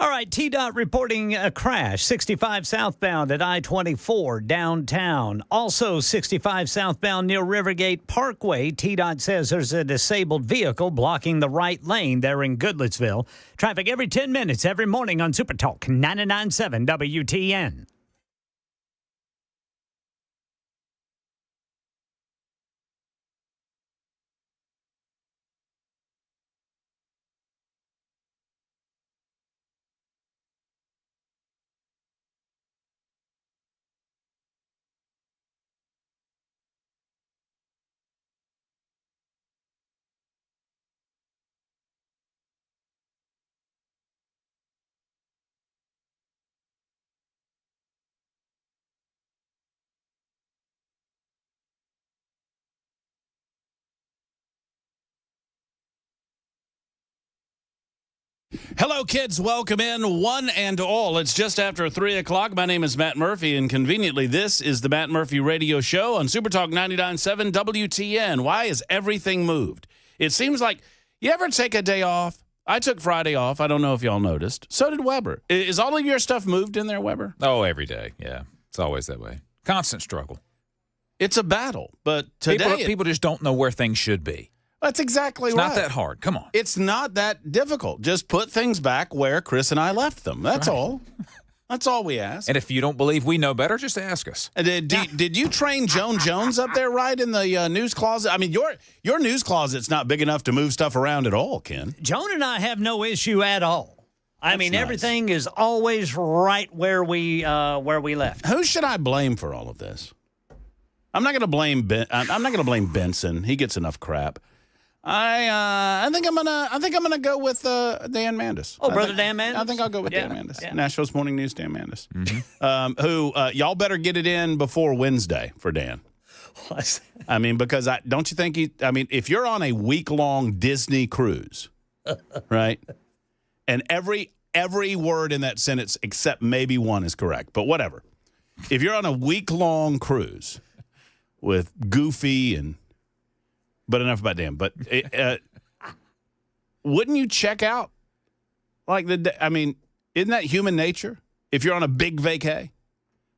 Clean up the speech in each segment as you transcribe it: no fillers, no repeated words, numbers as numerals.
All right, TDOT reporting a crash, 65 southbound at I-24 downtown. Also 65 southbound near Rivergate Parkway. TDOT says there's a disabled vehicle blocking the right lane there in Goodlettsville. Traffic every 10 minutes every morning on Super Talk 99.7 WTN. Hello, kids. Welcome in, one and all. It's just after 3 o'clock. My name is Matt Murphy, and conveniently, this is the Matt Murphy Radio Show on Super Talk 99.7 WTN. Why is everything moved? It seems like, you ever take a day off? I took Friday off. I don't know if y'all noticed. So did Weber. Is all of your stuff moved in there, Weber? Oh, every day. Yeah. It's always that way. Constant struggle. It's a battle, but today... People just don't know where things should be. That's exactly right. It's not that hard. Come on. It's not that difficult. Just put things back where Chris and I left them. That's all. That's all we ask. And if you don't believe we know better, just ask us. Did you train Joan Jones up there right in the news closet? I mean, your news closet's not big enough to move stuff around at all, Ken. Joan and I have no issue at all. I mean, nice. Everything is always right where we left. Who should I blame for all of this? I'm not going to blame I'm not going to blame Benson. He gets enough crap. I think I'm gonna go with Dan Mandis. Oh, Brother Dan Mandis? I think I'll go with Dan Mandis. Yeah. Nashville's Morning News, Dan Mandis. Mm-hmm. Who y'all better get it in before Wednesday for Dan. I mean, because don't you think if you're on a week-long Disney cruise, right? And every word in that sentence except maybe one is correct, but whatever. If you're on a week-long cruise with Goofy but enough about Dan. But wouldn't you check out? Isn't that human nature? If you're on a big vacay,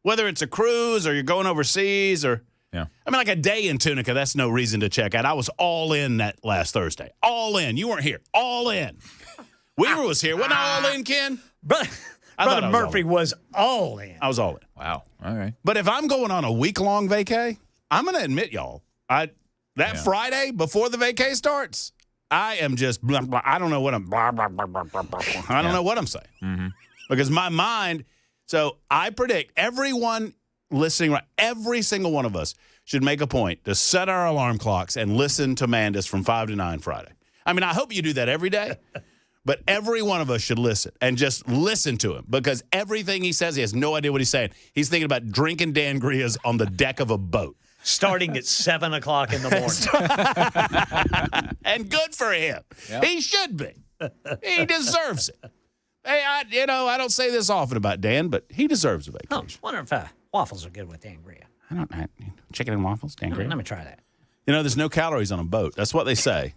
whether it's a cruise or you're going overseas like a day in Tunica, that's no reason to check out. I was all in that last Thursday. All in. You weren't here. All in. Weaver was here. Wasn't I all in, Ken? Brother Murphy was all in. I was all in. Wow. All right. But if I'm going on a week-long vacay, I'm going to admit, y'all, Friday before the vacay starts, I am just blah, blah, I don't know what I'm blah, blah, blah, blah, blah, blah. I don't know what I'm saying. Mm-hmm. Because my mind, so I predict everyone listening, every single one of us should make a point to set our alarm clocks and listen to Mandis from 5 to 9 Friday. I mean, I hope you do that every day, but every one of us should listen and just listen to him because everything he says, he has no idea what he's saying. He's thinking about drinking Dangrias on the deck of a boat. Starting at 7 o'clock in the morning. And good for him. Yep. He should be. He deserves it. Hey, I don't say this often about Dan, but he deserves a vacation. I wonder if waffles are good with Dangria. I don't know. Chicken and waffles, Dangria? Let me try that. There's no calories on a boat. That's what they say.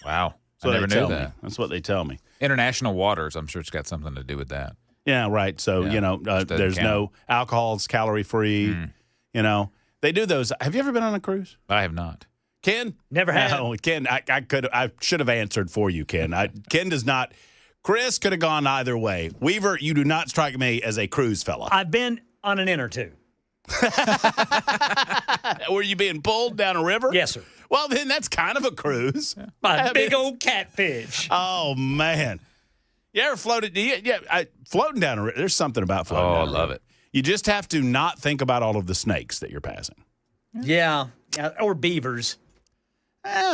Wow. I never knew that. That's what they tell me. International waters, I'm sure it's got something to do with that. Yeah, right. So, there's no alcohol. It's calorie-free. They do those. Have you ever been on a cruise? I have not. Ken? Never have. No, Ken, I should have answered for you, Ken. Ken does not. Chris could have gone either way. Weaver, you do not strike me as a cruise fella. I've been on an inn or two. Were you being pulled down a river? Yes, sir. Well, then that's kind of a cruise. A big old catfish. Oh, man. You ever floated? Floating down a river. There's something about floating down a river. I love it. You just have to not think about all of the snakes that you're passing. Yeah. Or beavers.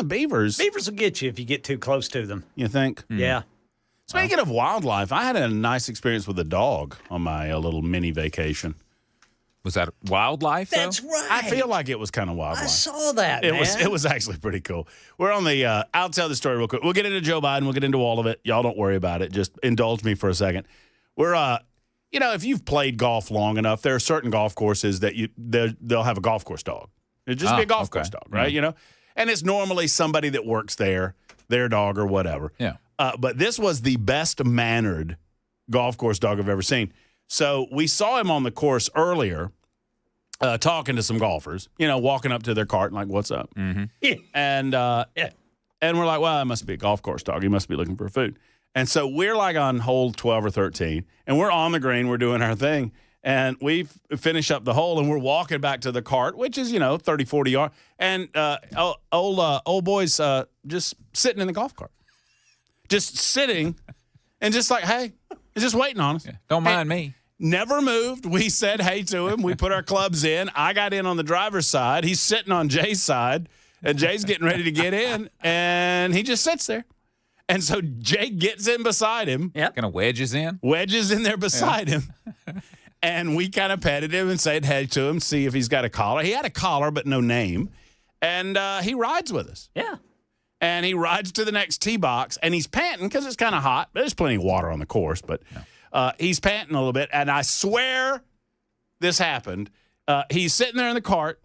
Beavers. Beavers will get you if you get too close to them. You think? Yeah. Speaking of wildlife, I had a nice experience with a dog on my little mini vacation. Was that wildlife, though? That's right. I feel like it was kind of wildlife. I saw that, It was actually pretty cool. We're on the I'll tell the story real quick. We'll get into Joe Biden. We'll get into all of it. Y'all don't worry about it. Just indulge me for a second. We're if you've played golf long enough, there are certain golf courses that they'll have a golf course dog. It'll just be a golf course dog, right? Mm-hmm. And it's normally somebody that works there, their dog or whatever. Yeah. But this was the best mannered golf course dog I've ever seen. So we saw him on the course earlier talking to some golfers, walking up to their cart and like, what's up? Mm-hmm. And we're like, well, that must be a golf course dog. He must be looking for food. And so we're like on hole 12 or 13, and we're on the green. We're doing our thing. And we finish up the hole, and we're walking back to the cart, which is, 30, 40 yards. And old boy's just sitting in the golf cart. Just sitting and just like, hey, he's just waiting on us. Yeah. Don't mind me. Never moved. We said hey to him. We put our clubs in. I got in on the driver's side. He's sitting on Jay's side, and Jay's getting ready to get in, and he just sits there. And so Jay gets in beside him. Yep. Kind of wedges in. Wedges in there beside him. And we kind of petted him and said hey to him, see if he's got a collar. He had a collar, but no name. And he rides with us. Yeah. And he rides to the next tee box, and he's panting because it's kind of hot. There's plenty of water on the course, but he's panting a little bit. And I swear this happened. He's sitting there in the cart,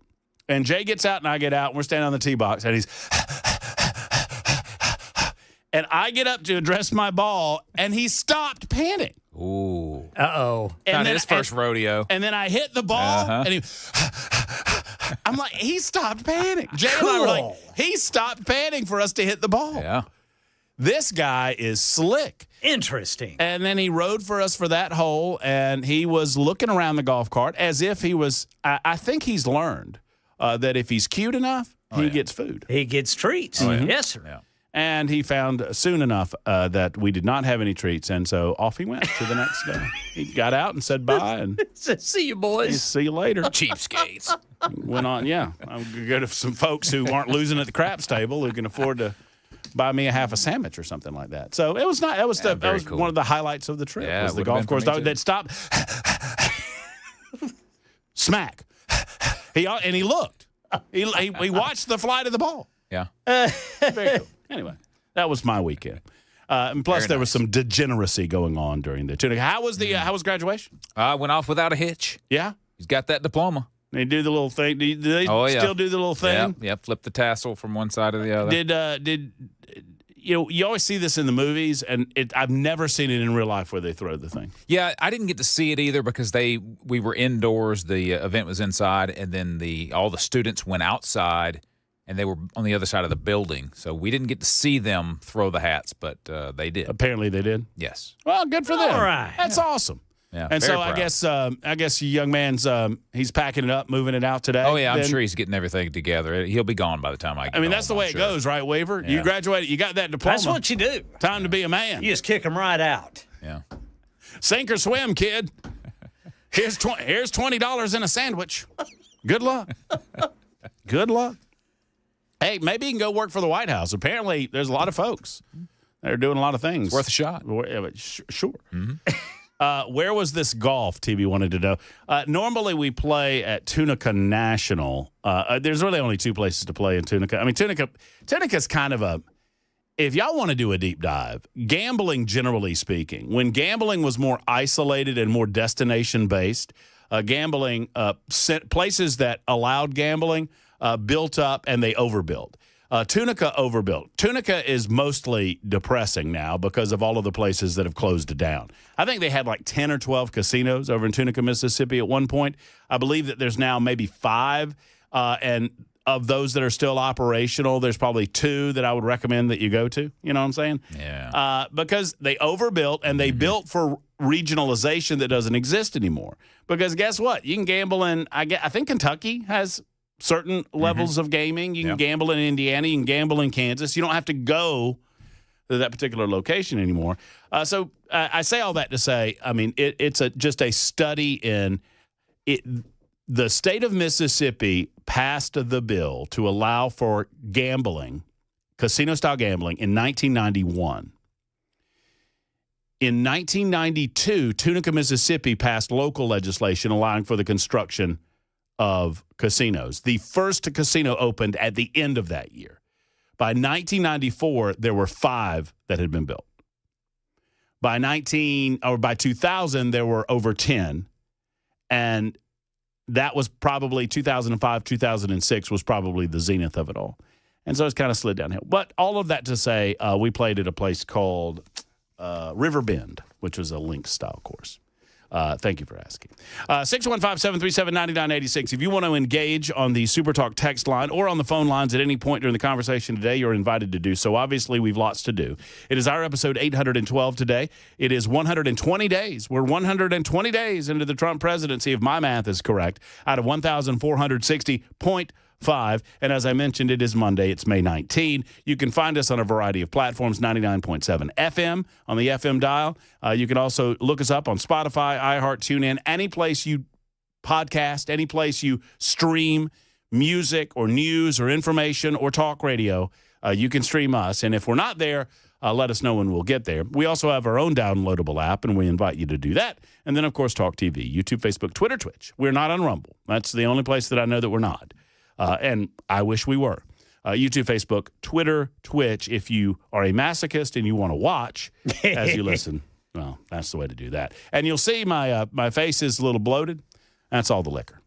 and Jay gets out and I get out, and we're standing on the tee box, and he's and I get up to address my ball, and he stopped panting. Ooh. Uh-oh. Not his first rodeo. And then I hit the ball, and he I'm like, he stopped panting. Jay and I were like, he stopped panting for us to hit the ball. Yeah. This guy is slick. Interesting. And then he rode for us for that hole, and he was looking around the golf cart as if he was, I think he's learned that if he's cute enough, he gets food. He gets treats. Yes, sir. Yeah. And he found soon enough that we did not have any treats, and so off he went to the next day. He got out and said bye, and See you, boys. see you later. Cheapskates. Went on, yeah. I'm going to go to some folks who aren't losing at the craps table who can afford to buy me a half a sandwich or something like that. So it was not. That was cool. one of the highlights of the trip. Yeah, was the would've golf been course for me dog too. that stopped, smack. He looked. He watched the flight of the ball. Yeah. Very cool. Anyway, that was my weekend. And plus, Very there was nice. some degeneracy going on during the Tunica. How was how was graduation? Went off without a hitch. Yeah, He's got that diploma. they do the little thing. Do they still do the little thing? Yeah. Flip the tassel from one side to the other. Did you always see this in the movies, and I've never seen it in real life where they throw the thing. Yeah, I didn't get to see it either because we were indoors. The event was inside, and then all the students went outside, and they were on the other side of the building. So we didn't get to see them throw the hats, but they did. Apparently, they did. Yes. Well, good for them. All right. That's awesome. Yeah. And very so proud. I guess your young man's he's packing it up, moving it out today. Oh yeah, I'm then. sure he's getting everything together. He'll be gone by the time I get I mean, home, that's the way it I'm sure. goes, right, Waver? Yeah. You graduated, you got that diploma. That's what you do. Time to be a man. You just kick them right out. Yeah. Sink or swim, kid. Here's $20 in a sandwich. Good luck. Good luck. Hey, maybe you can go work for the White House. Apparently, there's a lot of folks that are doing a lot of things. Worth a shot. Sure. Where was this golf, TB wanted to know? Normally, we play at Tunica National. There's really only two places to play in Tunica. I mean, Tunica's kind of a, if y'all want to do a deep dive, gambling, generally speaking, when gambling was more isolated and more destination-based, gambling, places that allowed gambling built up and they overbuilt. Tunica overbuilt. Tunica is mostly depressing now because of all of the places that have closed down. I think they had like 10 or 12 casinos over in Tunica, Mississippi at one point. I believe that there's now maybe 5, and of those that are still operational, there's probably 2 that I would recommend that you go to. You know what I'm saying? Yeah. Because they overbuilt and they built for regionalization that doesn't exist anymore. Because guess what? You can gamble in, I think Kentucky has certain levels of gaming. You can gamble in Indiana. You can gamble in Kansas. You don't have to go to that particular location anymore. So I say all that to say, I mean, it's just a study in it. The state of Mississippi passed the bill to allow for gambling, casino-style gambling, in 1991. In 1992, Tunica, Mississippi passed local legislation allowing for the construction of casinos. The first casino opened at the end of that year. By 1994, there were 5 that had been built. By 2000, there were over 10. And that was probably 2005, 2006 was probably the zenith of it all. And so it's kind of slid downhill. But all of that to say, we played at a place called River Bend. which was a links style course. Thank you for asking. 615-737-9986. If you want to engage on the SuperTalk text line or on the phone lines at any point during the conversation today, you're invited to do so. Obviously, we've lots to do. It is our episode 812 today. It is 120 days. We're 120 days into the Trump presidency, if my math is correct, out of 1,460.5. And as I mentioned, it is Monday. It's May 19. You can find us on a variety of platforms, 99.7 FM on the FM dial. You can also look us up on Spotify, iHeart, TuneIn, any place you podcast, any place you stream music or news or information or talk radio. You can stream us. And if we're not there, let us know when we'll get there. We also have our own downloadable app, and we invite you to do that. And then, of course, Talk TV, YouTube, Facebook, Twitter, Twitch. We're not on Rumble. That's the only place that I know that we're not. And I wish we were. YouTube, Facebook, Twitter, Twitch. If you are a masochist and you want to watch as you listen, well, that's the way to do that. And you'll see my face is a little bloated. That's all the liquor.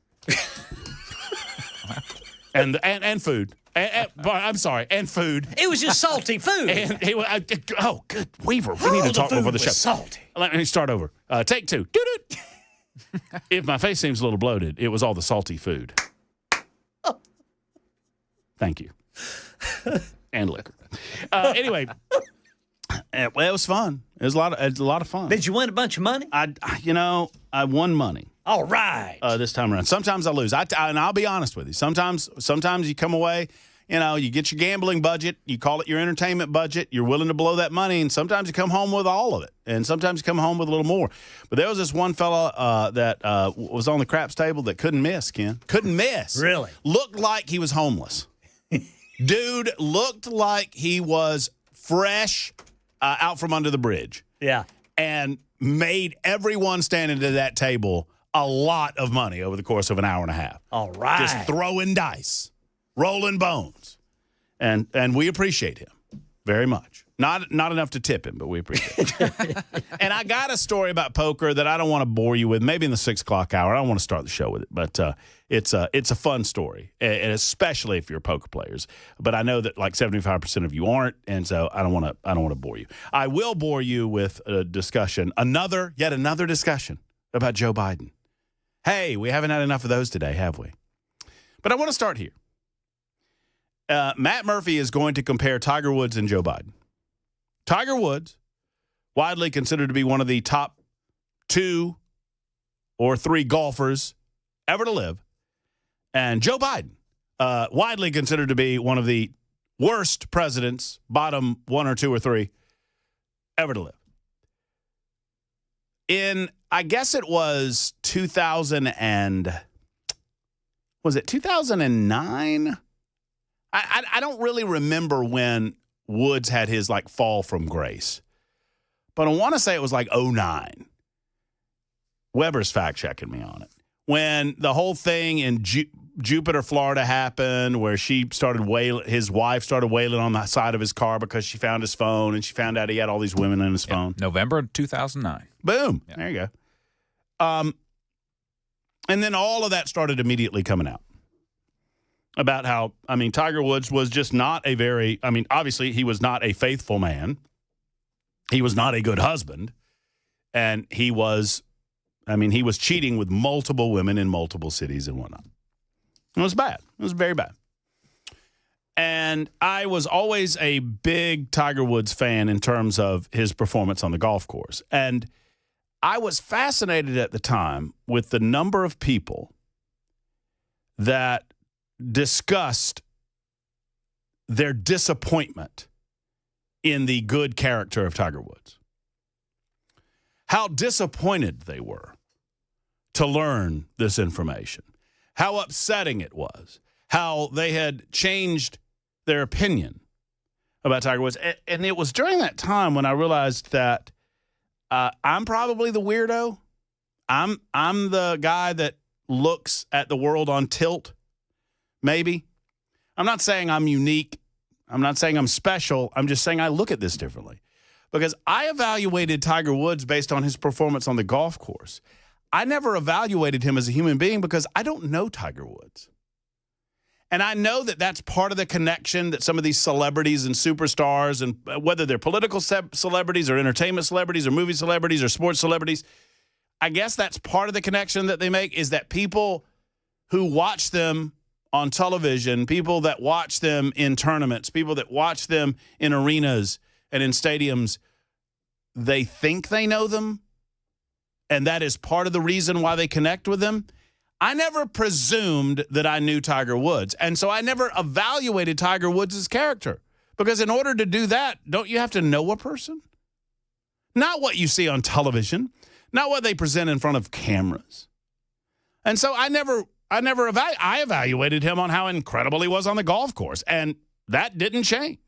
and food. I'm sorry, and food. It was just salty food. Good Weaver. We need to talk before the show. Salty. Let me start over. Take two. If my face seems a little bloated, it was all the salty food. Thank you. And liquor. Anyway, well, it was fun. It was a lot of fun. Did you win a bunch of money? I won money. All right. This time around. Sometimes I lose. And I'll be honest with you. Sometimes you come away, you get your gambling budget, you call it your entertainment budget, you're willing to blow that money, and sometimes you come home with all of it, and sometimes you come home with a little more. But there was this one fella that was on the craps table that couldn't miss, Ken. Couldn't miss. Really? Looked like he was homeless. Dude looked like he was fresh out from under the bridge. Yeah. And made everyone standing at that table a lot of money over the course of an hour and a half. All right. Just throwing dice, rolling bones. And we appreciate him very much. Not enough to tip him, but we appreciate it. And I got a story about poker that I don't want to bore you with, maybe in the 6 o'clock hour. I don't want to start the show with it, but it's a fun story, and especially if you're poker players. But I know that like 75% of you aren't, and so I don't want to bore you. I will bore you with a discussion, yet another discussion about Joe Biden. Hey, we haven't had enough of those today, have we? But I want to start here. Matt Murphy is going to compare Tiger Woods and Joe Biden. Tiger Woods, widely considered to be one of the top 2 or 3 golfers ever to live, and Joe Biden, widely considered to be one of the worst presidents, bottom 1 or 2 or 3 ever to live. In, I guess it was 2009? I don't really remember when Woods had his fall from grace, but I want to say it was 2009. Weber's fact checking me on it. When the whole thing in Jupiter, Florida happened, where his wife started wailing on the side of his car because she found his phone, and she found out he had all these women in his phone. November 2009. Boom. Yeah. There you go. And then all of that started immediately coming out about how, Tiger Woods was just not obviously he was not a faithful man. He was not a good husband. And he was cheating with multiple women in multiple cities and whatnot. It was bad. It was very bad. And I was always a big Tiger Woods fan in terms of his performance on the golf course. And I was fascinated at the time with the number of people that discussed their disappointment in the good character of Tiger Woods. How disappointed they were to learn this information. How upsetting it was. How they had changed their opinion about Tiger Woods. And it was during that time when I realized that I'm probably the weirdo. I'm the guy that looks at the world on tilt, maybe. I'm not saying I'm unique. I'm not saying I'm special. I'm just saying I look at this differently. Because I evaluated Tiger Woods based on his performance on the golf course. I never evaluated him as a human being because I don't know Tiger Woods. And I know that that's part of the connection that some of these celebrities and superstars, and whether they're political celebrities or entertainment celebrities or movie celebrities or sports celebrities, I guess that's part of the connection that they make, is that people who watch them on television, people that watch them in tournaments, people that watch them in arenas and in stadiums, they think they know them, and that is part of the reason why they connect with them. I never presumed that I knew Tiger Woods, and so I never evaluated Tiger Woods' character, because in order to do that, don't you have to know a person? Not what you see on television, not what they present in front of cameras. And so I evaluated him on how incredible he was on the golf course, and that didn't change.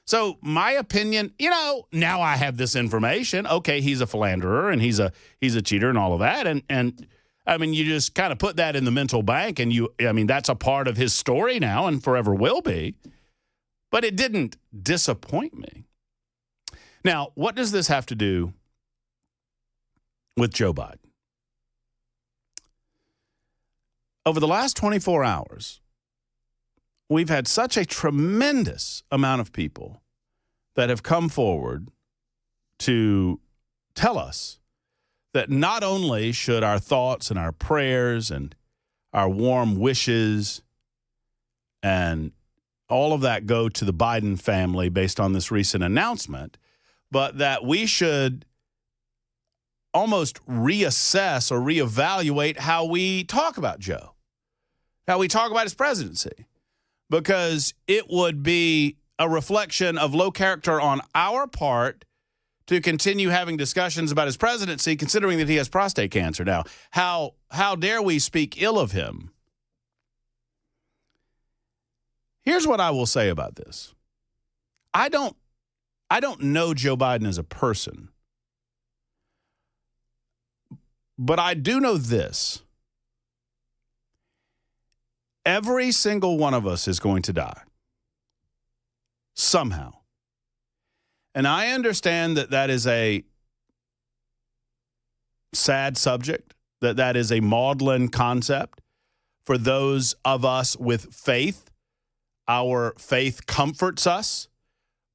So my opinion, now I have this information. Okay, he's a philanderer and he's a cheater and all of that, and I mean, you just kind of put that in the mental bank, and that's a part of his story now and forever will be. But it didn't disappoint me. Now, what does this have to do with Joe Biden? Over the last 24 hours, we've had such a tremendous amount of people that have come forward to tell us that not only should our thoughts and our prayers and our warm wishes and all of that go to the Biden family based on this recent announcement, but that we should almost reassess or reevaluate how we talk about Joe, how we talk about his presidency, because it would be a reflection of low character on our part to continue having discussions about his presidency, considering that he has prostate cancer now. How dare we speak ill of him? Here's what I will say about this. I don't know Joe Biden as a person, but I do know this. Every single one of us is going to die somehow. And I understand that that is a sad subject, that is a maudlin concept for those of us with faith. Our faith comforts us,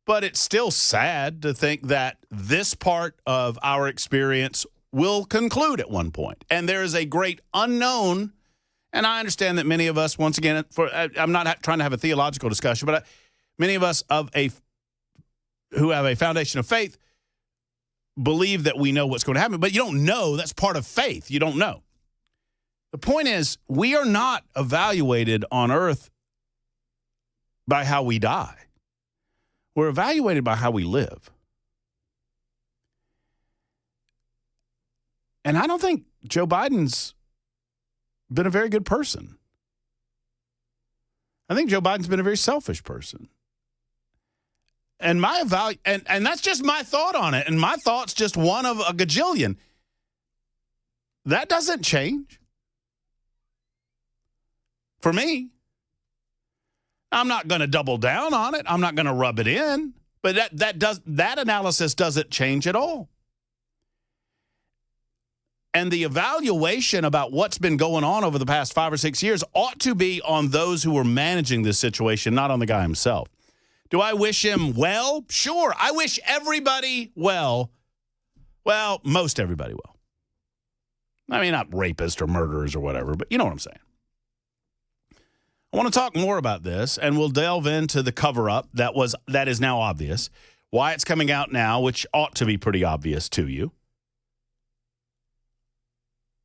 but it's still sad to think that this part of our experience will conclude at one point. And there is a great unknown, and I understand that many of us, once again, I'm not trying to have a theological discussion, but many of us who have a foundation of faith believe that we know what's going to happen, but you don't know. That's part of faith. You don't know. The point is, we are not evaluated on earth by how we die. We're evaluated by how we live. And I don't think Joe Biden's been a very good person. I think Joe Biden's been a very selfish person. And and that's just my thought on it. And my thought's just one of a gajillion. That doesn't change. For me. I'm not going to double down on it. I'm not going to rub it in. But that analysis doesn't change at all. And the evaluation about what's been going on over the past 5 or 6 years ought to be on those who are managing this situation, not on the guy himself. Do I wish him well? Sure. I wish everybody well. Well, most everybody well. I mean, not rapists or murderers or whatever, but you know what I'm saying. I want to talk more about this, and we'll delve into the cover-up that is now obvious, why it's coming out now, which ought to be pretty obvious to you.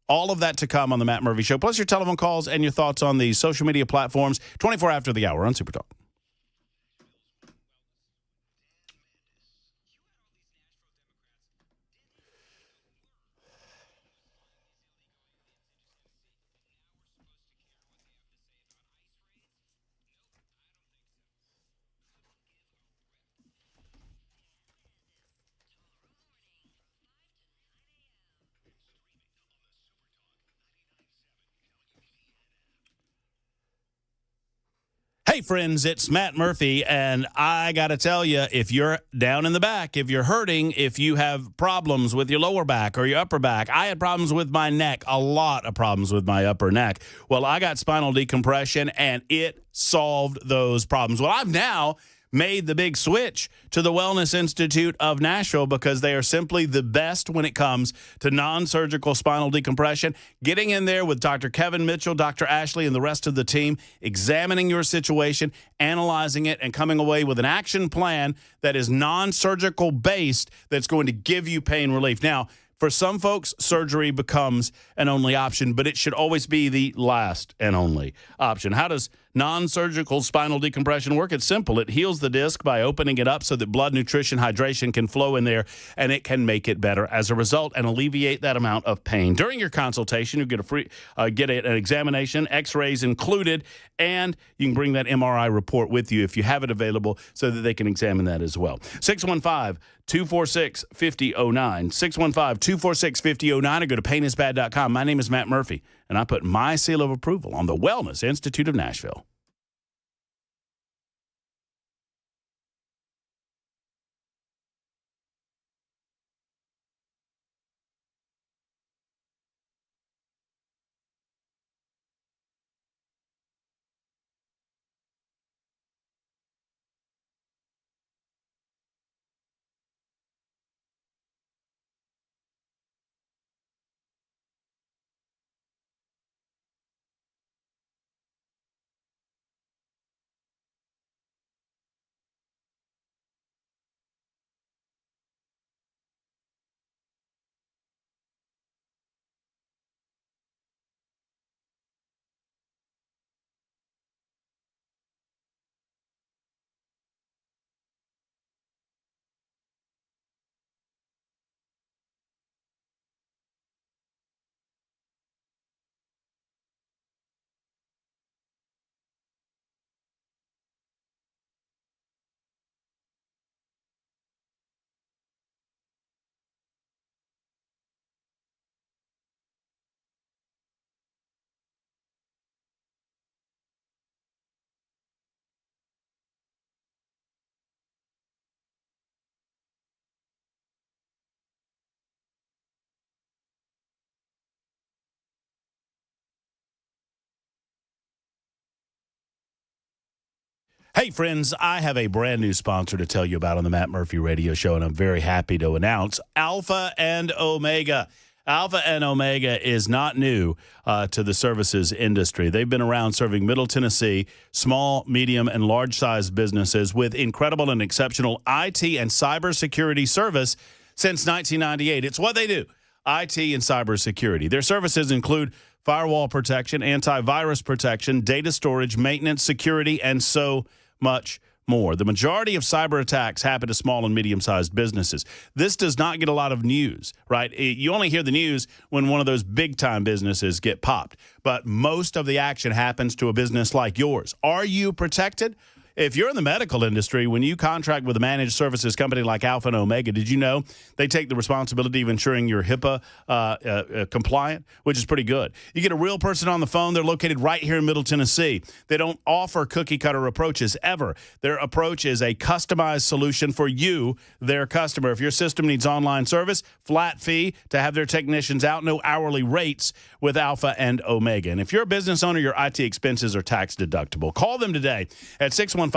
All of that to come on the Matt Murphy Show, plus your telephone calls and your thoughts on the social media platforms, 24 after the hour on Super Talk. Hey, Hey, friends, it's Matt Murphy, and I got to tell you, if you're down in the back, if you're hurting, if you have problems with your lower back or your upper back, I had problems with my neck, a lot of problems with my upper neck. Well, I got spinal decompression, and it solved those problems. Well, I've now made the big switch to the Wellness Institute of Nashville because they are simply the best when it comes to non-surgical spinal decompression. Getting in there with Dr. Kevin Mitchell, Dr. Ashley, and the rest of the team, examining your situation, analyzing it, and coming away with an action plan that is non-surgical based that's going to give you pain relief. Now, for some folks, surgery becomes an only option, but it should always be the last and only option. How does non-surgical spinal decompression work? It's simple. It heals the disc by opening it up so that blood, nutrition, hydration can flow in there, and it can make it better as a result and alleviate that amount of pain. During your consultation, you get an examination, x-rays included, and you can bring that MRI report with you if you have it available so that they can examine that as well. 615-246-5009. 615-246-5009 or go to painisbad.com. My name is Matt Murphy, and I put my seal of approval on the Wellness Institute of Nashville. Hey, friends, I have a brand new sponsor to tell you about on the Matt Murphy Radio Show, and I'm very happy to announce Alpha and Omega. Alpha and Omega is not new to the services industry. They've been around serving Middle Tennessee, small, medium, and large-sized businesses with incredible and exceptional IT and cybersecurity service since 1998. It's what they do, IT and cybersecurity. Their services include firewall protection, antivirus protection, data storage, maintenance, security, and so much more. The majority of cyber attacks happen to small and medium-sized businesses. This does not get a lot of news, right? You only hear the news when one of those big-time businesses get popped. But most of the action happens to a business like yours. Are you protected? If you're in the medical industry, when you contract with a managed services company like Alpha and Omega, did you know they take the responsibility of ensuring you're HIPAA compliant, which is pretty good. You get a real person on the phone. They're located right here in Middle Tennessee. They don't offer cookie-cutter approaches ever. Their approach is a customized solution for you, their customer. If your system needs online service, flat fee to have their technicians out, no hourly rates with Alpha and Omega. And if you're a business owner, your IT expenses are tax deductible. Call them today at 615-784-0096,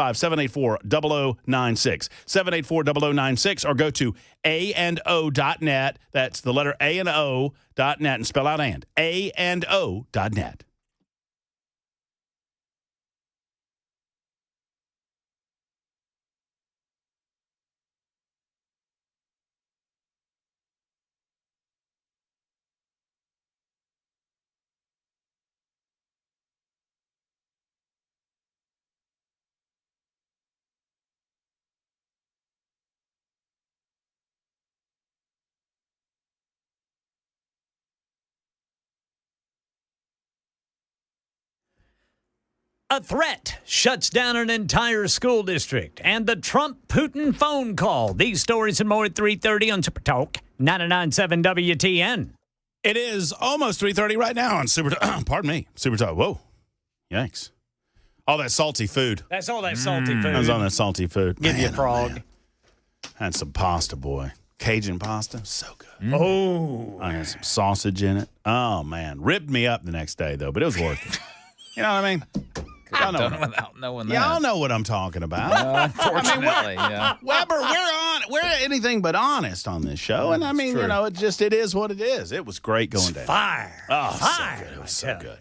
784-0096, or go to AandO.net. That's the letter A and O.net, and spell out AandO.net. A threat shuts down an entire school district, and the Trump-Putin phone call. These stories and more at 3:30 on Super Talk 99.7 WTN. It is almost 3:30 right now on Super Talk. Pardon me, Super Talk. Whoa, yikes. All that salty food. That's all that salty food. I was on that salty food. Give you a Man, frog. man. Had some pasta, boy. Cajun pasta. So good. Oh. I had some sausage in it. Oh, man. Ripped me up the next day, though, but it was worth it. You know what I mean? I've done it without knowing that. Y'all know what I'm talking about. Unfortunately, yeah. Weber, we're anything but honest on this show. And I mean, you know, it is what it is. It was great going down. Fire. Oh, Fire. so good. It was so good.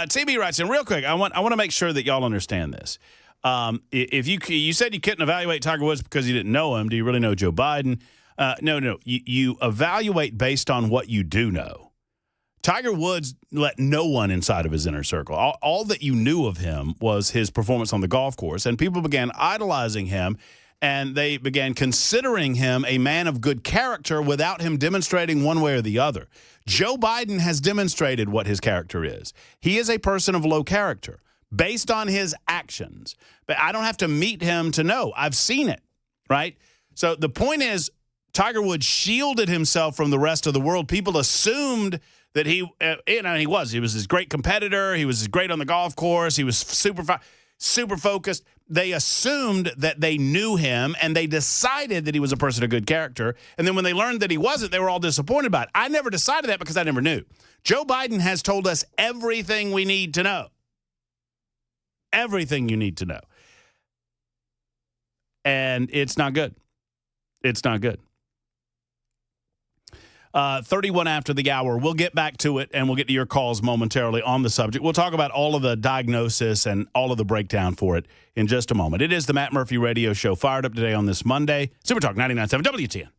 TB writes in real quick. I want to make sure that y'all understand this. If you said you couldn't evaluate Tiger Woods because you didn't know him, do you really know Joe Biden? No. You evaluate based on what you do know. Tiger Woods let no one inside of his inner circle. All that you knew of him was his performance on the golf course, and people began idolizing him, and they began considering him a man of good character without him demonstrating one way or the other. Joe Biden has demonstrated what his character is. He is a person of low character based on his actions, but I don't have to meet him to know. I've seen it, right? So the point is, Tiger Woods shielded himself from the rest of the world. People assumed that he was this great competitor. He was great on the golf course. He was super focused. They assumed that they knew him, and they decided that he was a person of good character. And then when they learned that he wasn't, they were all disappointed about it. I never decided that because I never knew. Joe Biden has told us everything we need to know. Everything you need to know. And it's not good. It's not good. 31 after the hour. We'll get back to it, and we'll get to your calls momentarily on the subject. We'll talk about all of the diagnosis and all of the breakdown for it in just a moment. It is the Matt Murphy Radio Show, fired up today on this Monday. Super Talk 99.7 WTN.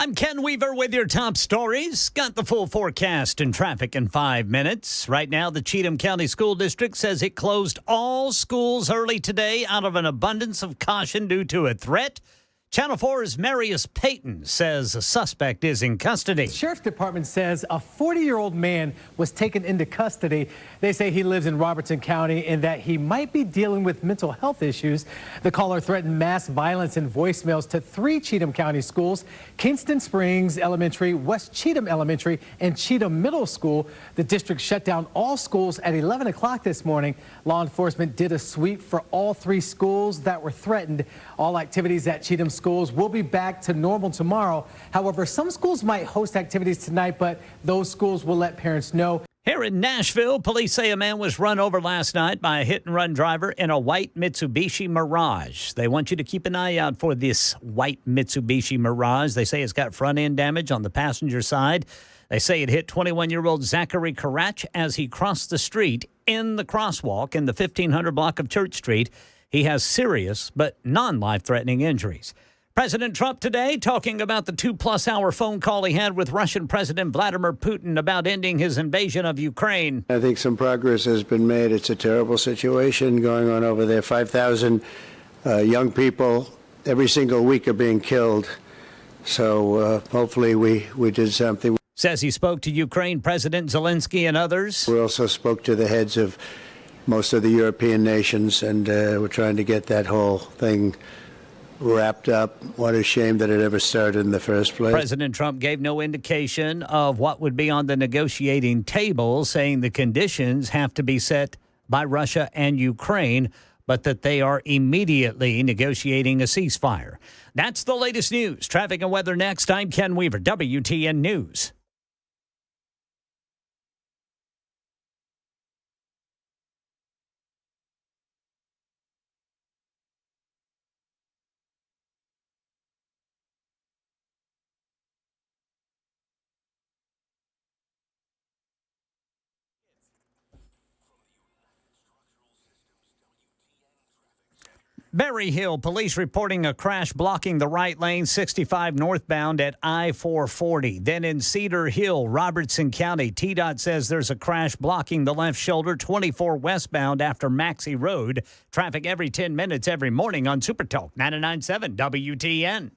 I'm Ken Weaver with your top stories. Got the full forecast and traffic in 5 minutes. Right now, the Cheatham County School District says it closed all schools early today out of an abundance of caution due to a threat. Channel 4's Marius Payton says a suspect is in custody. The Sheriff's Department says a 40-year-old man was taken into custody. They say he lives in Robertson County and that he might be dealing with mental health issues. The caller threatened mass violence in voicemails to 3 Cheatham County schools: Kingston Springs Elementary, West Cheatham Elementary, and Cheatham Middle School. The district shut down all schools at 11 o'clock this morning. Law enforcement did a sweep for all 3 schools that were threatened. All activities at Cheatham schools will be back to normal tomorrow. However, some schools might host activities tonight, but those schools will let parents know. Here in Nashville, police say a man was run over last night by a hit-and-run driver in a white Mitsubishi Mirage. They want you to keep an eye out for this white Mitsubishi Mirage. They say it's got front-end damage on the passenger side. They say it hit 21-year-old Zachary Karach as he crossed the street in the crosswalk in the 1500 block of Church Street. He has serious but non-life-threatening injuries. President Trump today talking about the 2+ hour phone call he had with Russian President Vladimir Putin about ending his invasion of Ukraine. I think some progress has been made. It's a terrible situation going on over there. 5,000 young people every single week are being killed. So hopefully we did something. Says he spoke to Ukraine President Zelensky and others. We also spoke to the heads of most of the European nations, and we're trying to get that whole thing wrapped up. What a shame that it ever started in the first place. President Trump gave no indication of what would be on the negotiating table, saying the conditions have to be set by Russia and Ukraine, but that they are immediately negotiating a ceasefire. That's the latest news. Traffic and weather next. I'm Ken Weaver, WTN News. Berry Hill, police reporting a crash blocking the right lane 65 northbound at I-440. Then in Cedar Hill, Robertson County, TDOT says there's a crash blocking the left shoulder 24 westbound after Maxey Road. Traffic every 10 minutes every morning on Super Talk 99.7 WTN.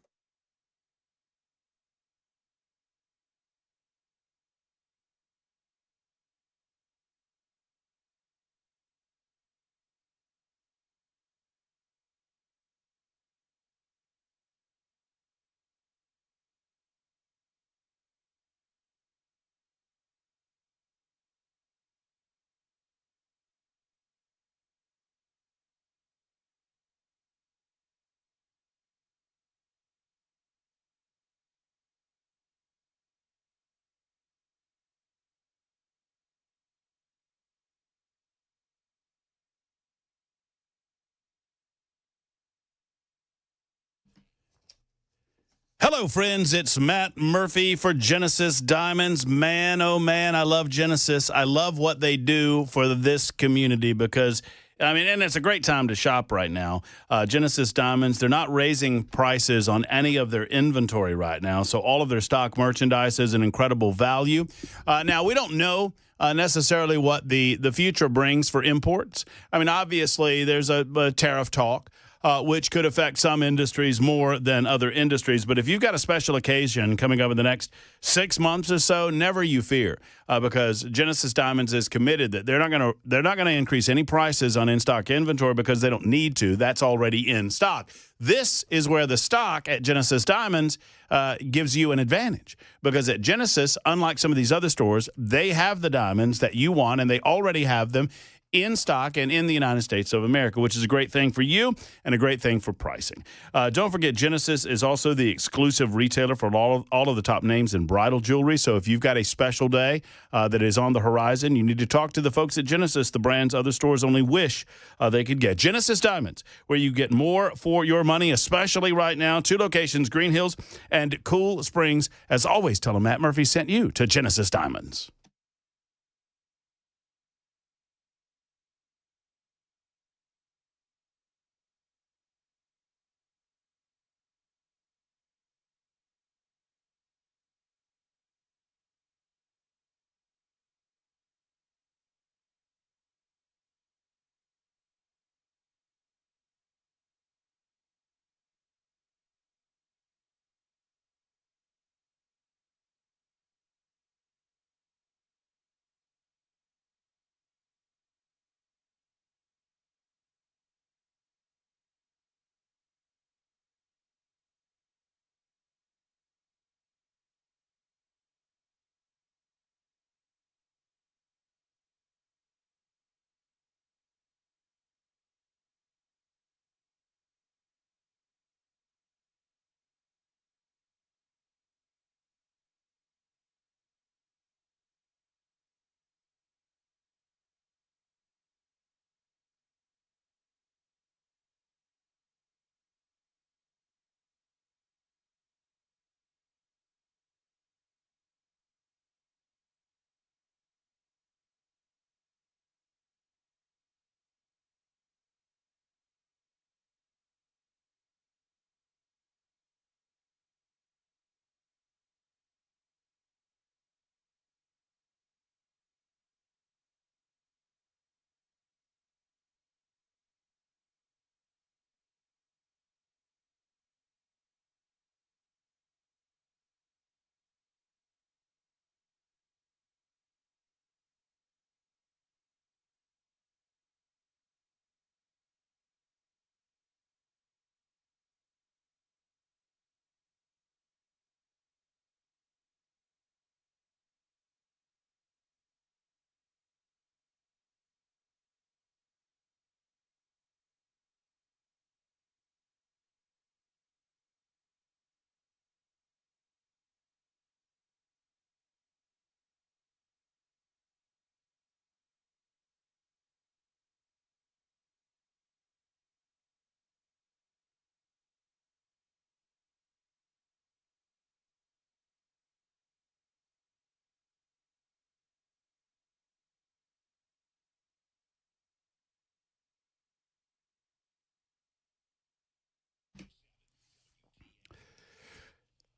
Hello, friends. It's Matt Murphy for Genesis Diamonds. Man, oh man, I love Genesis. I love what they do for this community because, I mean, and it's a great time to shop right now. Genesis Diamonds, they're not raising prices on any of their inventory right now, so all of their stock merchandise is an incredible value. Now, we don't know necessarily what the future brings for imports. I mean, obviously, there's a tariff talk. Which could affect some industries more than other industries. But if you've got a special occasion coming up in the next 6 months or so, never you fear, because Genesis Diamonds is committed that they're not going to increase any prices on in-stock inventory because they don't need to. That's already in stock. This is where the stock at Genesis Diamonds gives you an advantage, because at Genesis, unlike some of these other stores, they have the diamonds that you want, and they already have them in stock and in the United States of America, which is a great thing for you and a great thing for pricing. Don't forget, Genesis is also the exclusive retailer for all of the top names in bridal jewelry. So if you've got a special day that is on the horizon, you need to talk to the folks at Genesis, the brands other stores only wish they could get. Genesis Diamonds, where you get more for your money, especially right now. 2 locations, Green Hills and Cool Springs. As always, tell them Matt Murphy sent you to Genesis Diamonds.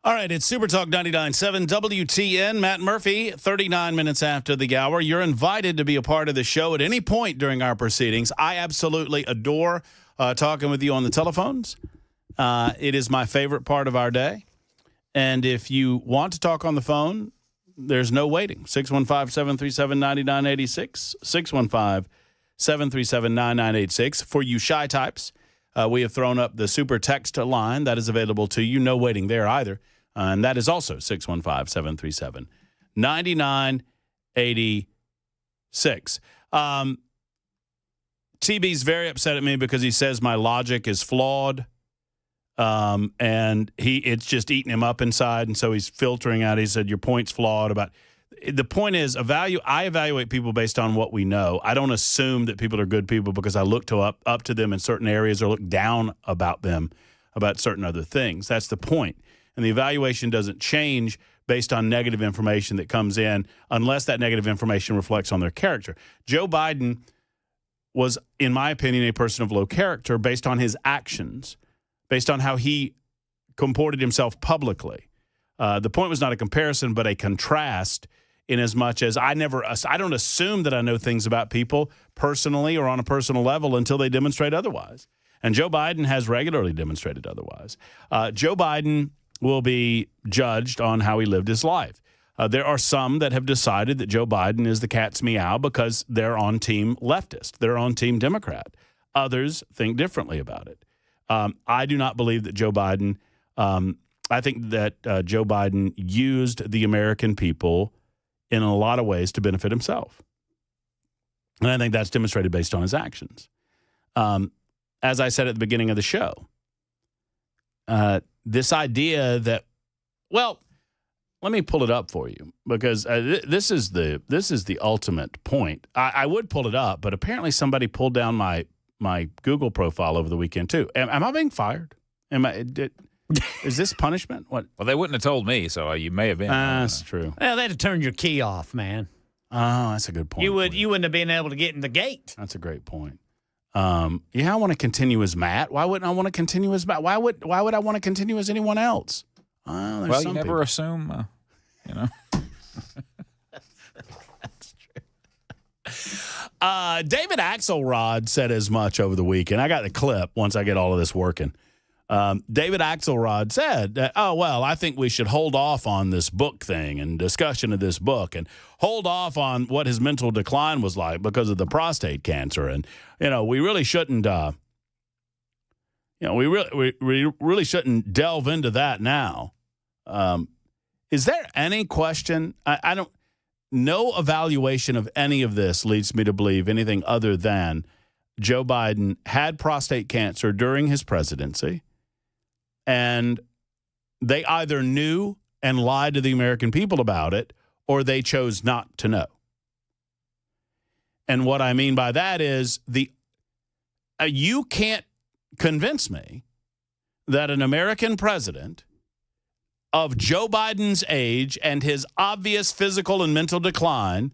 All right, it's Super Talk 99.7 WTN. Matt Murphy, 39 minutes after the hour. You're invited to be a part of the show at any point during our proceedings. I absolutely adore talking with you on the telephones. It is my favorite part of our day. And if you want to talk on the phone, there's no waiting. 615-737-9986, 615-737-9986. For you shy types, we have thrown up the super text line that is available to you. No waiting there either. And that is also 615-737-9986. TB's very upset at me because he says my logic is flawed. And it's just eating him up inside. And so he's filtering out. He said, your point's flawed about. The point is, I evaluate people based on what we know. I don't assume that people are good people because I look up to them in certain areas or look down about them about certain other things. That's the point. and the evaluation doesn't change based on negative information that comes in unless that negative information reflects on their character. Joe Biden was, in my opinion, a person of low character based on his actions, based on how he comported himself publicly. The point was not a comparison, but a contrast, in as much as I don't assume that I know things about people personally or on a personal level until they demonstrate otherwise. And Joe Biden has regularly demonstrated otherwise. Joe Biden will be judged on how he lived his life. There are some that have decided that Joe Biden is the cat's meow because they're on team leftist. They're on team Democrat. Others think differently about it. I do not believe that Joe Biden I think that Joe Biden used the American people in a lot of ways to benefit himself. And I think that's demonstrated based on his actions. As I said at the beginning of the show, this idea that, well, let me pull it up for you because this is the ultimate point. I would pull it up, but apparently somebody pulled down my Google profile over the weekend too. Am I being fired? Is this punishment? What? Well, they wouldn't have told me, so you may have been. That's true. Well, they had to turn your key off, man. Oh, that's a good point. You wouldn't have been able to get in the gate. That's a great point. I want to continue as Matt. Why wouldn't I want to continue as Matt? Why would I want to continue as anyone else? Well, you never assume, That's true. David Axelrod said as much over the weekend. I got the clip once I get all of this working. David Axelrod said, I think we should hold off on this book thing and discussion of this book and hold off on what his mental decline was like because of the prostate cancer. And, we really shouldn't, we really shouldn't delve into that now. Is there any question? No evaluation of any of this leads me to believe anything other than Joe Biden had prostate cancer during his presidency. And they either knew and lied to the American people about it, or they chose not to know. And what I mean by that is you can't convince me that an American president of Joe Biden's age and his obvious physical and mental decline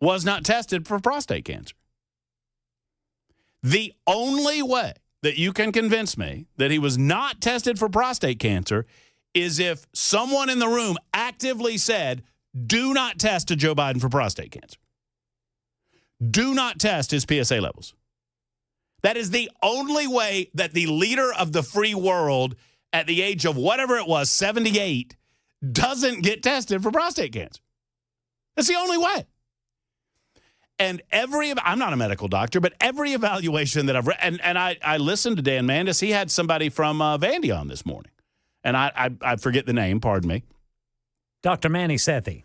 was not tested for prostate cancer. The only way that you can convince me that he was not tested for prostate cancer is if someone in the room actively said, do not test to Joe Biden for prostate cancer. Do not test his PSA levels. That is the only way that the leader of the free world at the age of whatever it was, 78, doesn't get tested for prostate cancer. That's the only way. And I'm not a medical doctor, but every evaluation that I've read, and I listened to Dan Mandis. He had somebody from Vandy on this morning. And I forget the name, pardon me. Dr. Manny Sethi.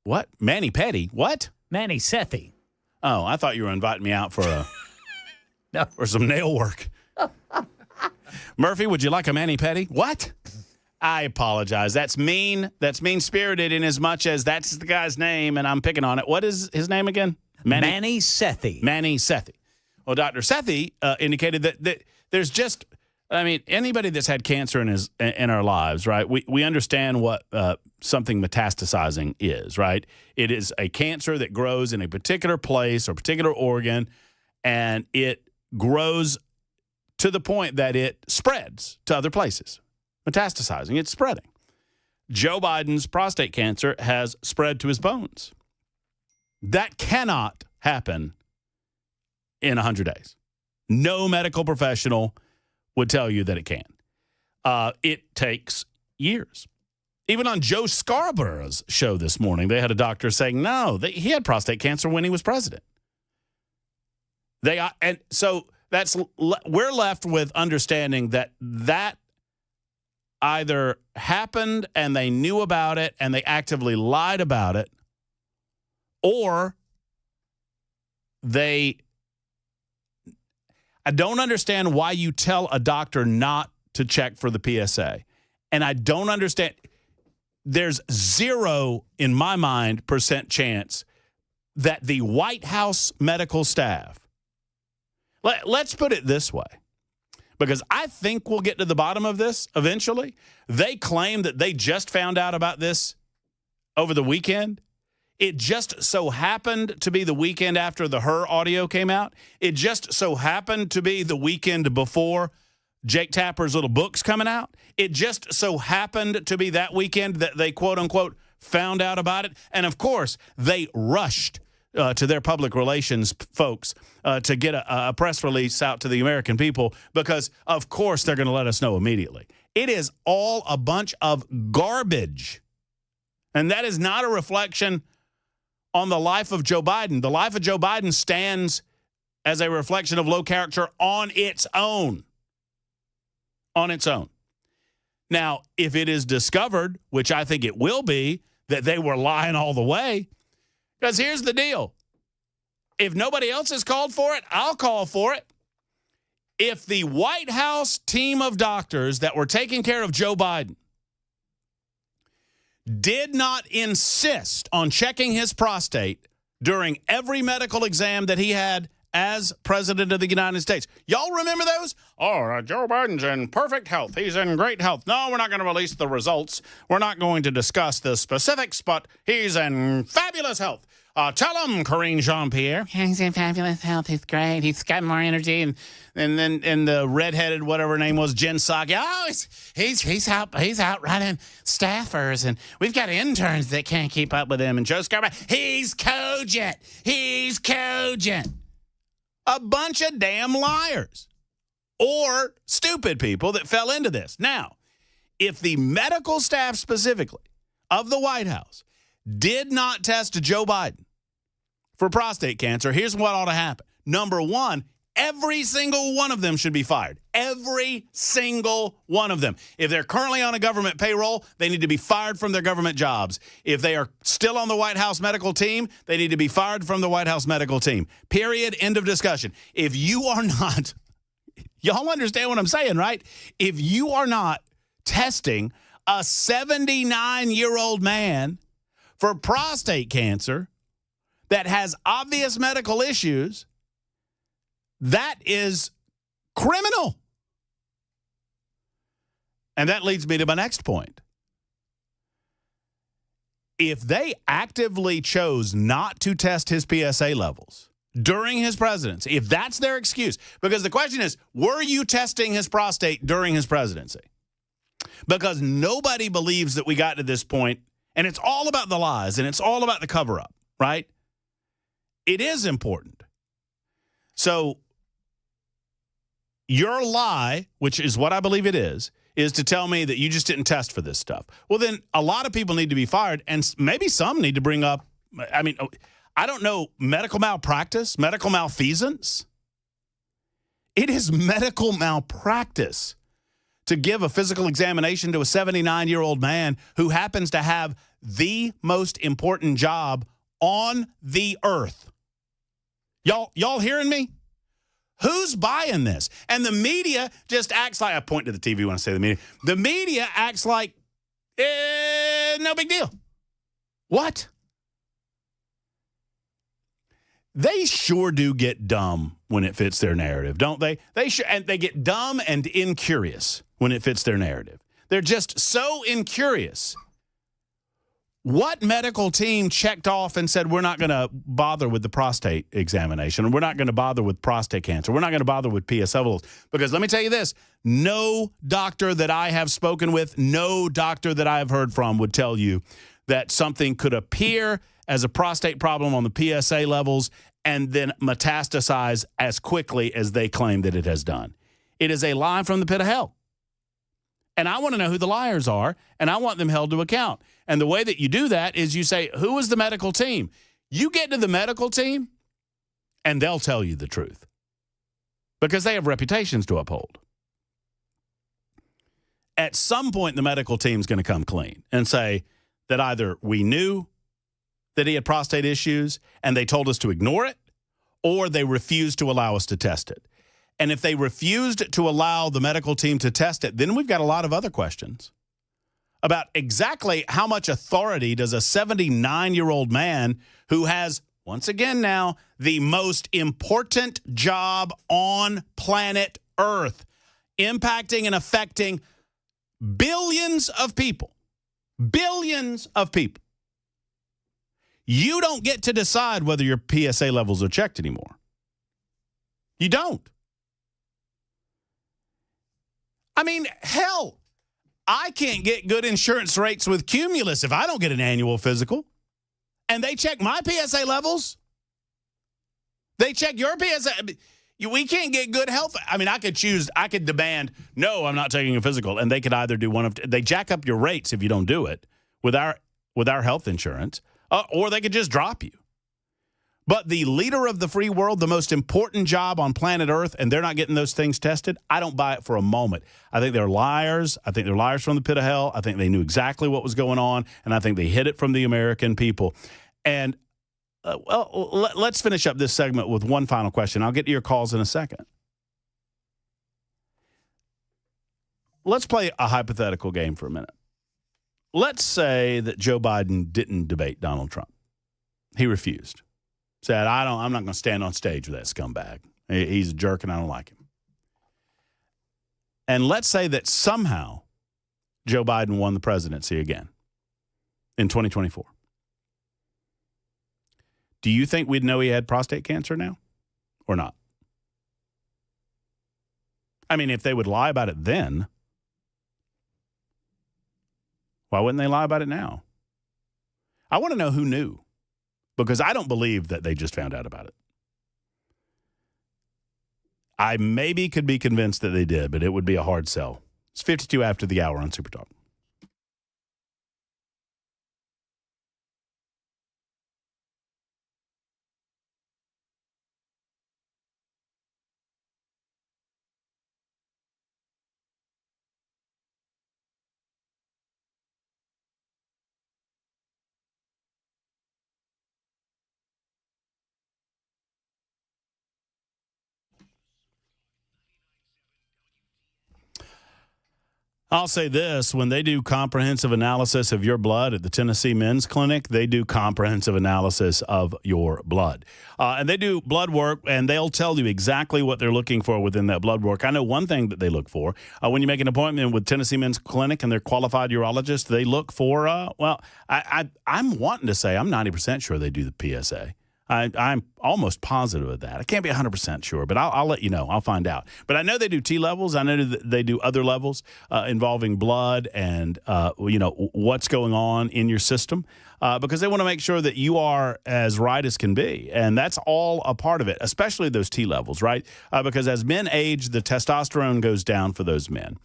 What? Manny Petty? What? Manny Sethi. Oh, I thought you were inviting me out for for some nail work. Murphy, would you like a Manny Petty? What? I apologize. That's mean. That's mean-spirited in as much as that's the guy's name, and I'm picking on it. What is his name again? Manny Sethi. Manny Sethi. Well, Dr. Sethi indicated that there's just, anybody that's had cancer in our lives, right? We understand what something metastasizing is, right? It is a cancer that grows in a particular place or particular organ, and it grows to the point that it spreads to other places. Metastasizing, it's spreading. Joe Biden's prostate cancer has spread to his bones. That cannot happen in 100 days. No medical professional would tell you that it can. It takes years. Even on Joe Scarborough's show this morning, they had a doctor saying, no, he had prostate cancer when he was president. And so we're left with understanding that either happened and they knew about it and they actively lied about it, or I don't understand why you tell a doctor not to check for the PSA. And I don't understand. There's 0, in my mind, % chance that the White House medical staff, let's put it this way. because I think we'll get to the bottom of this eventually. They claim that they just found out about this over the weekend. It just so happened to be the weekend after the Her audio came out. It just so happened to be the weekend before Jake Tapper's little book's coming out. It just so happened to be that weekend that they, quote unquote, found out about it. And, of course, they rushed to their public relations folks to get a press release out to the American people because, of course, they're going to let us know immediately. It is all a bunch of garbage. And that is not a reflection on the life of Joe Biden. The life of Joe Biden stands as a reflection of low character on its own. On its own. Now, if it is discovered, which I think it will be, that they were lying all the way, because here's the deal. If nobody else has called for it, I'll call for it. If the White House team of doctors that were taking care of Joe Biden did not insist on checking his prostate during every medical exam that he had as president of the United States. Y'all remember those? Oh, Joe Biden's in perfect health. He's in great health. No, we're not going to release the results. We're not going to discuss the specifics, but he's in fabulous health. Tell him, Karine Jean-Pierre. He's in fabulous health. He's great. He's got more energy. And the redheaded, whatever her name was, Jen Psaki. Oh, he's out running staffers, and we've got interns that can't keep up with him. And Joe Scarborough, he's cogent. He's cogent. A bunch of damn liars or stupid people that fell into this. Now, if the medical staff specifically of the White House did not test Joe Biden for prostate cancer, here's what ought to happen. Number one, every single one of them should be fired. Every single one of them. If they're currently on a government payroll, they need to be fired from their government jobs. If they are still on the White House medical team, they need to be fired from the White House medical team. Period. End of discussion. If you are not, y'all understand what I'm saying, right? If you are not testing a 79-year-old man for prostate cancer that has obvious medical issues, that is criminal. And that leads me to my next point. If they actively chose not to test his PSA levels during his presidency, if that's their excuse, because the question is, were you testing his prostate during his presidency? Because nobody believes that we got to this point, and it's all about the lies, and it's all about the cover-up, right? It is important. So your lie, which is what I believe it is to tell me that you just didn't test for this stuff. Well, then a lot of people need to be fired, and maybe some need to bring up, I mean, I don't know, medical malpractice, medical malfeasance. It is medical malpractice to give a physical examination to a 79-year-old man who happens to have the most important job on the earth. Y'all hearing me? Who's buying this? And the media just acts like, I point to the TV when I say the media. The media acts like, no big deal. What? They sure do get dumb when it fits their narrative, don't they? And they get dumb and incurious when it fits their narrative. They're just so incurious. What medical team checked off and said, we're not going to bother with the prostate examination, we're not going to bother with prostate cancer, we're not going to bother with PSA levels? Because let me tell you this, no doctor that I have spoken with, no doctor that I have heard from would tell you that something could appear as a prostate problem on the PSA levels and then metastasize as quickly as they claim that it has done. It is a lie from the pit of hell. And I want to know who the liars are, and I want them held to account. And the way that you do that is you say, who is the medical team? You get to the medical team, and they'll tell you the truth because they have reputations to uphold. At some point, the medical team is going to come clean and say that either we knew that he had prostate issues and they told us to ignore it, or they refused to allow us to test it. And if they refused to allow the medical team to test it, then we've got a lot of other questions about exactly how much authority does a 79-year-old man who has, once again now, the most important job on planet Earth. impacting and affecting billions of people. Billions of people. You don't get to decide whether your PSA levels are checked anymore. You don't. I mean, hell, I can't get good insurance rates with Cumulus if I don't get an annual physical. And they check my PSA levels. They check your PSA. We can't get good health. I mean, I could demand, no, I'm not taking a physical. And they could either do they jack up your rates if you don't do it with our health insurance, or they could just drop you. But the leader of the free world, the most important job on planet Earth, and they're not getting those things tested, I don't buy it for a moment. I think they're liars. I think they're liars from the pit of hell. I think they knew exactly what was going on, and I think they hid it from the American people. And, let's finish up this segment with one final question. I'll get to your calls in a second. Let's play a hypothetical game for a minute. Let's say that Joe Biden didn't debate Donald Trump. He refused. Said, I'm not going to stand on stage with that scumbag. He's a jerk and I don't like him. And let's say that somehow Joe Biden won the presidency again in 2024. Do you think we'd know he had prostate cancer now or not? I mean, if they would lie about it then, why wouldn't they lie about it now? I want to know who knew. Because I don't believe that they just found out about it. I maybe could be convinced that they did, but it would be a hard sell. It's 52 after the hour on Super Talk. I'll say this, when they do comprehensive analysis of your blood at the Tennessee Men's Clinic, they do comprehensive analysis of your blood. And they do blood work, and they'll tell you exactly what they're looking for within that blood work. I know one thing that they look for. When you make an appointment with Tennessee Men's Clinic and they're qualified urologists, they look for, I'm wanting to say I'm 90% sure they do the PSA. I'm almost positive of that. I can't be 100% sure, but I'll let you know. I'll find out. But I know they do T levels. I know that they do other levels involving blood and, what's going on in your system because they want to make sure that you are as right as can be. And that's all a part of it, especially those T levels, right? Because as men age, the testosterone goes down for those men.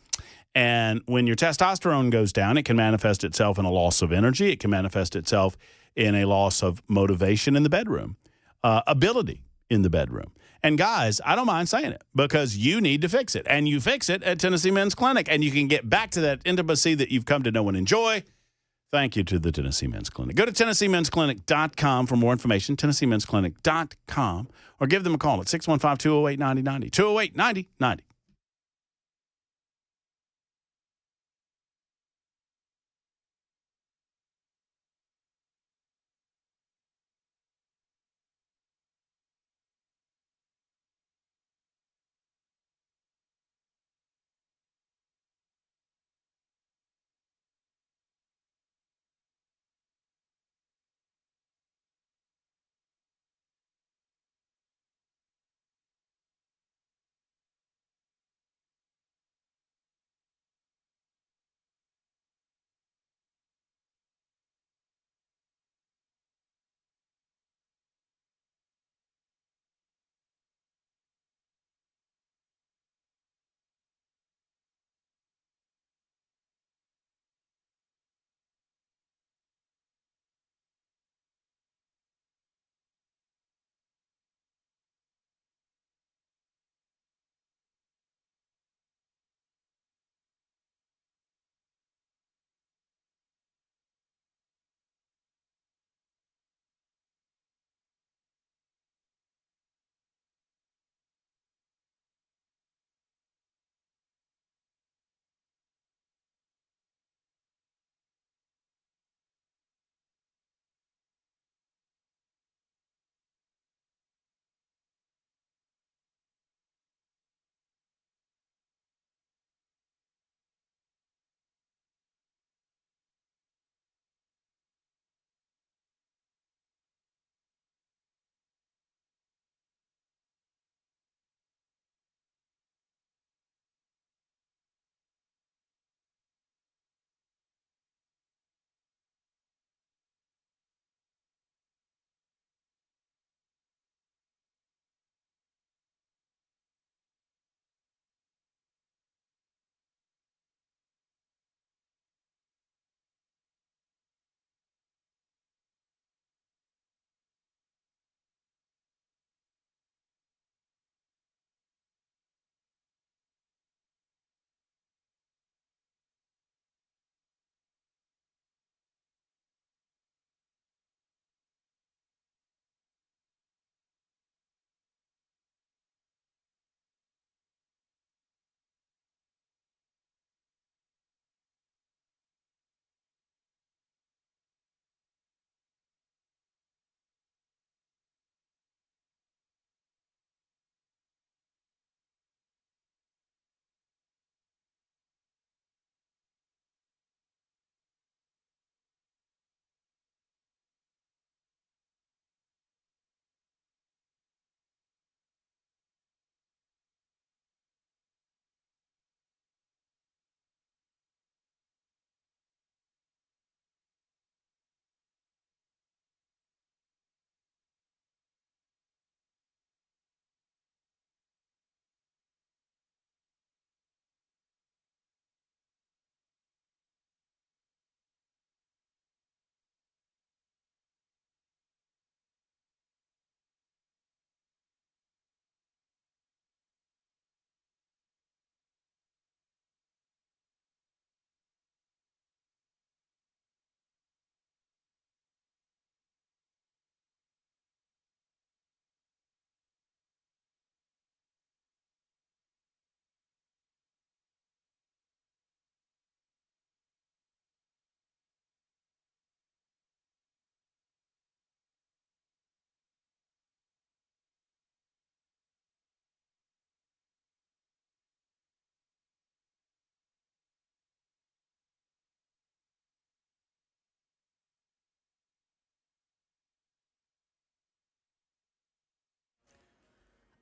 And when your testosterone goes down, it can manifest itself in a loss of energy. It can manifest itself in a loss of motivation in the bedroom, ability in the bedroom. And guys, I don't mind saying it because you need to fix it. And you fix it at Tennessee Men's Clinic. And you can get back to that intimacy that you've come to know and enjoy. Thank you to the Tennessee Men's Clinic. Go to TennesseeMen'sClinic.com for more information, TennesseeMen'sClinic.com, or give them a call at 615-208-9090, 208-9090.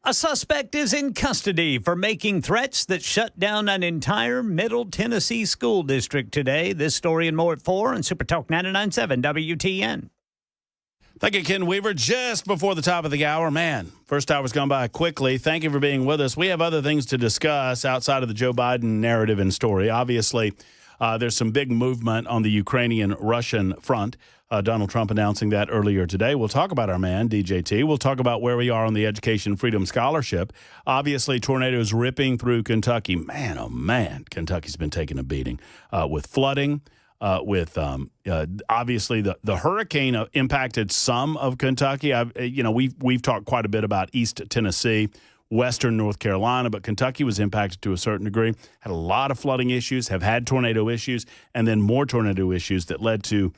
A suspect is in custody for making threats that shut down an entire Middle Tennessee school district today. This story and more at 4 on Super Talk 99.7 WTN. Thank you, Ken Weaver. Just before the top of the hour, man, first hour's gone by quickly. Thank you for being with us. We have other things to discuss outside of the Joe Biden narrative and story. Obviously, there's some big movement on the Ukrainian-Russian front. Donald Trump announcing that earlier today. We'll talk about our man, DJT. We'll talk about where we are on the Education Freedom Scholarship. Obviously, tornadoes ripping through Kentucky. Man, oh, man, Kentucky's been taking a beating with flooding, with obviously the hurricane impacted some of Kentucky. We've talked quite a bit about East Tennessee, Western North Carolina, but Kentucky was impacted to a certain degree. Had a lot of flooding issues, have had tornado issues, and then more tornado issues that led to,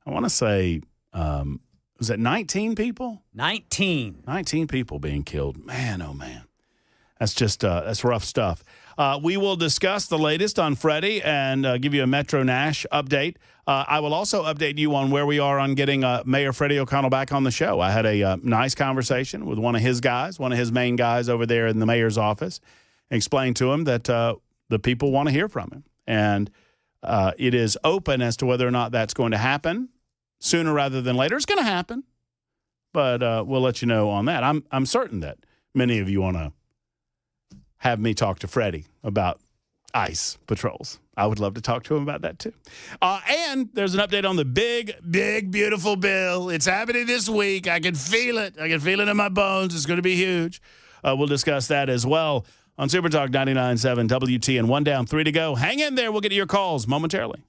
I want to say, was it 19 people? 19 people being killed. Man, oh, man. That's just that's rough stuff. We will discuss the latest on Freddie and give you a Metro Nash update. I will also update you on where we are on getting Mayor Freddie O'Connell back on the show. I had a nice conversation with one of his guys, one of his main guys over there in the mayor's office, explained to him that the people want to hear from him. And it is open as to whether or not that's going to happen sooner rather than later. It's going to happen, but we'll let you know on that. I'm certain that many of you want to have me talk to Freddie about ICE patrols. I would love to talk to him about that, too. And there's an update on the big, beautiful bill. It's happening this week. I can feel it. I can feel it in my bones. It's going to be huge. We'll discuss that as well on Super Talk 99.7 WTN. 1 down, 3 to go. Hang in there. We'll get to your calls momentarily.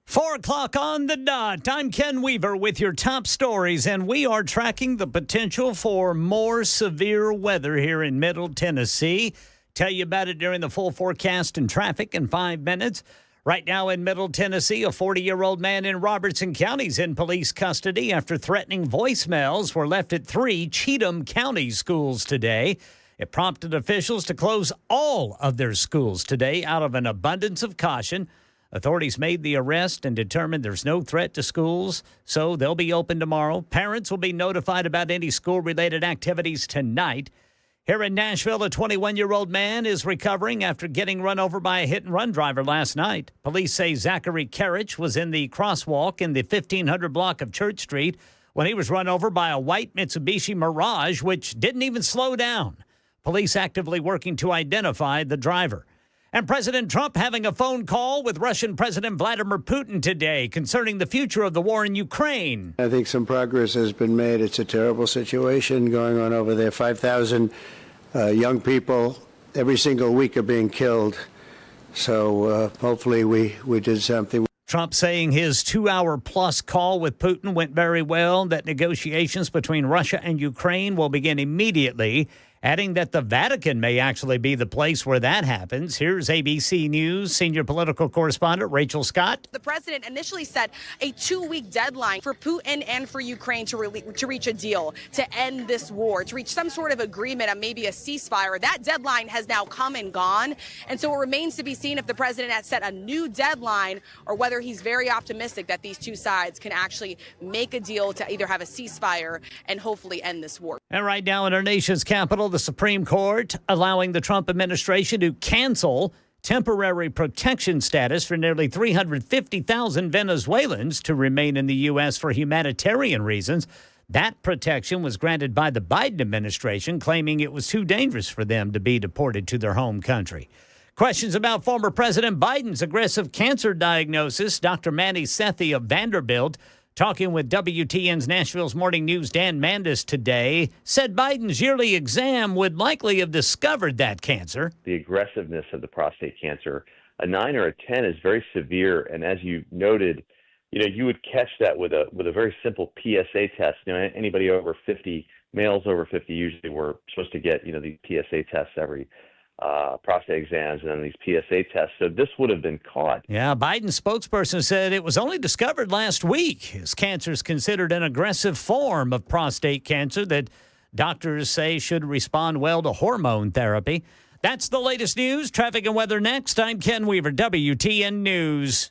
Four o'clock on the dot. I'm Ken Weaver with your top stories, and we are tracking the potential for more severe weather here in Middle Tennessee. Tell you about it during the full forecast and traffic in 5 minutes. Right now in Middle Tennessee, a 40-year-old man in Robertson County is in police custody after threatening voicemails were left at 3 Cheatham County schools today. It prompted officials to close all of their schools today out of an abundance of caution. Authorities made the arrest and determined there's no threat to schools, so they'll be open tomorrow. Parents will be notified about any school-related activities tonight. Here in Nashville, a 21-year-old man is recovering after getting run over by a hit-and-run driver last night. Police say Zachary Karich was in the crosswalk in the 1500 block of Church Street when he was run over by a white Mitsubishi Mirage, which didn't even slow down. Police actively working to identify the driver. And President Trump having a phone call with Russian President Vladimir Putin today concerning the future of the war in Ukraine. I think some progress has been made. It's a terrible situation going on over there. 5,000 young people every single week are being killed. So hopefully we did something. Trump saying his 2-hour-plus call with Putin went very well, that negotiations between Russia and Ukraine will begin immediately, adding that the Vatican may actually be the place where that happens. Here's ABC News senior political correspondent Rachel Scott. The president initially set a 2-week deadline for Putin and for Ukraine to reach a deal, to end this war, to reach some sort of agreement on maybe a ceasefire. That deadline has now come and gone, and so it remains to be seen if the president has set a new deadline or whether he's very optimistic that these two sides can actually make a deal to either have a ceasefire and hopefully end this war. And right now in our nation's capital, the Supreme Court allowing the Trump administration to cancel temporary protection status for nearly 350,000 Venezuelans to remain in the U.S. for humanitarian reasons. That protection was granted by the Biden administration, claiming it was too dangerous for them to be deported to their home country. Questions about former President Biden's aggressive cancer diagnosis. Dr. Manny Sethi of Vanderbilt, talking with WTN's Nashville's Morning News' Dan Mandis today, said Biden's yearly exam would likely have discovered that cancer. The aggressiveness of the prostate cancer, a 9 or a 10 is very severe. And as you noted, you would catch that with a very simple PSA test. Anybody over 50, males over 50 usually were supposed to get, these PSA tests every prostate exams and then these PSA tests. So this would have been caught. Yeah, Biden's spokesperson said it was only discovered last week. His cancer is considered an aggressive form of prostate cancer that doctors say should respond well to hormone therapy. That's the latest news. Traffic and weather next. I'm Ken Weaver, WTN News.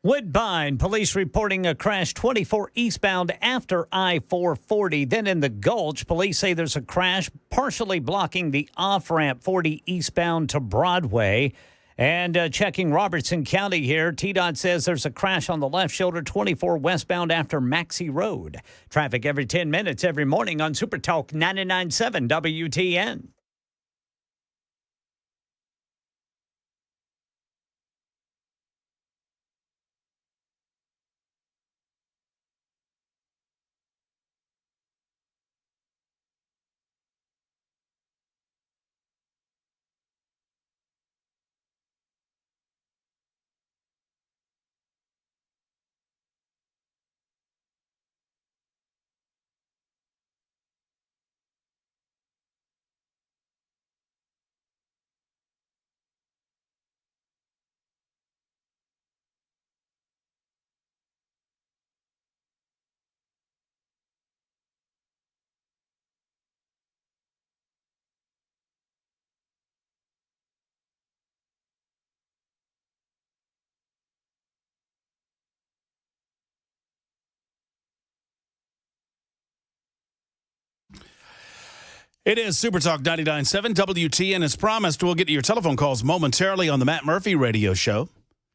Woodbine, police reporting a crash 24 eastbound after I-440. Then in the Gulch, police say there's a crash partially blocking the off-ramp 40 eastbound to Broadway. And checking Robertson County here, TDOT says there's a crash on the left shoulder 24 westbound after Maxey Road. Traffic every 10 minutes every morning on Super Talk 99.7 WTN. It is Super Talk 99.7 WTN. As promised, we'll get to your telephone calls momentarily on the Matt Murphy Radio Show.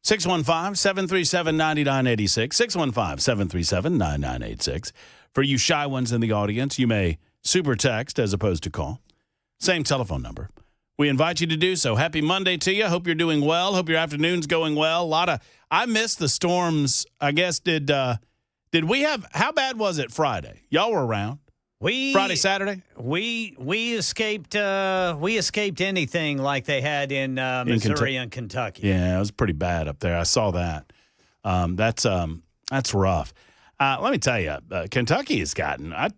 615-737-9986. 615-737-9986. For you shy ones in the audience, you may super text as opposed to call. Same telephone number. We invite you to do so. Happy Monday to you. Hope you're doing well. Hope your afternoon's going well. I missed the storms. I guess did we have, how bad was it Friday? Y'all were around. Friday, Saturday? We escaped anything like they had in Missouri and Kentucky. Yeah, it was pretty bad up there. I saw that. That's rough. Let me tell you, Kentucky has gotten. I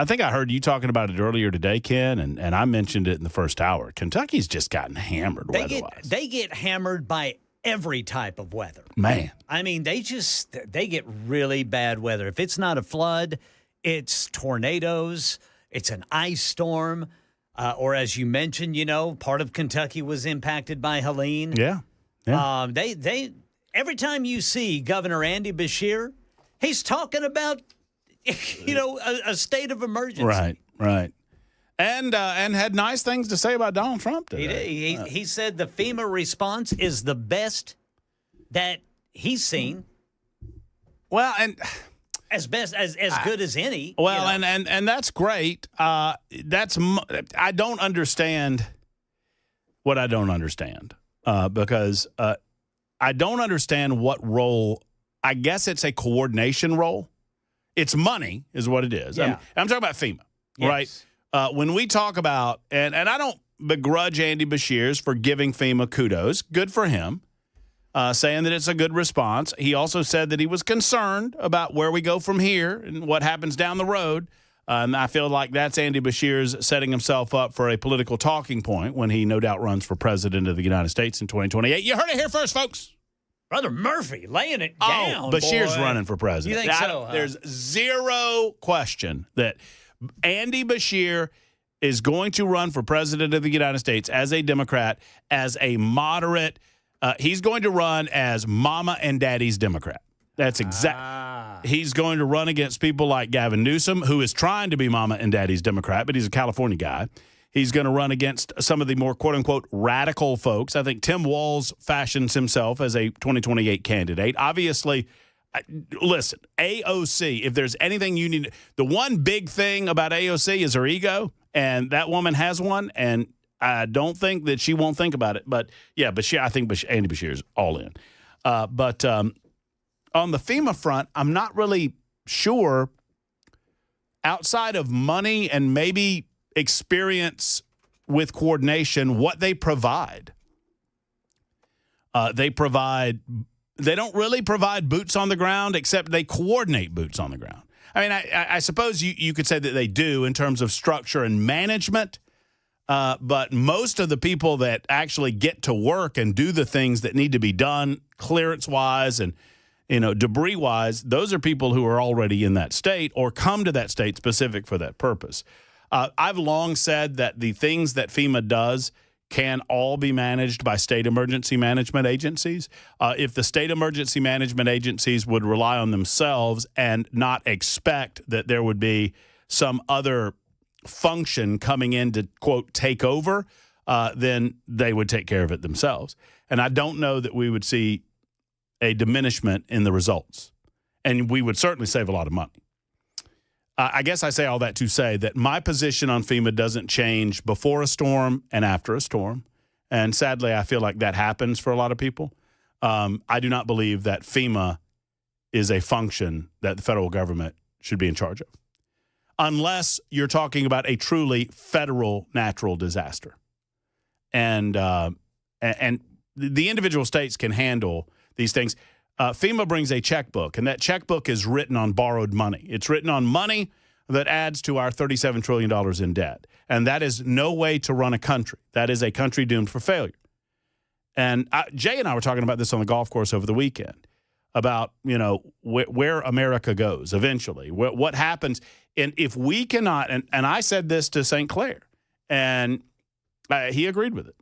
think I heard you talking about it earlier today, Ken, and I mentioned it in the first hour. Kentucky's just gotten hammered weather-wise. They get hammered by every type of weather. Man, I mean, they get really bad weather. If it's not a flood, it's tornadoes, it's an ice storm, or as you mentioned, part of Kentucky was impacted by Helene. Yeah. They every time you see Governor Andy Beshear, he's talking about a state of emergency. Right. And had nice things to say about Donald Trump today. He said the FEMA response is the best that he's seen. Well, and as good as any. Well, and that's great. I don't understand what I don't understand because I don't understand what role. I guess it's a coordination role. It's money is what it is. Yeah. I'm talking about FEMA, Yes. right? When we talk about, and I don't begrudge Andy Beshears for giving FEMA kudos. Good for him. Saying that it's a good response. He also said that he was concerned about where we go from here and what happens down the road. I feel like that's Andy Beshears setting himself up for a political talking point when he no doubt runs for president of the United States in 2028. You heard it here first, folks. Brother Murphy laying it down. Beshears boy. running for president. You think so? Huh? There's zero question that Andy Beshear is going to run for president of the United States as a Democrat, as a moderate. He's going to run as Mama and Daddy's Democrat. That's exact. He's going to run against people like Gavin Newsom, who is trying to be Mama and Daddy's Democrat, but he's a California guy. He's going to run against some of the more quote-unquote radical folks. I think Tim Walz fashions himself as a 2028 candidate. Obviously, listen, AOC, if there's anything you need, the one big thing about AOC is her ego, and that woman has one, and I don't think that she won't think about it. But, yeah, I think Andy Beshear's all in. But on the FEMA front, I'm not really sure, outside of money and maybe experience with coordination, what they provide. They don't really provide boots on the ground, except they coordinate boots on the ground. I mean, I suppose you could say that they do in terms of structure and management. But most of the people that actually get to work and do the things that need to be done clearance-wise and, debris-wise, those are people who are already in that state or come to that state specific for that purpose. I've long said that the things that FEMA does can all be managed by state emergency management agencies. If the state emergency management agencies would rely on themselves and not expect that there would be some other function coming in to, quote, take over, then they would take care of it themselves. And I don't know that we would see a diminishment in the results. And we would certainly save a lot of money. I guess I say all that to say that my position on FEMA doesn't change before a storm and after a storm. And sadly, I feel like that happens for a lot of people. I do not believe that FEMA is a function that the federal government should be in charge of, unless you're talking about a truly federal natural disaster. And the individual states can handle these things. FEMA brings a checkbook, and that checkbook is written on borrowed money. It's written on money that adds to our $37 trillion in debt. And that is no way to run a country. That is a country doomed for failure. And Jay and I were talking about this on the golf course over the weekend, about, where America goes eventually, what happens. And if we cannot, and I said this to St. Clair, and he agreed with it,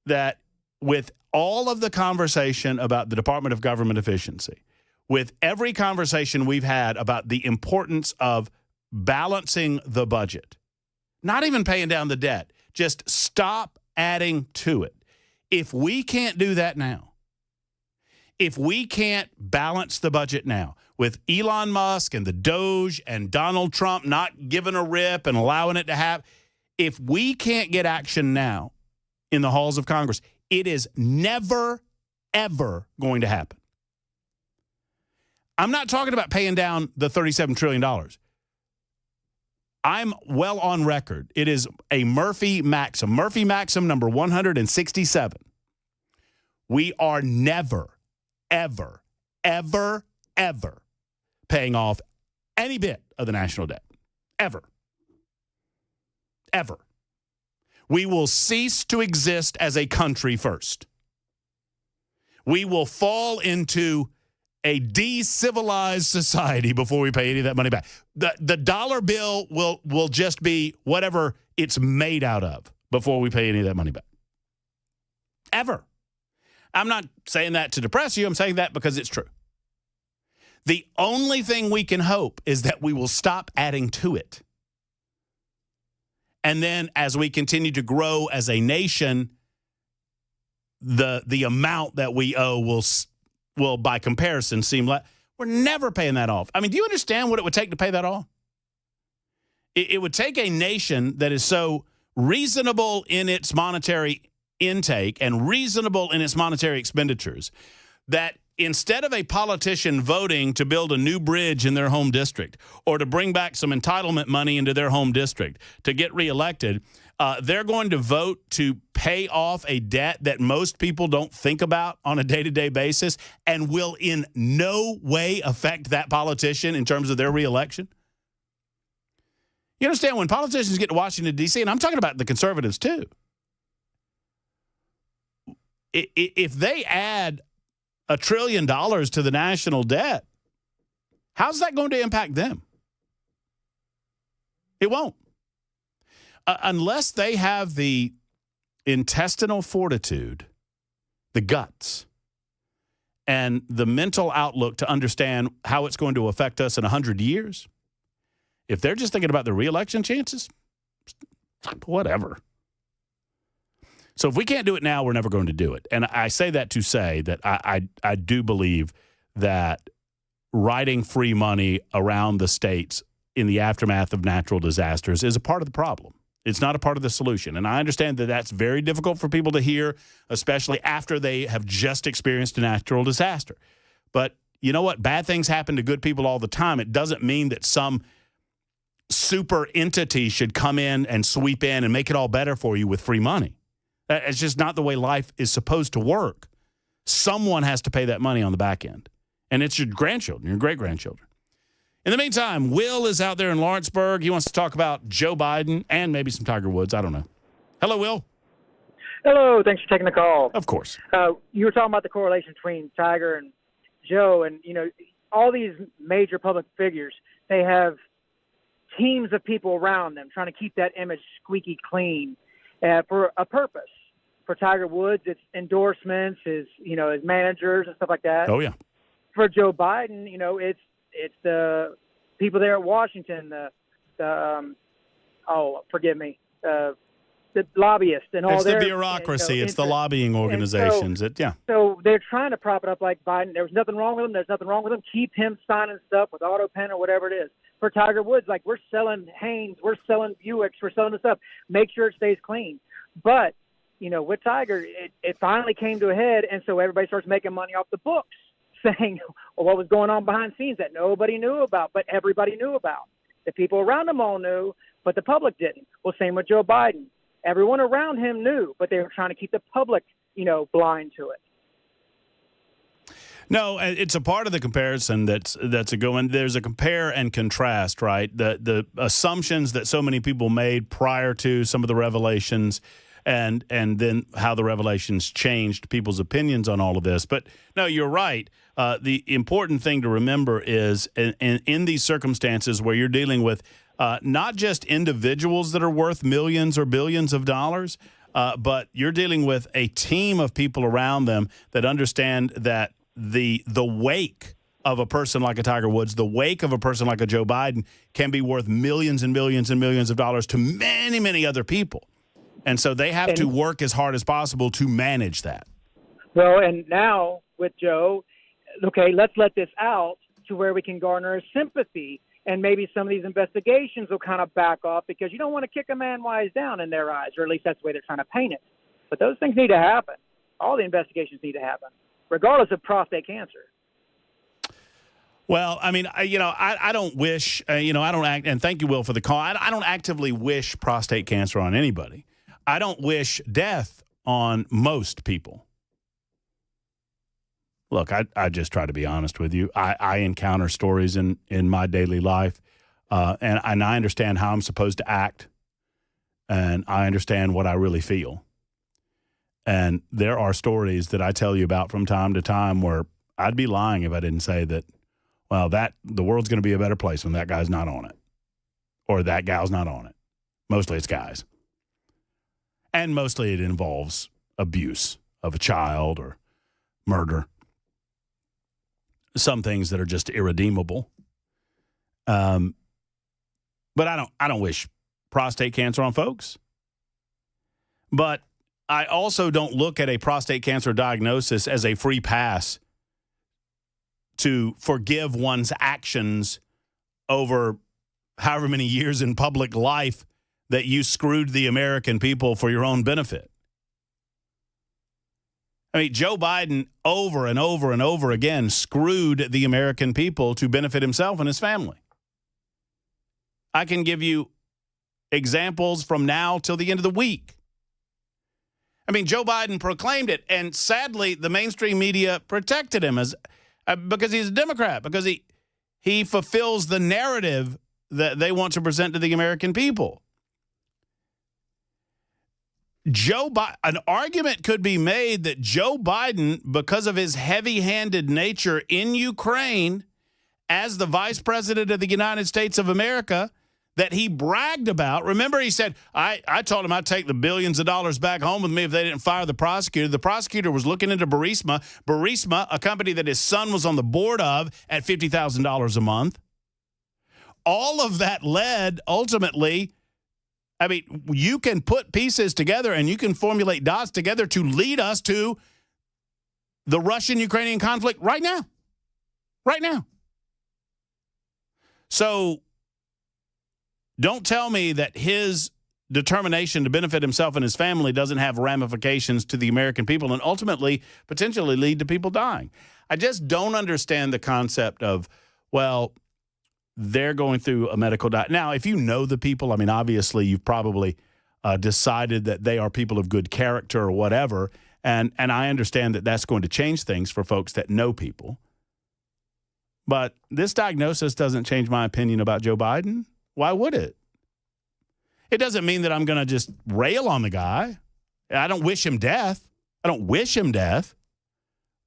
that with all of the conversation about the Department of Government Efficiency, with every conversation we've had about the importance of balancing the budget, not even paying down the debt, just stop adding to it. If we can't do that now, if we can't balance the budget now, with Elon Musk and the Doge and Donald Trump not giving a rip and allowing it to happen, if we can't get action now in the halls of Congress, it is never, ever going to happen. I'm not talking about paying down the $37 trillion. I'm well on record. It is a Murphy maxim. Murphy maxim number 167. We are never, ever, ever, ever paying off any bit of the national debt. Ever. Ever. We will cease to exist as a country first. We will fall into a de-civilized society before we pay any of that money back. The dollar bill will just be whatever it's made out of before we pay any of that money back. Ever. I'm not saying that to depress you. I'm saying that because it's true. The only thing we can hope is that we will stop adding to it. And then as we continue to grow as a nation, the amount that we owe will by comparison seem like we're never paying that off. I mean, do you understand what it would take to pay that off? It would take a nation that is so reasonable in its monetary intake and reasonable in its monetary expenditures that instead of a politician voting to build a new bridge in their home district or to bring back some entitlement money into their home district to get reelected, they're going to vote to pay off a debt that most people don't think about on a day-to-day basis and will in no way affect that politician in terms of their reelection. You understand, when politicians get to Washington, D.C., and I'm talking about the conservatives too, if they add $1 trillion to the national debt, how's that going to impact them? It won't. Unless they have the intestinal fortitude, the guts, and the mental outlook to understand how it's going to affect us in 100 years, if they're just thinking about their reelection chances, whatever. So if we can't do it now, we're never going to do it. And I say that to say that I do believe that writing free money around the states in the aftermath of natural disasters is a part of the problem. It's not a part of the solution. And I understand that that's very difficult for people to hear, especially after they have just experienced a natural disaster. But you know what? Bad things happen to good people all the time. It doesn't mean that some super entity should come in and sweep in and make it all better for you with free money. It's just not the way life is supposed to work. Someone has to pay that money on the back end. And it's your grandchildren, your great-grandchildren. In the meantime, Will is out there in Lawrenceburg. He wants to talk about Joe Biden and maybe some Tiger Woods. I don't know. Hello, Will. Hello. Thanks for taking the call. Of course. You were talking about the correlation between Tiger and Joe. And, you know, all these major public figures, they have teams of people around them trying to keep that image squeaky clean for a purpose. For Tiger Woods, it's endorsements, his managers and stuff like that. Oh, yeah. For Joe Biden, you know, it's the people there at Washington, the lobbyists and all that. It's their the bureaucracy. It's the lobbying organizations. So they're trying to prop it up like Biden. There's nothing wrong with him. There's nothing wrong with him. Keep him signing stuff with AutoPen or whatever it is. For Tiger Woods, like, we're selling Hanes, we're selling Buicks, we're selling this stuff. Make sure it stays clean. But, you know, with Tiger, it finally came to a head, and so everybody starts making money off the books, saying what was going on behind the scenes that nobody knew about, but everybody knew about. The people around him all knew, but the public didn't. Well, same with Joe Biden. Everyone around him knew, but they were trying to keep the public, blind to it. No, it's a part of the comparison that's a good one. There's a compare and contrast, right? The assumptions that so many people made prior to some of the revelations and then how the revelations changed people's opinions on all of this. But no, you're right. The important thing to remember is in these circumstances where you're dealing with not just individuals that are worth millions or billions of dollars, but you're dealing with a team of people around them that understand that the wake of a person like a Tiger Woods, the wake of a person like a Joe Biden can be worth millions and millions and millions of dollars to many, many other people. And so they have to work as hard as possible to manage that. Well, and now with Joe, okay, let's let this out to where we can garner his sympathy, and maybe some of these investigations will kind of back off, because you don't want to kick a man while he's down in their eyes, or at least that's the way they're trying to paint it. But those things need to happen. All the investigations need to happen, regardless of prostate cancer. Well, I mean, I don't wish, I don't act, and thank you, Will, for the call. I don't actively wish prostate cancer on anybody. I don't wish death on most people. Look, I just try to be honest with you. I encounter stories in my daily life, and I understand how I'm supposed to act, and I understand what I really feel. And there are stories that I tell you about from time to time where I'd be lying if I didn't say that, well, the world's going to be a better place when that guy's not on it, or that gal's not on it. Mostly it's guys. And mostly it involves abuse of a child or murder. some things that are just irredeemable. But I don't wish prostate cancer on folks. But I also don't look at a prostate cancer diagnosis as a free pass to forgive one's actions over however many years in public life that you screwed the American people for your own benefit. I mean, Joe Biden over and over and over again screwed the American people to benefit himself and his family. I can give you examples from now till the end of the week. I mean, Joe Biden proclaimed it, and sadly, the mainstream media protected him as because he's a Democrat, because he fulfills the narrative that they want to present to the American people. An argument could be made that Joe Biden, because of his heavy-handed nature in Ukraine as the vice president of the United States of America, that he bragged about. Remember, he said, I told him I'd take the billions of dollars back home with me if they didn't fire the prosecutor. The prosecutor was looking into Burisma. Burisma, a company that his son was on the board of, at $50,000 a month. All of that led, ultimately, I mean, you can put pieces together and you can formulate dots together to lead us to the Russian-Ukrainian conflict right now. Right now. So don't tell me that his determination to benefit himself and his family doesn't have ramifications to the American people and ultimately potentially lead to people dying. I just don't understand the concept of, well, they're going through a medical diet. Now, if you know the people, I mean, obviously you've probably decided that they are people of good character or whatever, and I understand that that's going to change things for folks that know people. But this diagnosis doesn't change my opinion about Joe Biden. Why would it? It doesn't mean that I'm going to just rail on the guy. I don't wish him death. I don't wish him death.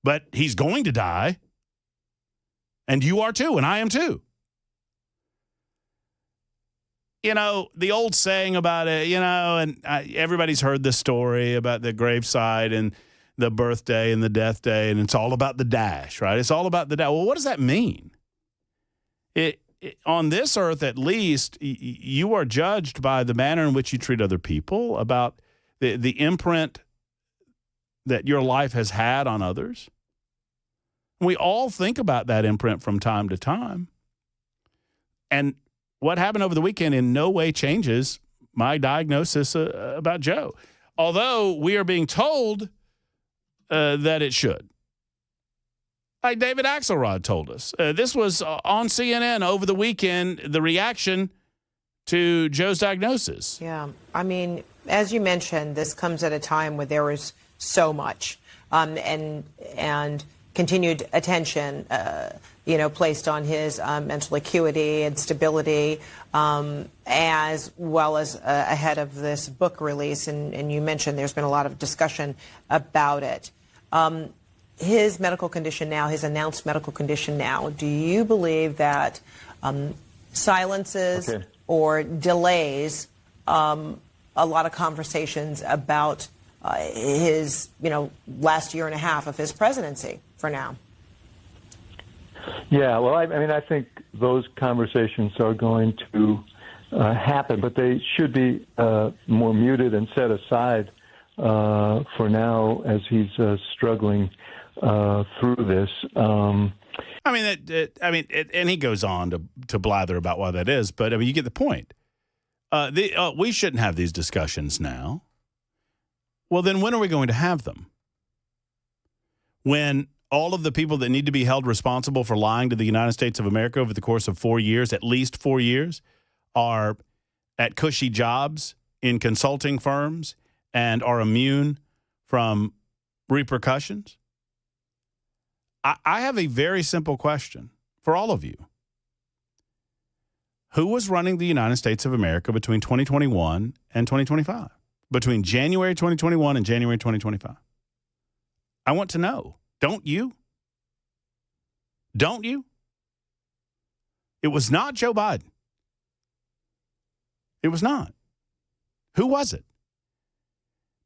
But he's going to die. And you are too, and I am too. You know, the old saying about it, you know, and everybody's heard this story about the graveside and the birthday and the death day, and it's all about the dash, right? It's all about the dash. Well, what does that mean? On this earth, at least, you are judged by the manner in which you treat other people, about the imprint that your life has had on others. We all think about that imprint from time to time. And what happened over the weekend in no way changes my diagnosis about Joe, although we are being told that it should. Like David Axelrod told us. This was on CNN over the weekend, the reaction to Joe's diagnosis. Yeah. I mean, as you mentioned, this comes at a time where there is so much and continued attention, placed on his mental acuity and stability, as well as ahead of this book release. And you mentioned there's been a lot of discussion about it. His medical condition now, his announced medical condition now, do you believe that silences or delays a lot of conversations about his, last year and a half of his presidency for now? Yeah, well, I mean, I think those conversations are going to happen, but they should be more muted and set aside for now as he's struggling through this. And he goes on to blather about why that is, but I mean, you get the point. We shouldn't have these discussions now. Well, then when are we going to have them? When all of the people that need to be held responsible for lying to the United States of America over the course of 4 years, at least 4 years, are at cushy jobs in consulting firms and are immune from repercussions? I have a very simple question for all of you. Who was running the United States of America between 2021 and 2025? Between January 2021 and January 2025? I want to know. Don't you? Don't you? It was not Joe Biden. It was not. Who was it?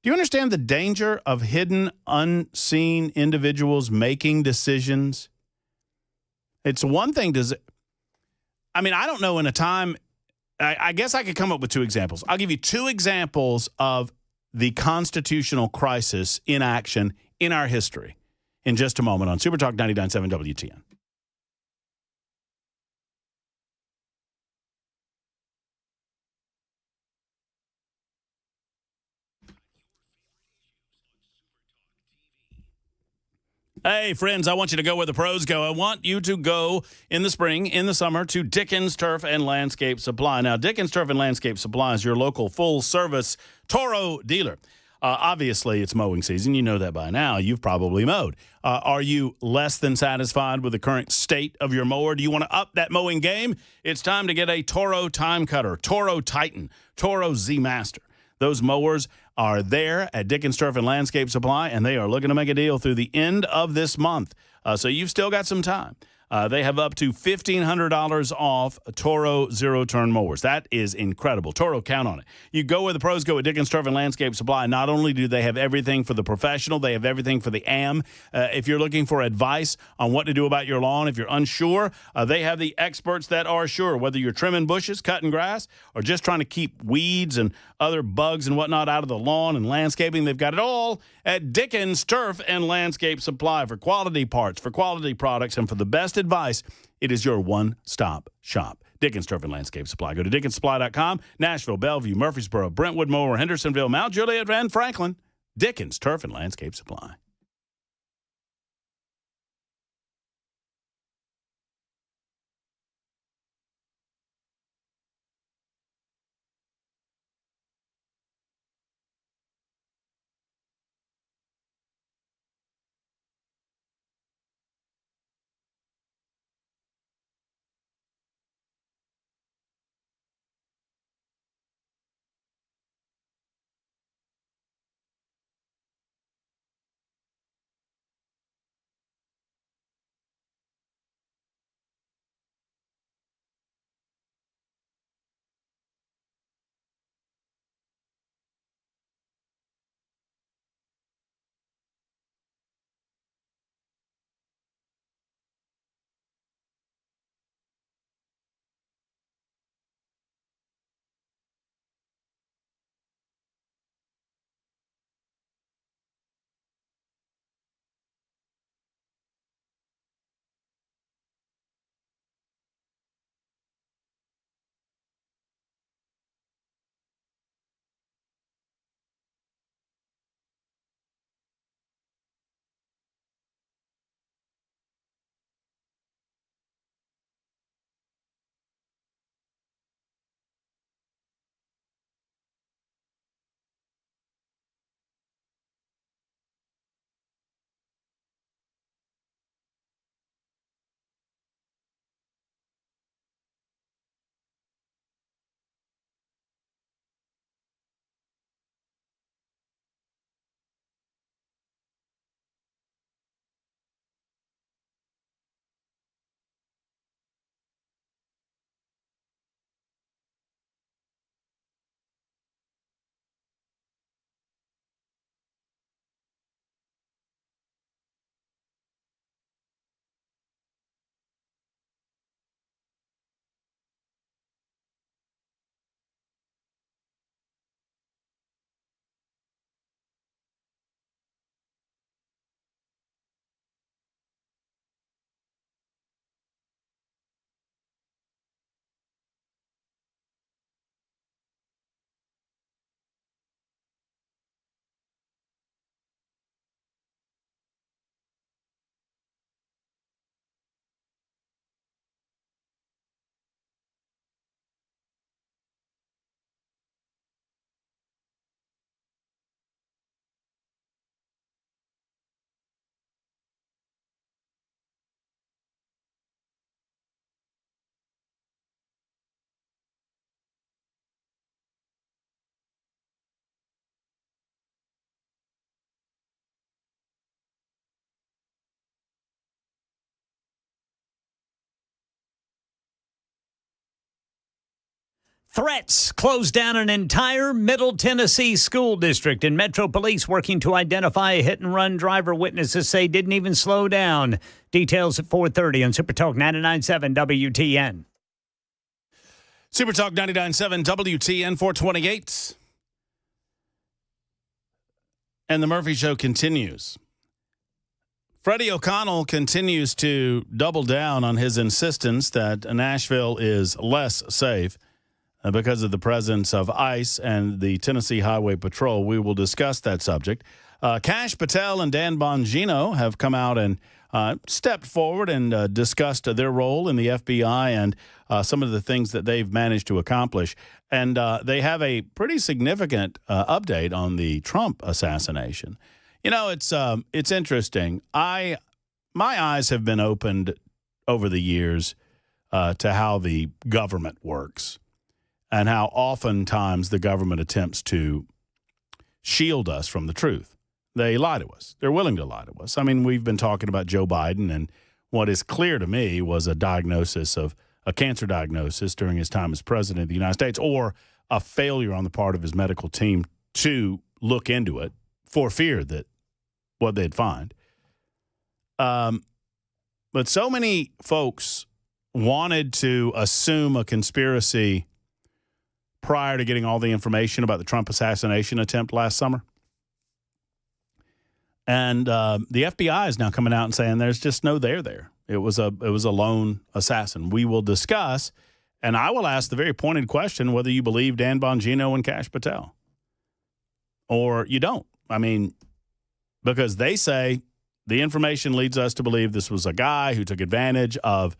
Do you understand the danger of hidden, unseen individuals making decisions It's one thing. I don't know in a time. I guess I could come up with two examples. I'll give you two examples of the constitutional crisis in action in our history in just a moment on Super Talk 99.7 WTN. Hey, friends, I want you to go where the pros go. I want you to go in the spring, in the summer, to Dickens Turf and Landscape Supply. Now, Dickens Turf and Landscape Supply is your local full-service Toro dealer. Obviously, it's mowing season. You know that by now. You've probably mowed. Are you less than satisfied with the current state of your mower? Do you want to up that mowing game? It's time to get a Toro Time Cutter, Toro Titan, Toro Z Master. Those mowers are there at Dickens Turf and Landscape Supply, and they are looking to make a deal through the end of this month. So you've still got some time. They have up to $1,500 off Toro zero-turn mowers. That is incredible. Toro, count on it. You go where the pros go at Dickens Turf and Landscape Supply. Not only do they have everything for the professional, they have everything for the am. If you're looking for advice on what to do about your lawn, if you're unsure, they have the experts that are sure. Whether you're trimming bushes, cutting grass, or just trying to keep weeds and other bugs and whatnot out of the lawn and landscaping, they've got it all at Dickens Turf and Landscape Supply. For quality parts, for quality products, and for the best advice, it is your one-stop shop. Dickens Turf and Landscape Supply. Go to DickensSupply.com. Nashville, Bellevue, Murfreesboro, Brentwood, Mower, Hendersonville, Mount Juliet, and Franklin. Dickens Turf and Landscape Supply. Threats closed down an entire Middle Tennessee school district, and Metro Police working to identify a hit-and-run driver. Witnesses say didn't even slow down. Details at 4:30 on Super Talk 99.7 WTN. Super Talk 99.7 WTN 428. And the Murphy Show continues. Freddie O'Connell continues to double down on his insistence that Nashville is less safe because of the presence of ICE and the Tennessee Highway Patrol. We will discuss that subject. Kash Patel and Dan Bongino have come out and stepped forward and discussed their role in the FBI and some of the things that they've managed to accomplish. And they have a pretty significant update on the Trump assassination. You know, it's interesting. My eyes have been opened over the years to how the government works and how oftentimes the government attempts to shield us from the truth. They lie to us. They're willing to lie to us. I mean, we've been talking about Joe Biden, and what is clear to me was a cancer diagnosis during his time as president of the United States, or a failure on the part of his medical team to look into it for fear that what they'd find. But so many folks wanted to assume a conspiracy prior to getting all the information about the Trump assassination attempt last summer. And the FBI is now coming out and saying there's just no there. It was a lone assassin. We will discuss, and I will ask the very pointed question whether you believe Dan Bongino and Kash Patel or you don't. I mean, because they say the information leads us to believe this was a guy who took advantage of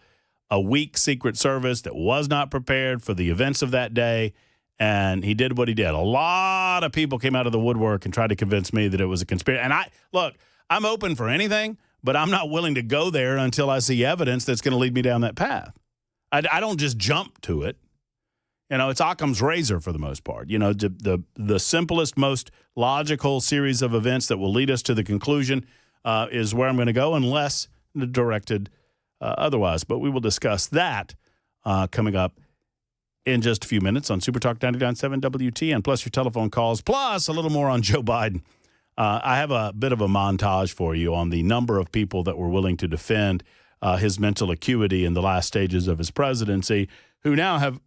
a weak Secret Service that was not prepared for the events of that day, and he did what he did. A lot of people came out of the woodwork and tried to convince me that it was a conspiracy. And I'm open for anything, but I'm not willing to go there until I see evidence that's going to lead me down that path. I don't just jump to it. You know, it's Occam's razor for the most part. You know, the simplest, most logical series of events that will lead us to the conclusion is where I'm going to go, unless directed otherwise. But we will discuss that coming up in just a few minutes on Super Talk 99.7 WTN, plus your telephone calls, plus a little more on Joe Biden. I have a bit of a montage for you on the number of people that were willing to defend his mental acuity in the last stages of his presidency, who now have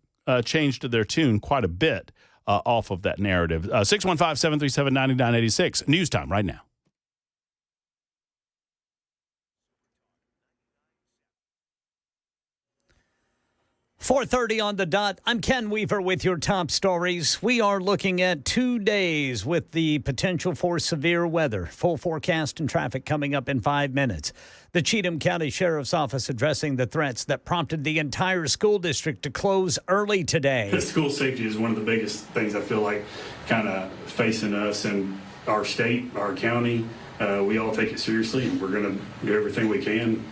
changed their tune quite a bit off of that narrative. 615-737-9986. News time right now. 4:30 on the dot. I'm Ken Weaver with your top stories. We are looking at 2 days with the potential for severe weather. Full forecast and traffic coming up in 5 minutes. The Cheatham County Sheriff's Office addressing the threats that prompted the entire school district to close early today. School safety is one of the biggest things I feel like kind of facing us and our state, our county. We all take it seriously, and we're going to do everything we can.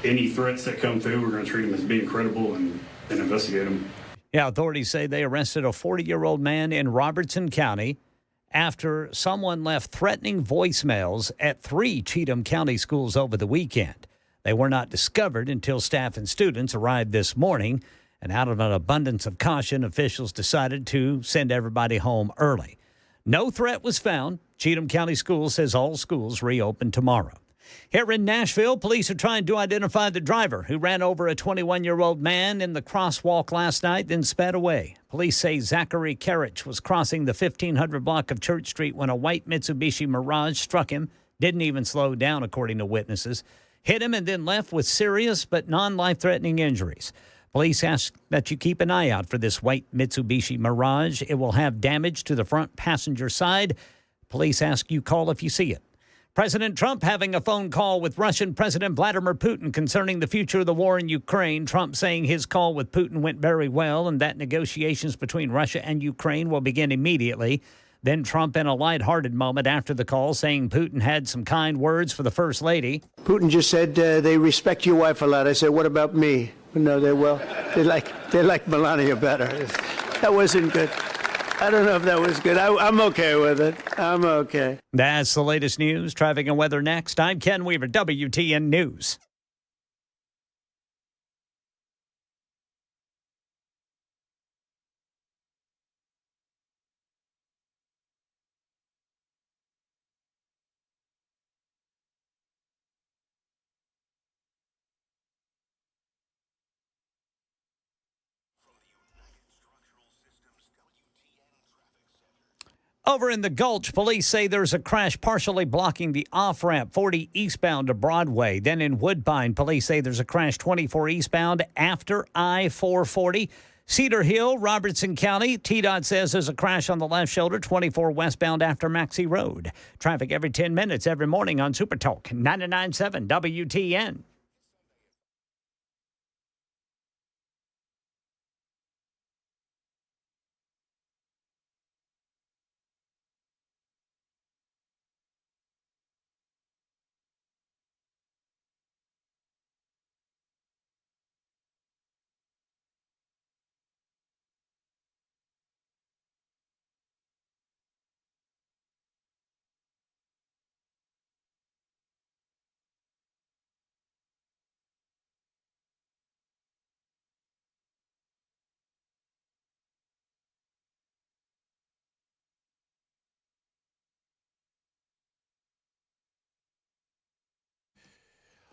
Any threats that come through, we're going to treat them as being credible and investigate them. Yeah, authorities say they arrested a 40-year-old man in Robertson County after someone left threatening voicemails at 3 Cheatham County schools over the weekend. They were not discovered until staff and students arrived this morning, and out of an abundance of caution, officials decided to send everybody home early. No threat was found. Cheatham County Schools says all schools reopen tomorrow. Here in Nashville, police are trying to identify the driver who ran over a 21-year-old man in the crosswalk last night, then sped away. Police say Zachary Karich was crossing the 1500 block of Church Street when a white Mitsubishi Mirage struck him, didn't even slow down, according to witnesses, hit him and then left with serious but non-life-threatening injuries. Police ask that you keep an eye out for this white Mitsubishi Mirage. It will have damage to the front passenger side. Police ask you call if you see it. President Trump having a phone call with Russian President Vladimir Putin concerning the future of the war in Ukraine. Trump saying his call with Putin went very well and that negotiations between Russia and Ukraine will begin immediately. Then Trump in a lighthearted moment after the call saying Putin had some kind words for the First Lady. Putin just said they respect your wife a lot. I said, what about me? No, they like Melania better. That wasn't good. I don't know if that was good. I'm okay with it. I'm okay. That's the latest news. Traffic and weather next. I'm Ken Weaver, WTN News. Over in the Gulch, police say there's a crash partially blocking the off-ramp 40 eastbound to Broadway. Then in Woodbine, police say there's a crash 24 eastbound after I-440. Cedar Hill, Robertson County, TDOT says there's a crash on the left shoulder 24 westbound after Maxey Road. Traffic every 10 minutes every morning on Super Talk 99.7 WTN.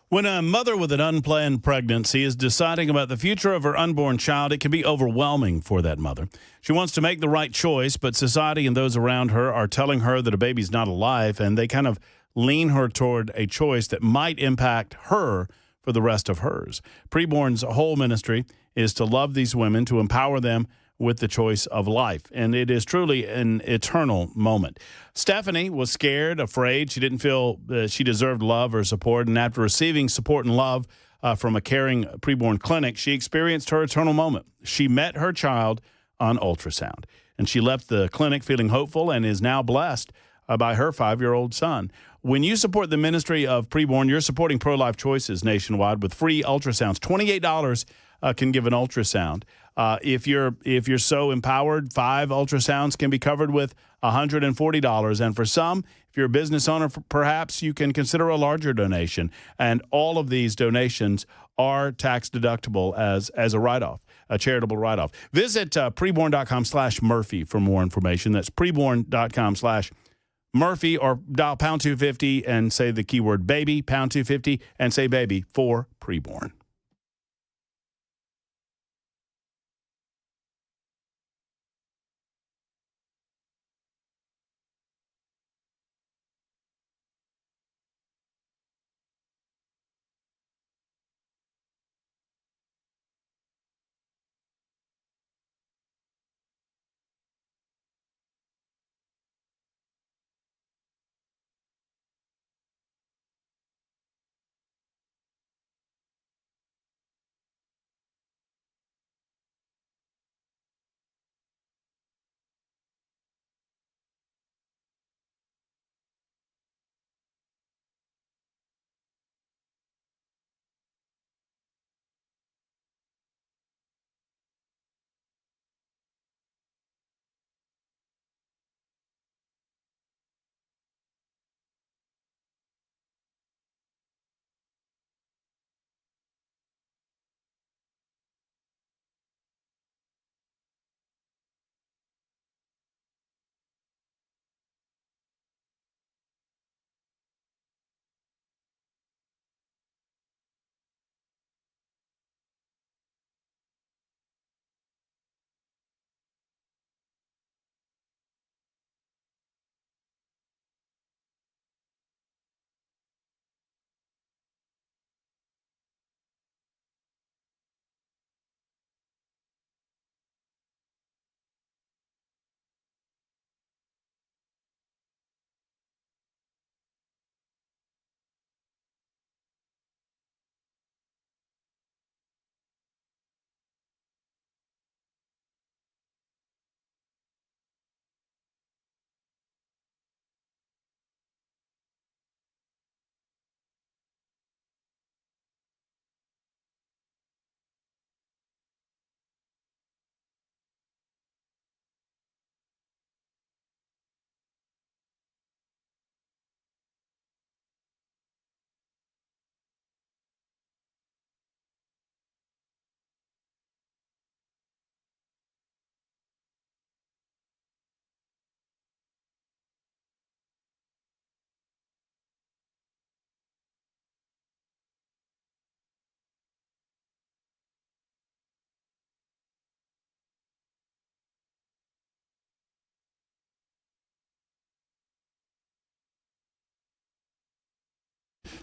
When a mother with an unplanned pregnancy is deciding about the future of her unborn child, it can be overwhelming for that mother. She wants to make the right choice, but society and those around her are telling her that a baby's not alive, and they kind of lean her toward a choice that might impact her for the rest of hers. Preborn's whole ministry is to love these women, to empower them with the choice of life. And it is truly an eternal moment. Stephanie was scared, afraid. She didn't feel she deserved love or support. And after receiving support and love from a caring preborn clinic, she experienced her eternal moment. She met her child on ultrasound. And she left the clinic feeling hopeful and is now blessed by her 5-year-old son. When you support the ministry of preborn, you're supporting pro-life choices nationwide with free ultrasounds. $28 can give an ultrasound. If you're so empowered, 5 ultrasounds can be covered with $140. And for some, if you're a business owner, perhaps you can consider a larger donation. And all of these donations are tax deductible as a write-off, a charitable write-off. Visit preborn.com/Murphy for more information. That's preborn.com/Murphy, or dial pound 250 and say the keyword baby, pound 250, and say baby for preborn.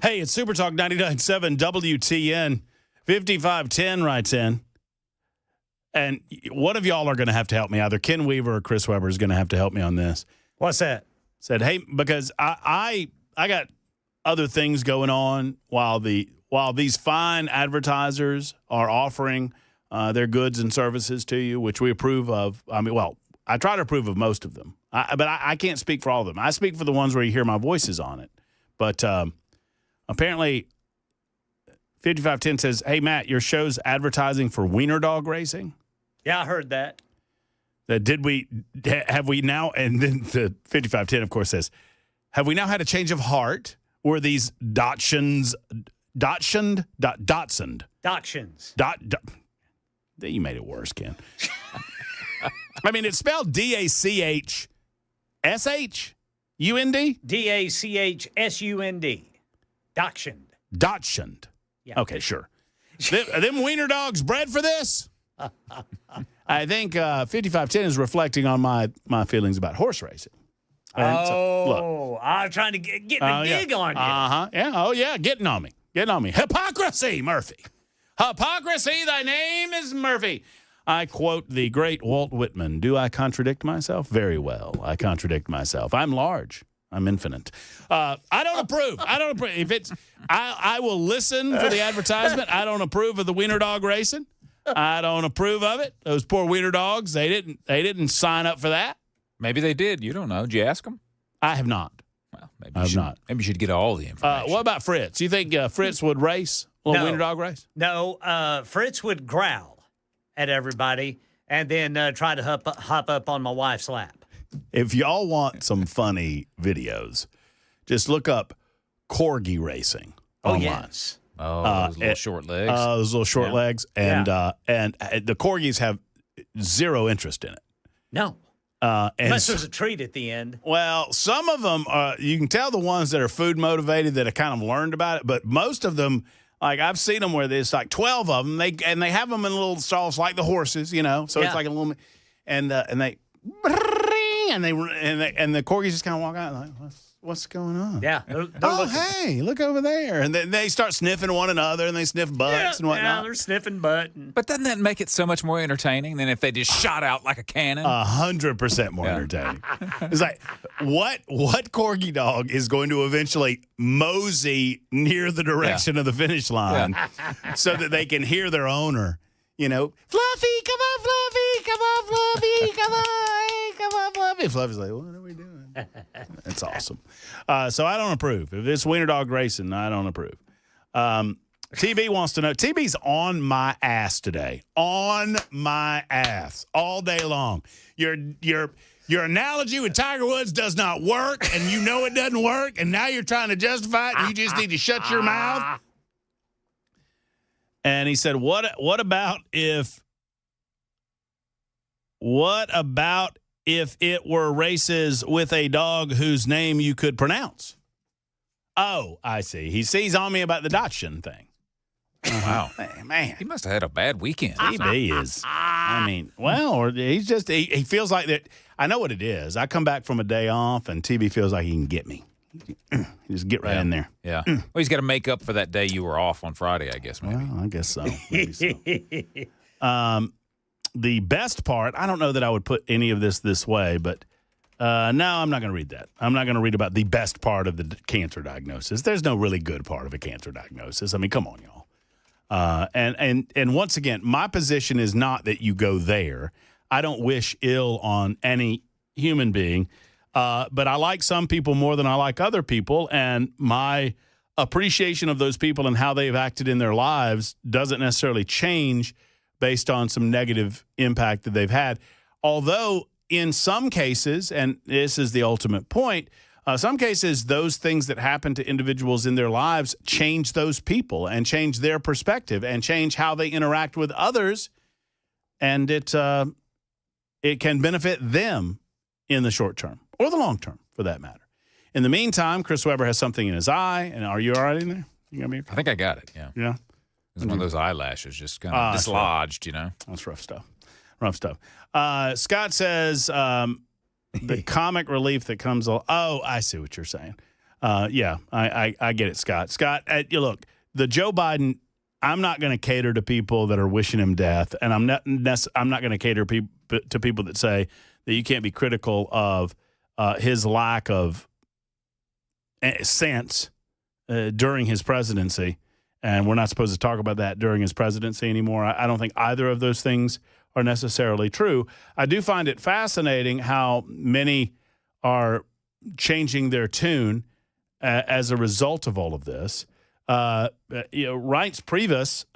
Hey, it's Super Talk 99.7 WTN. 5510 writes in. And one of y'all are going to have to help me. Either Ken Weaver or Chris Webber is going to have to help me on this. What's that? Said, hey, because I got other things going on while these fine advertisers are offering their goods and services to you, which we approve of. I mean, well, I try to approve of most of them, but I can't speak for all of them. I speak for the ones where you hear my voices on it. But apparently, 5510 says, hey, Matt, your show's advertising for wiener dog racing. Yeah, I heard that. Have we now, and then the 5510, of course, says, have we now had a change of heart? Were these Dachshunds? You made it worse, Ken. I mean, it's spelled D-A-C-H-S-H-U-N-D? D-A-C-H-S-U-N-D. Dachshund. Dachshund. Yeah. Okay, sure. them wiener dogs bred for this? I think 5510 is reflecting on my feelings about horse racing. And look, I'm trying to get the gig on you. Uh-huh. Yeah. Oh, yeah. Getting on me. Hypocrisy, Murphy. Hypocrisy, thy name is Murphy. I quote the great Walt Whitman. Do I contradict myself? Very well. I contradict myself. I'm large. I'm infinite. I don't approve. If it's, I will listen for the advertisement. I don't approve of the wiener dog racing. I don't approve of it. Those poor wiener dogs. They didn't sign up for that. Maybe they did. You don't know. Did you ask them? I have not. Well, maybe you should get all the information. What about Fritz? You think Fritz would race a little wiener dog race? No. Fritz would growl at everybody and then try to hop up on my wife's lap. If y'all want some funny videos, just look up corgi racing online. Yes. Those little short legs. Those little short legs. And the corgis have zero interest in it. No. Unless there's a treat at the end. Well, some of them, you can tell the ones that are food motivated that have kind of learned about it, but most of them, like I've seen them where there's like 12 of them, they have them in little stalls like the horses, so it's like a little, and the corgis just kind of walk out like, what's going on? Yeah. Hey, look over there. And then they start sniffing one another, and they sniff butts and whatnot. Yeah, they're sniffing butt. But doesn't that make it so much more entertaining than if they just shot out like a cannon? 100% more entertaining. It's like, what corgi dog is going to eventually mosey near the direction of the finish line so that they can hear their owner, Fluffy, come on, Fluffy, come on, Fluffy, come on, hey, come on, Fluffy. Fluffy's like, what are we doing? That's awesome. So I don't approve. If it's wiener dog racing, I don't approve. TB wants to know. TB's on my ass today. On my ass all day long. Your analogy with Tiger Woods does not work, and you know it doesn't work, and now you're trying to justify it, and you just need to shut your mouth. And he said, what about if it were races with a dog whose name you could pronounce? Oh, I see. He's on me about the Dachshund thing. Wow. Man. He must have had a bad weekend. TB is. I mean, or he's just, he feels like that. I know what it is. I come back from a day off, and TB feels like he can get me. Just get right in there. Yeah. Well, he's got to make up for that day you were off on Friday, I guess, maybe. Well, I guess so. Maybe so. The best part, I don't know that I would put any of this way, but no, I'm not going to read that. I'm not going to read about the best part of the cancer diagnosis. There's no really good part of a cancer diagnosis. I mean, come on, y'all. And once again, my position is not that you go there. I don't wish ill on any human being, but I like some people more than I like other people, and my appreciation of those people and how they've acted in their lives doesn't necessarily change based on some negative impact that they've had. Although in some cases, and this is the ultimate point, some cases those things that happen to individuals in their lives change those people and change their perspective and change how they interact with others, and it can benefit them in the short term or the long term, for that matter. In the meantime, Chris Webber has something in his eye, and are you all right in there? You got me? I think I got it. Yeah. Yeah. It's one of those eyelashes just kind of dislodged, That's rough stuff. Scott says the comic relief that comes. Oh, I see what you're saying. Yeah, I get it, Scott. Scott, look, the Joe Biden, I'm not going to cater to people that are wishing him death, and I'm not going to cater to people that say that you can't be critical of his lack of sense during his presidency, and we're not supposed to talk about that during his presidency anymore. I don't think either of those things are necessarily true. I do find it fascinating how many are changing their tune as a result of all of this. Reince Priebus,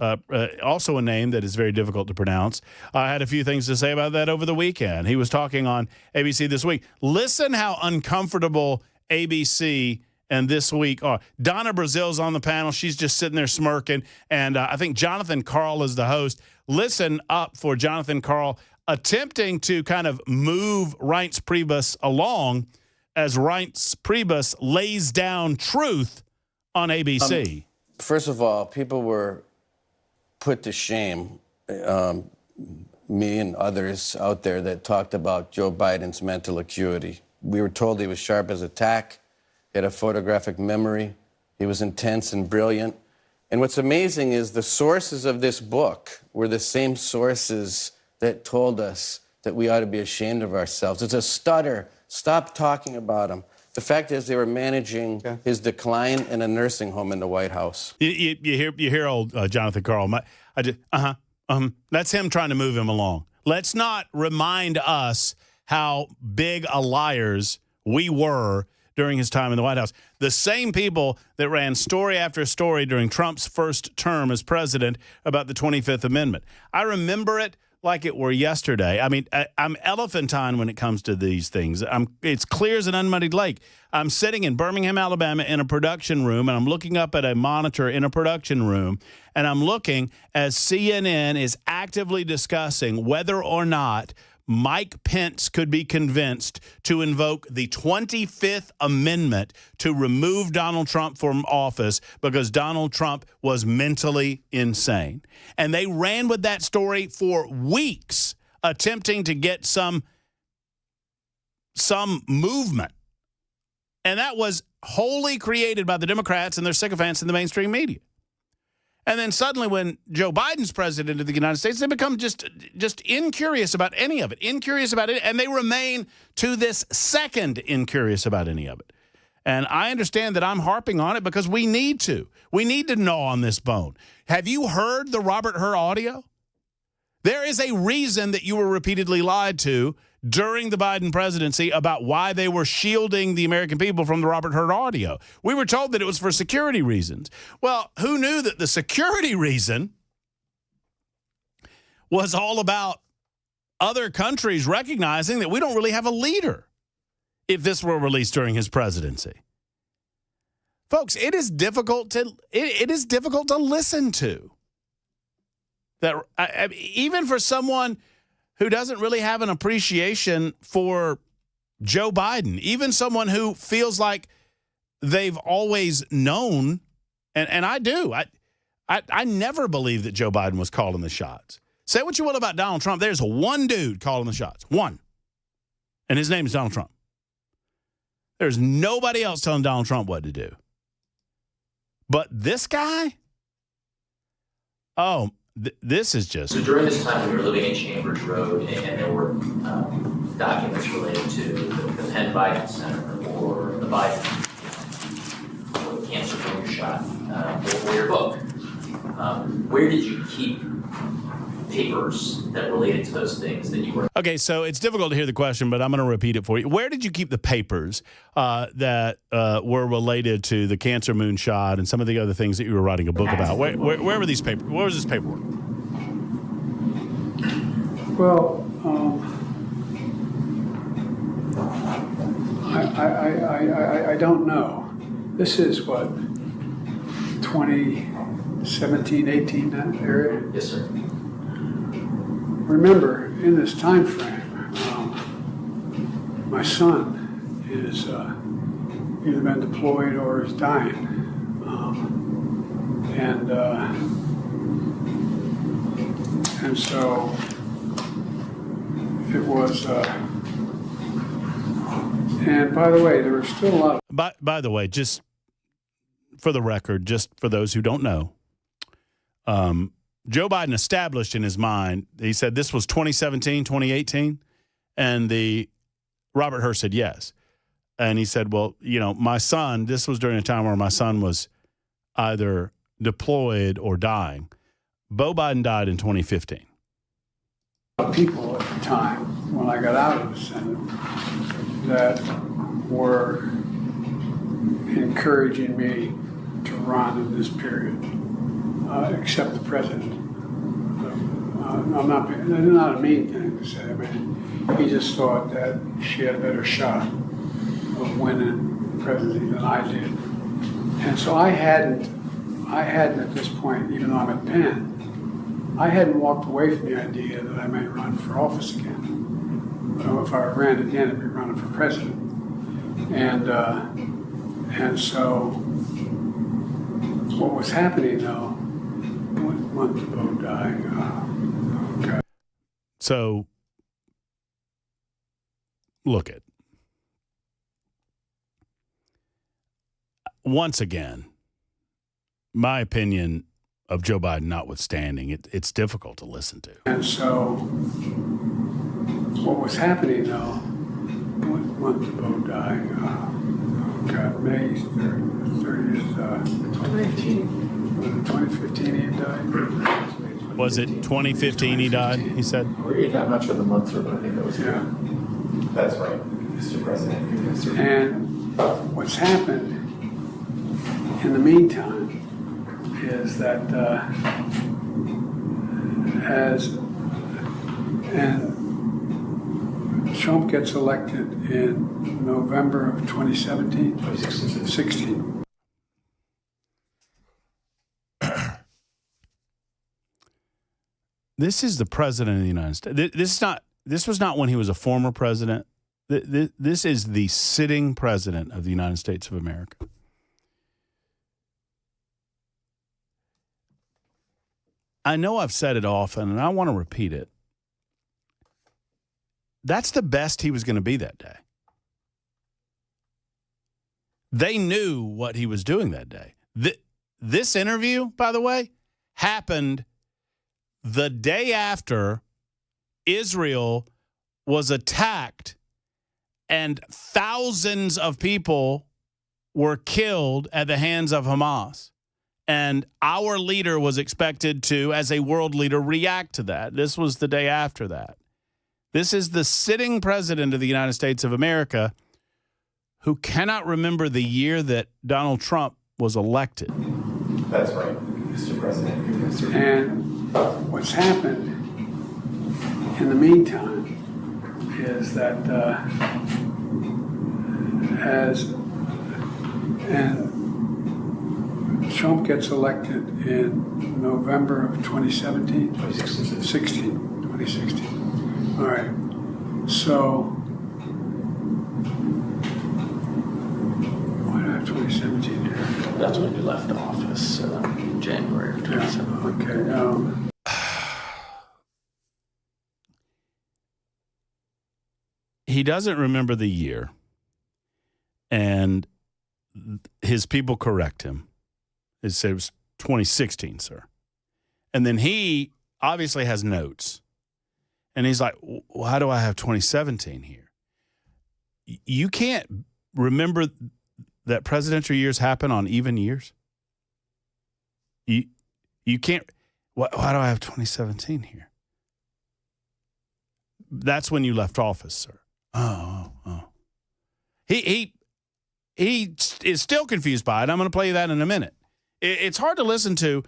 also a name that is very difficult to pronounce, had a few things to say about that over the weekend. He was talking on ABC This Week. Listen how uncomfortable ABC and This Week are. Donna Brazil's on the panel. She's just sitting there smirking. And I think Jonathan Karl is the host. Listen up for Jonathan Karl attempting to kind of move Reince Priebus along as Reince Priebus lays down truth on ABC. First of all, people were put to shame, me and others out there that talked about Joe Biden's mental acuity. We were told he was sharp as a tack, he had a photographic memory, he was intense and brilliant. And what's amazing is the sources of this book were the same sources that told us that we ought to be ashamed of ourselves. It's a stutter. Stop talking about him. The fact is, they were managing his decline in a nursing home in the White House. You hear old Jonathan Karl. That's him trying to move him along. Let's not remind us how big a liars we were during his time in the White House. The same people that ran story after story during Trump's first term as president about the 25th Amendment. I remember it like it were yesterday. I mean, I'm elephantine when it comes to these things. It's clear as an unmuddied lake. I'm sitting in Birmingham, Alabama in a production room, and I'm looking up at a monitor in a production room, and I'm looking as CNN is actively discussing whether or not Mike Pence could be convinced to invoke the 25th Amendment to remove Donald Trump from office because Donald Trump was mentally insane. And they ran with that story for weeks, attempting to get some movement. And that was wholly created by the Democrats and their sycophants in the mainstream media. And then suddenly when Joe Biden's president of the United States, they become just incurious about any of it, incurious about it, and they remain to this second incurious about any of it. And I understand that I'm harping on it because we need to. We need to gnaw on this bone. Have you heard the Robert Hur audio? There is a reason that you were repeatedly lied to during the Biden presidency about why they were shielding the American people from the Robert Hur audio. We were told that it was for security reasons. Well, who knew that the security reason was all about other countries recognizing that we don't really have a leader if this were released during his presidency? Folks, it is difficult to listen to. That even for someone who doesn't really have an appreciation for Joe Biden, even someone who feels like they've always known, and I do. I never believed that Joe Biden was calling the shots. Say what you will about Donald Trump. There's one dude calling the shots. One. And his name is Donald Trump. There's nobody else telling Donald Trump what to do. But this guy? Oh, this is just... So during this time, we were living in Chambers Road, and there were documents related to the Penn Biden Center or the Biden or the cancer booster shot or your book. Where did you keep papers that related to those things that you were... Okay, so it's difficult to hear the question, but I'm going to repeat it for you. Where did you keep the papers that were related to the cancer moonshot and some of the other things that you were writing a book about? Where were these papers? Where was this paperwork? Well, I don't know. This is what, 2017, 18, that area? Yes, sir. Remember, in this time frame, my son is either been deployed or is dying. And so it was And by the way, there were still a lot of. By the way, just for the record, just for those who don't know, Joe Biden established in his mind, he said this was 2017, 2018, and Robert Hur said yes. And he said, well, my son, this was during a time where my son was either deployed or dying. Beau Biden died in 2015. People at the time, when I got out of the Senate, that were encouraging me to run in this period, except the president. They're not a mean thing to say. I mean, he just thought that she had a better shot of winning the presidency than I did. And so I hadn't at this point, even though I'm at Penn, I hadn't walked away from the idea that I might run for office again. If I ran again, I'd be running for president. And so what was happening, though, when Beau died, okay. So, look at. Once again, my opinion of Joe Biden notwithstanding, it's difficult to listen to. And so what was happening, though, when Beau died, May 30th, 2018. Was it 2015 he died? Was it 2015 he died, he said? I'm not sure the months are, but I think that was Yeah. That's right, Mr. President. And what's happened in the meantime is that Trump gets elected in November of 2017? 2016. This is the president of the United States. This was not when he was a former president. This is the sitting president of the United States of America. I know I've said it often, and I want to repeat it. That's the best he was going to be that day. They knew what he was doing that day. This interview, by the way, happened the day after Israel was attacked and thousands of people were killed at the hands of Hamas. And our leader was expected to, as a world leader, react to that. This was the day after that. This is the sitting president of the United States of America who cannot remember the year that Donald Trump was elected. That's right, Mr. President. And what's happened in the meantime is that Trump gets elected in November of 2017? 2016. All right. So, why do I have 2017 here? That's when you left office, January of 2017. Okay. He doesn't remember the year, and his people correct him. They say it was 2016, sir. And then he obviously has notes. And he's like, well, how do I have 2017 here? You can't remember that presidential years happen on even years? You can't. Why do I have 2017 here? That's when you left office, sir. Oh. He is still confused by it. I'm going to play you that in a minute. It's hard to listen to.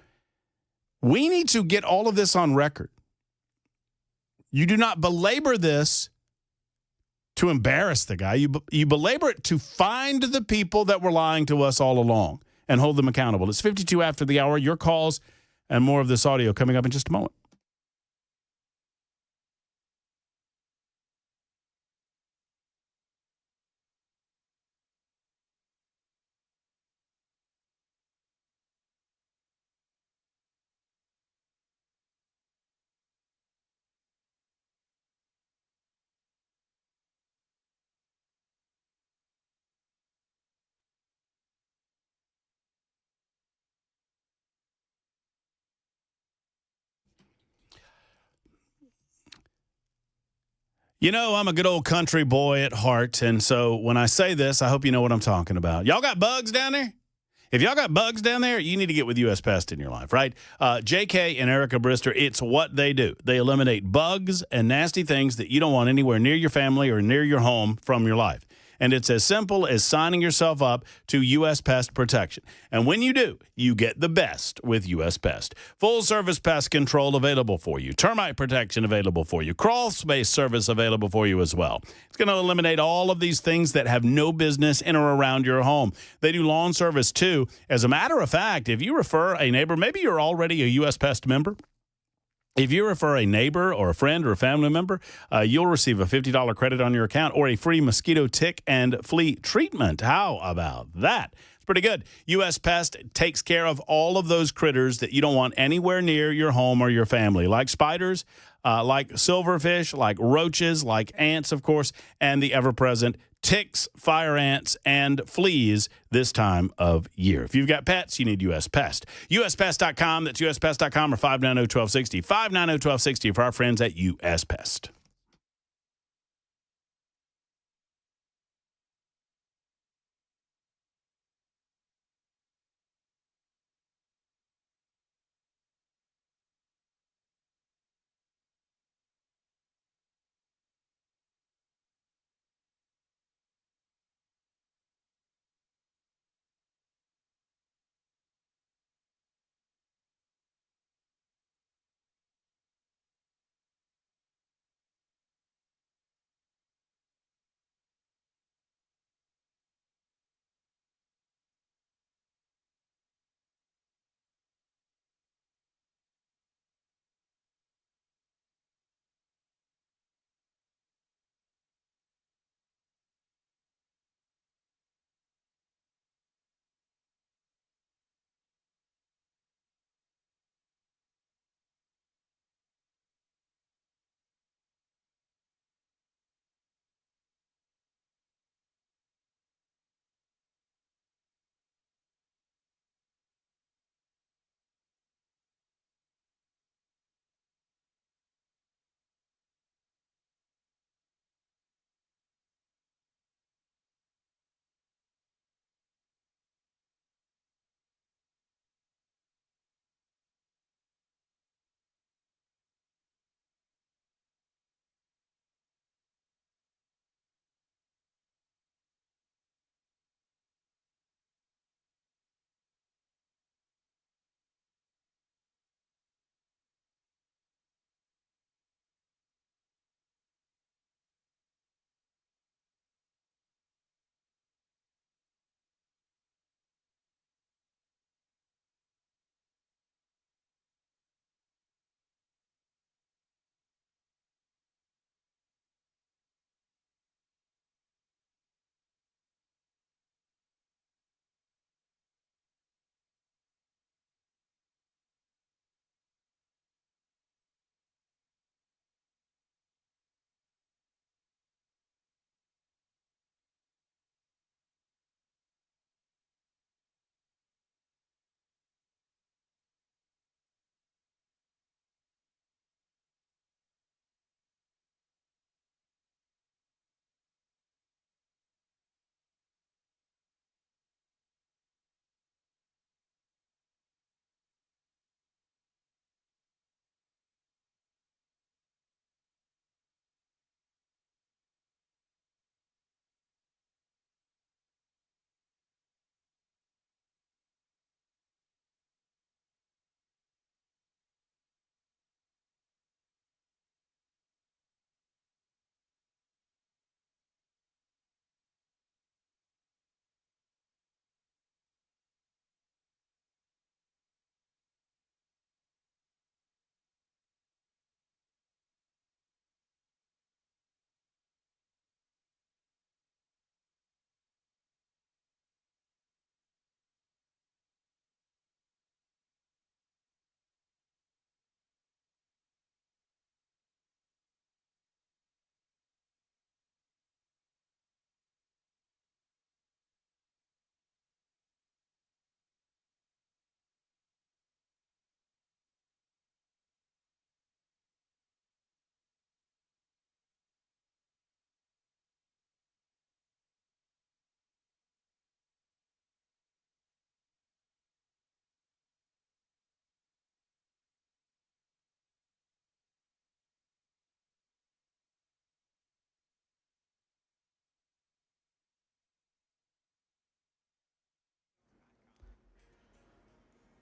We need to get all of this on record. You do not belabor this to embarrass the guy. You belabor it to find the people that were lying to us all along and hold them accountable. It's 52 after the hour. Your calls and more of this audio coming up in just a moment. You know, I'm a good old country boy at heart, and so when I say this, I hope you know what I'm talking about. Y'all got bugs down there? If y'all got bugs down there, you need to get with U.S. Pest in your life, right? JK and Erica Brister, it's what they do. They eliminate bugs and nasty things that you don't want anywhere near your family or near your home from your life. And it's as simple as signing yourself up to U.S. Pest Protection. And when you do, you get the best with U.S. Pest. Full-service pest control available for you. Termite protection available for you. Crawl space service available for you as well. It's going to eliminate all of these things that have no business in or around your home. They do lawn service, too. As a matter of fact, if you refer a neighbor, maybe you're already a U.S. Pest member. If you refer a neighbor or a friend or a family member, you'll receive a $50 credit on your account or a free mosquito, tick, and flea treatment. How about that? It's pretty good. U.S. Pest takes care of all of those critters that you don't want anywhere near your home or your family, like spiders, like silverfish, like roaches, like ants, of course, and the ever-present ticks, fire ants, and fleas this time of year. If you've got pets, you need U.S. Pest. USPest.com, that's USPest.com, or 590-1260. 590-1260 for our friends at U.S. Pest.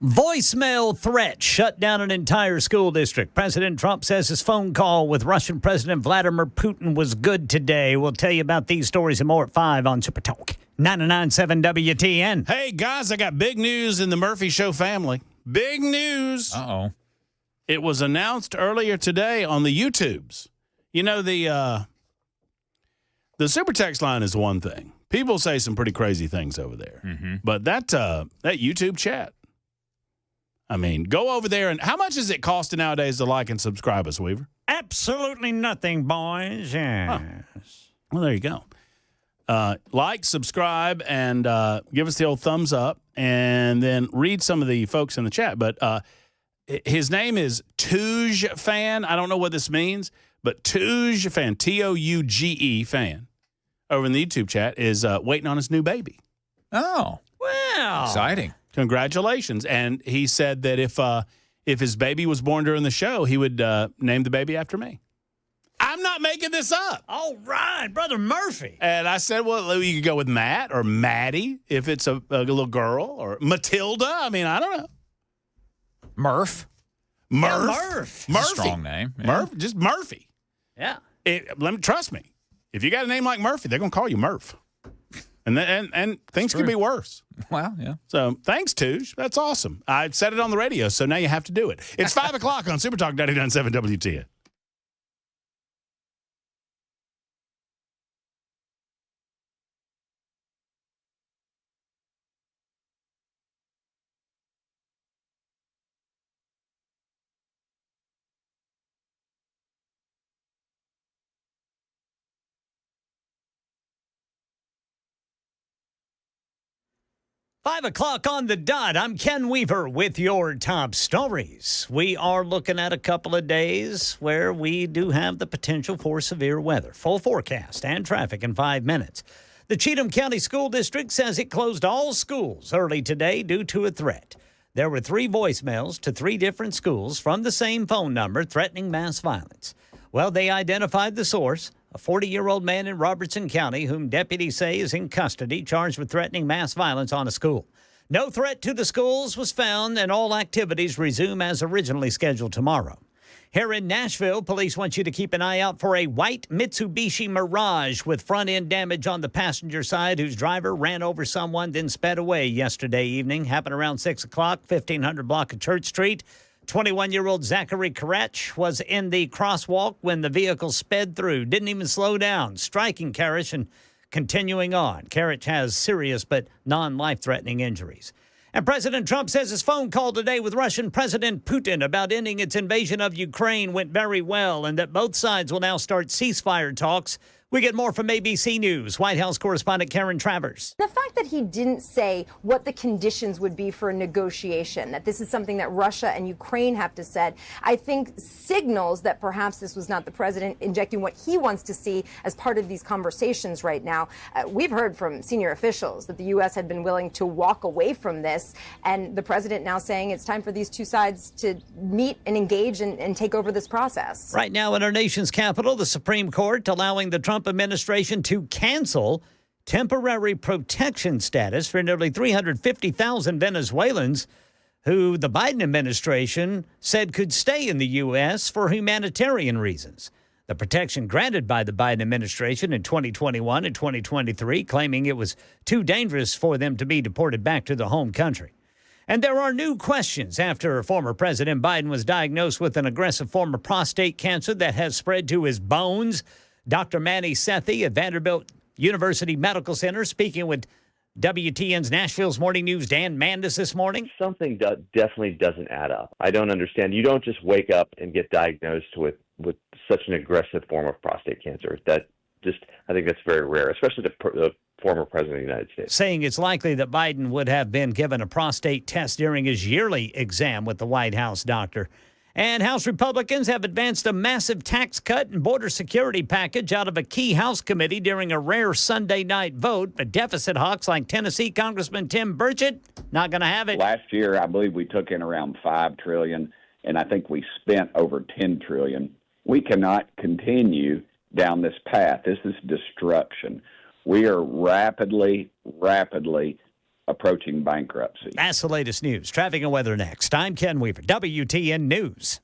Voicemail threat shut down an entire school district. President Trump says his phone call with Russian President Vladimir Putin was good today. We'll tell you about these stories and more at 5 on Super Talk 99.7 WTN. Hey, guys, I got big news in the Murphy Show family. Big news. Uh-oh. It was announced earlier today on the YouTubes. You know, the super text line is one thing. People say some pretty crazy things over there. Mm-hmm. But that YouTube chat, I mean, go over there. And how much is it costing nowadays to like and subscribe us, Weaver? Absolutely nothing, boys. Yes. Well, there you go. Like, subscribe, and give us the old thumbs up, and then read some of the folks in the chat. But his name is Touge Fan. I don't know what this means, but Touge Fan, Touge Fan, over in the YouTube chat, is waiting on his new baby. Oh. Wow. Exciting. Congratulations. And he said that if his baby was born during the show, he would name the baby after me. I'm not making this up. All right, Brother Murphy. And I said, well, you could go with Matt or Maddie if it's a little girl, or Matilda. I mean, I don't know. Murph. Yeah, Murph. Murphy. Strong name. Yeah. Murph. Just Murphy. Yeah. Trust me. If you got a name like Murphy, they're going to call you Murph. And things could be worse. Well, yeah. So thanks, Touge. That's awesome. I said it on the radio, so now you have to do it. It's 5 o'clock on Super Talk 99.7 WTN. Five o'clock on the dot. I'm Ken Weaver with your top stories. We are looking at a couple of days where we do have the potential for severe weather. Full forecast and traffic in 5 minutes. The Cheatham County School District says it closed all schools early today due to a threat. There were 3 voicemails to 3 different schools from the same phone number threatening mass violence. Well, they identified the source, a 40-year-old man in Robertson County whom deputies say is in custody, charged with threatening mass violence on a school. No threat to the schools was found, and all activities resume as originally scheduled tomorrow. Here in Nashville, police want you to keep an eye out for a white Mitsubishi Mirage with front-end damage on the passenger side, whose driver ran over someone, then sped away yesterday evening. Happened around 6 o'clock, 1500 block of Church Street. 21-year-old Zachary Karach was in the crosswalk when the vehicle sped through. Didn't even slow down, striking Karach and continuing on. Karach has serious but non-life-threatening injuries. And President Trump says his phone call today with Russian President Putin about ending its invasion of Ukraine went very well, and that both sides will now start ceasefire talks. We get more from ABC News. White House correspondent Karen Travers. The fact that he didn't say what the conditions would be for a negotiation, that this is something that Russia and Ukraine have to set, I think signals that perhaps this was not the president injecting what he wants to see as part of these conversations right now. We've heard from senior officials that the U.S. had been willing to walk away from this, and the president now saying it's time for these two sides to meet and engage and take over this process. Right now in our nation's capital, the Supreme Court allowing the Trump administration to cancel temporary protection status for nearly 350,000 Venezuelans who the Biden administration said could stay in the U.S. for humanitarian reasons. The protection granted by the Biden administration in 2021 and 2023, claiming it was too dangerous for them to be deported back to the home country. And there are new questions after former President Biden was diagnosed with an aggressive form of prostate cancer that has spread to his bones. Dr. Manny Sethi at Vanderbilt University Medical Center speaking with WTN's Nashville's Morning News' Dan Mandis this morning. Something definitely doesn't add up. I don't understand. You don't just wake up and get diagnosed with such an aggressive form of prostate cancer. I think that's very rare, especially the former president of the United States. Saying it's likely that Biden would have been given a prostate test during his yearly exam with the White House doctor. And House Republicans have advanced a massive tax cut and border security package out of a key House committee during a rare Sunday night vote. But deficit hawks like Tennessee Congressman Tim Burchett, not going to have it. Last year, I believe we took in around $5 trillion, and I think we spent over $10 trillion. We cannot continue down this path. This is destruction. We are rapidly approaching bankruptcy. That's the latest news. Traffic and weather next. I'm Ken Weaver, WTN News.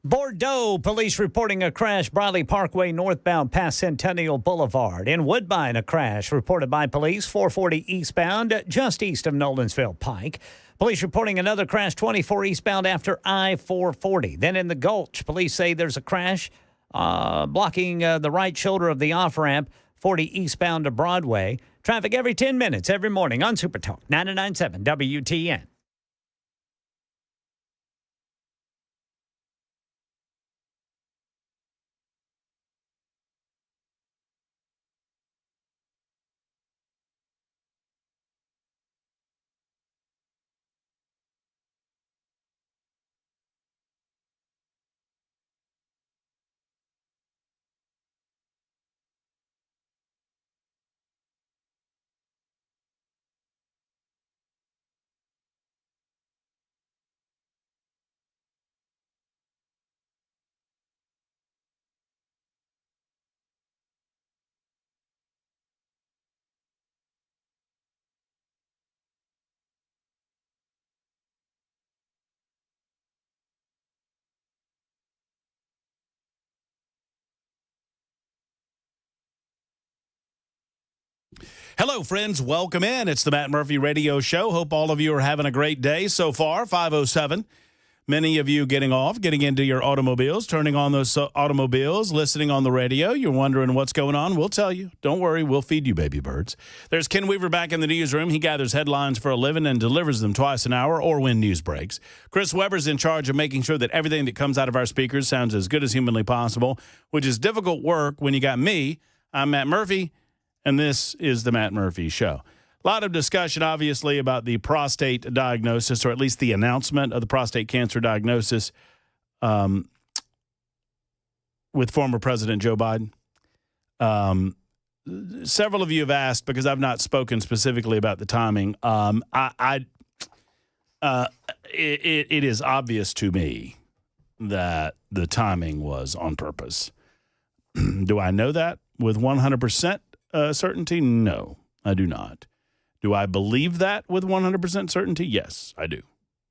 Bordeaux police reporting a crash, Briley Parkway northbound past Centennial Boulevard. In Woodbine, a crash reported by police, 440 eastbound, just east of Nolensville Pike. Police reporting another crash, 24 eastbound after I-440. Then in the Gulch, police say there's a crash blocking the right shoulder of the off-ramp, 40 eastbound to Broadway. Traffic every 10 minutes, every morning on Super Talk, 99.7 WTN. Hello, friends. Welcome in. It's the Matt Murphy Radio Show. Hope all of you are having a great day so far. 5:07. Many of you getting off, getting into your automobiles, turning on those automobiles, listening on the radio. You're wondering what's going on. We'll tell you. Don't worry. We'll feed you, baby birds. There's Ken Weaver back in the newsroom. He gathers headlines for a living and delivers them twice an hour or when news breaks. Chris Weber's in charge of making sure that everything that comes out of our speakers sounds as good as humanly possible, which is difficult work when you got me. I'm Matt Murphy. And this is the Matt Murphy Show. A lot of discussion, obviously, about the prostate diagnosis, or at least the announcement of the prostate cancer diagnosis with former President Joe Biden. Several of you have asked, because I've not spoken specifically about the timing. It is obvious to me that the timing was on purpose. Do I know that with 100%? Certainty? No, I do not. Do I believe that with 100% certainty? Yes, I do.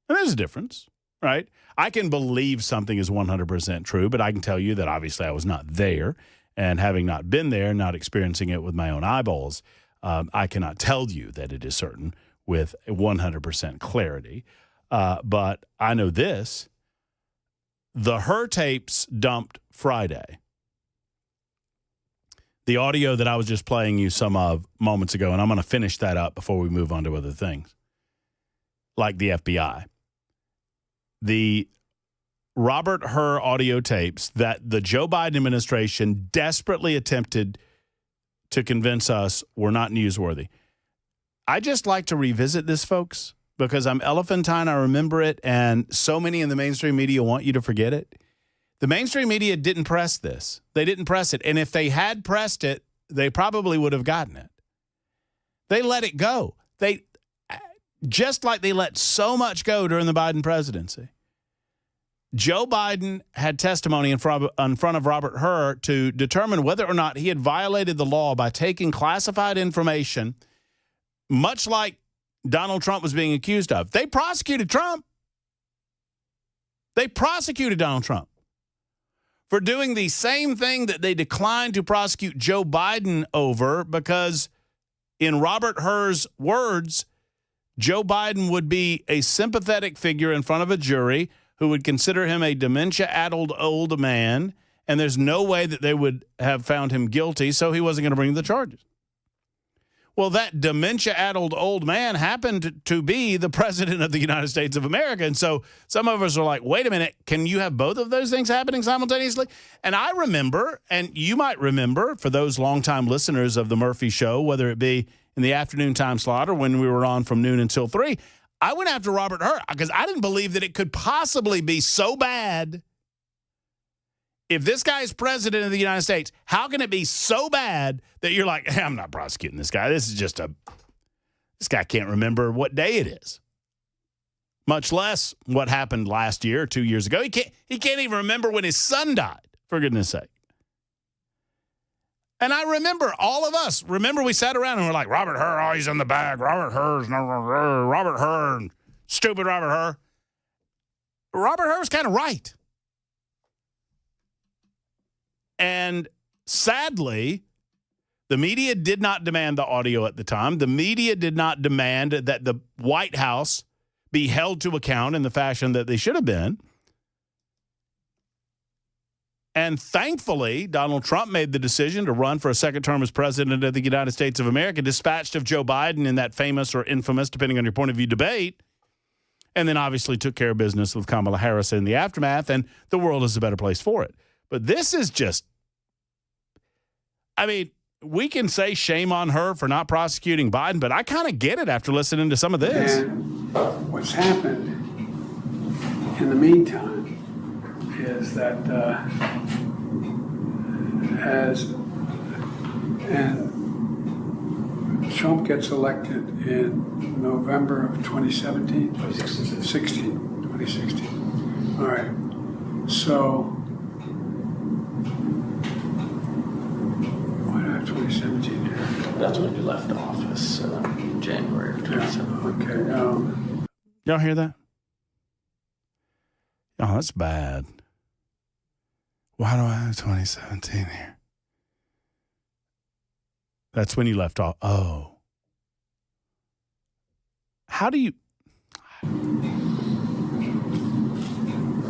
And there's a difference, right? I can believe something is 100% true, but I can tell you that obviously I was not there. And having not been there, not experiencing it with my own eyeballs, I cannot tell you that it is certain with 100% clarity. But I know this. The Her tapes dumped Friday. the audio that I was just playing you some of moments ago, and I'm going to finish that up before we move on to other things, like the FBI. The Robert Hur audio tapes that the Joe Biden administration desperately attempted to convince us were not newsworthy. I just like to revisit this, folks, because I'm elephantine. I remember it, and so many in the mainstream media want you to forget it. The mainstream media didn't press this. They didn't press it. And if they had pressed it, they probably would have gotten it. They let it go. They just like they let so much go during the Biden presidency. Joe Biden had testimony in front of Robert Hur to determine whether or not he had violated the law by taking classified information, much like Donald Trump was being accused of. They prosecuted Trump. They prosecuted Donald Trump for doing the same thing that they declined to prosecute Joe Biden over, because in Robert Hur's words, Joe Biden would be a sympathetic figure in front of a jury who would consider him a dementia-addled old man, and there's no way that they would have found him guilty, so he wasn't going to bring the charges. Well, that dementia-addled old man happened to be the president of the United States of America. And so some of us are like, wait a minute, can you have both of those things happening simultaneously? And I remember, and you might remember, for those longtime listeners of the Murphy Show, whether it be in the afternoon time slot or when we were on from noon until 3, I went after Robert Hur because I didn't believe that it could possibly be so bad. If this guy is president of the United States, how can it be so bad that you're like, hey, I'm not prosecuting this guy. This guy can't remember what day it is, much less what happened last year or 2 years ago. He can't even remember when his son died, for goodness sake. And I remember, all of us, we sat around and we're like, Robert Hur, oh, he's in the bag. Robert Hur, stupid Robert Hur. Robert Hur's kind of right. And sadly, the media did not demand the audio at the time. The media did not demand that the White House be held to account in the fashion that they should have been. And thankfully, Donald Trump made the decision to run for a second term as president of the United States of America, dispatched of Joe Biden in that famous or infamous, depending on your point of view, debate, and then obviously took care of business with Kamala Harris in the aftermath, and the world is a better place for it. But this is just, I mean, we can say shame on her for not prosecuting Biden, but I kind of get it after listening to some of this. And what's happened in the meantime is that Trump gets elected in November of 2017? 2016. All right. So 2017 here. That's when you left office, January of 2017. Okay. Y'all hear that? Oh, that's bad. Why do I have 2017 here? That's when you left off. Oh. How do you...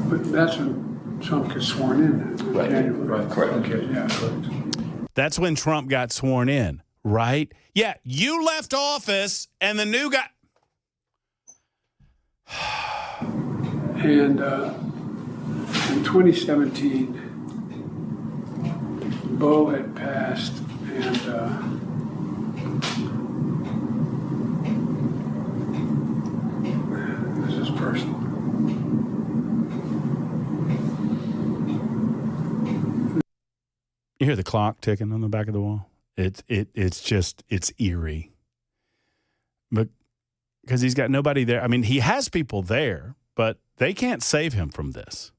But that's when Trump gets sworn in. Right. January. Right. Correct. Okay, yeah. That's when Trump got sworn in, right? Yeah, you left office and the new guy... And in 2017, Bo had passed, and this is personal. You hear the clock ticking on the back of the wall? It's eerie. But because he's got nobody there. I mean, he has people there, but they can't save him from this.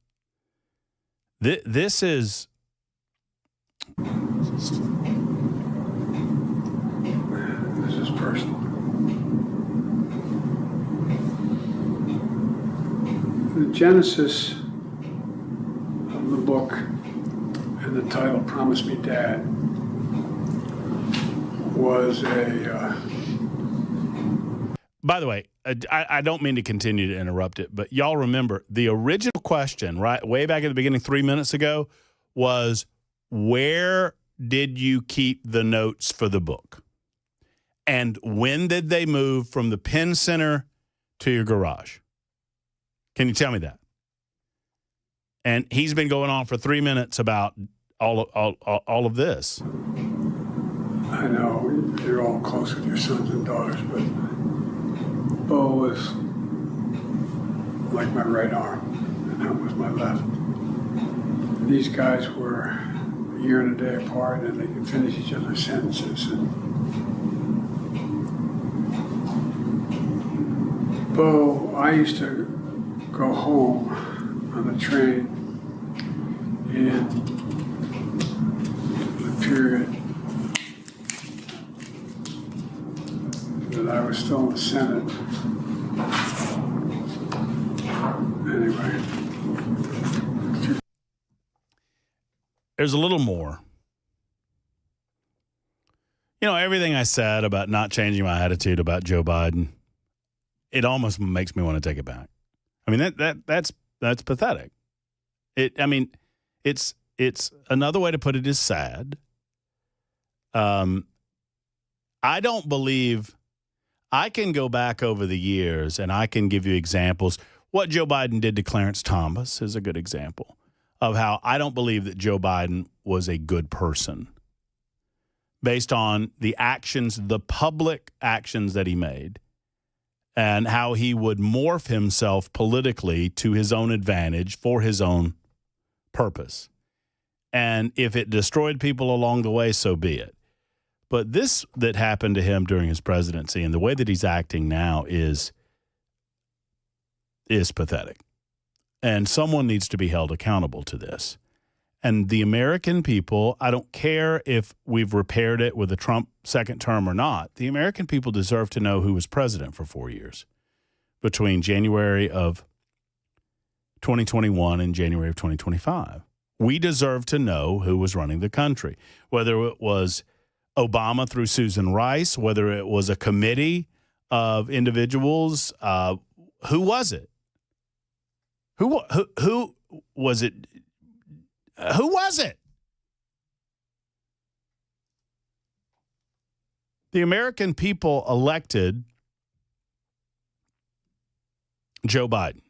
This is... This is personal. The genesis of the book and the title, Promise Me Dad, was a... By the way, I don't mean to continue to interrupt it, but y'all remember the original question, right, way back at the beginning 3 minutes ago, was where did you keep the notes for the book? And when did they move from the Penn Center to your garage? Can you tell me that? And he's been going on for 3 minutes about all of this. I know you're all close with your sons and daughters, but Bo was like my right arm, and that was my left. These guys were a year and a day apart, and they could finish each other's sentences. And Bo, I used to go home on the train in the period that I was still in the Senate. Anyway. There's a little more. You know, everything I said about not changing my attitude about Joe Biden, it almost makes me want to take it back. I mean, that's pathetic. It's another way to put it is sad. I don't believe I can go back over the years and I can give you examples. What Joe Biden did to Clarence Thomas is a good example of how I don't believe that Joe Biden was a good person based on the actions, the public actions that he made, and how he would morph himself politically to his own advantage for his own purpose. And if it destroyed people along the way, so be it. But this that happened to him during his presidency and the way that he's acting now is pathetic. And someone needs to be held accountable to this. And the American people, I don't care if we've repaired it with a Trump second term or not, the American people deserve to know who was president for 4 years between January of 2021 and January of 2025. We deserve to know who was running the country, whether it was Obama through Susan Rice, whether it was a committee of individuals. Who was it? Who was it? Who was it? The American people elected Joe Biden.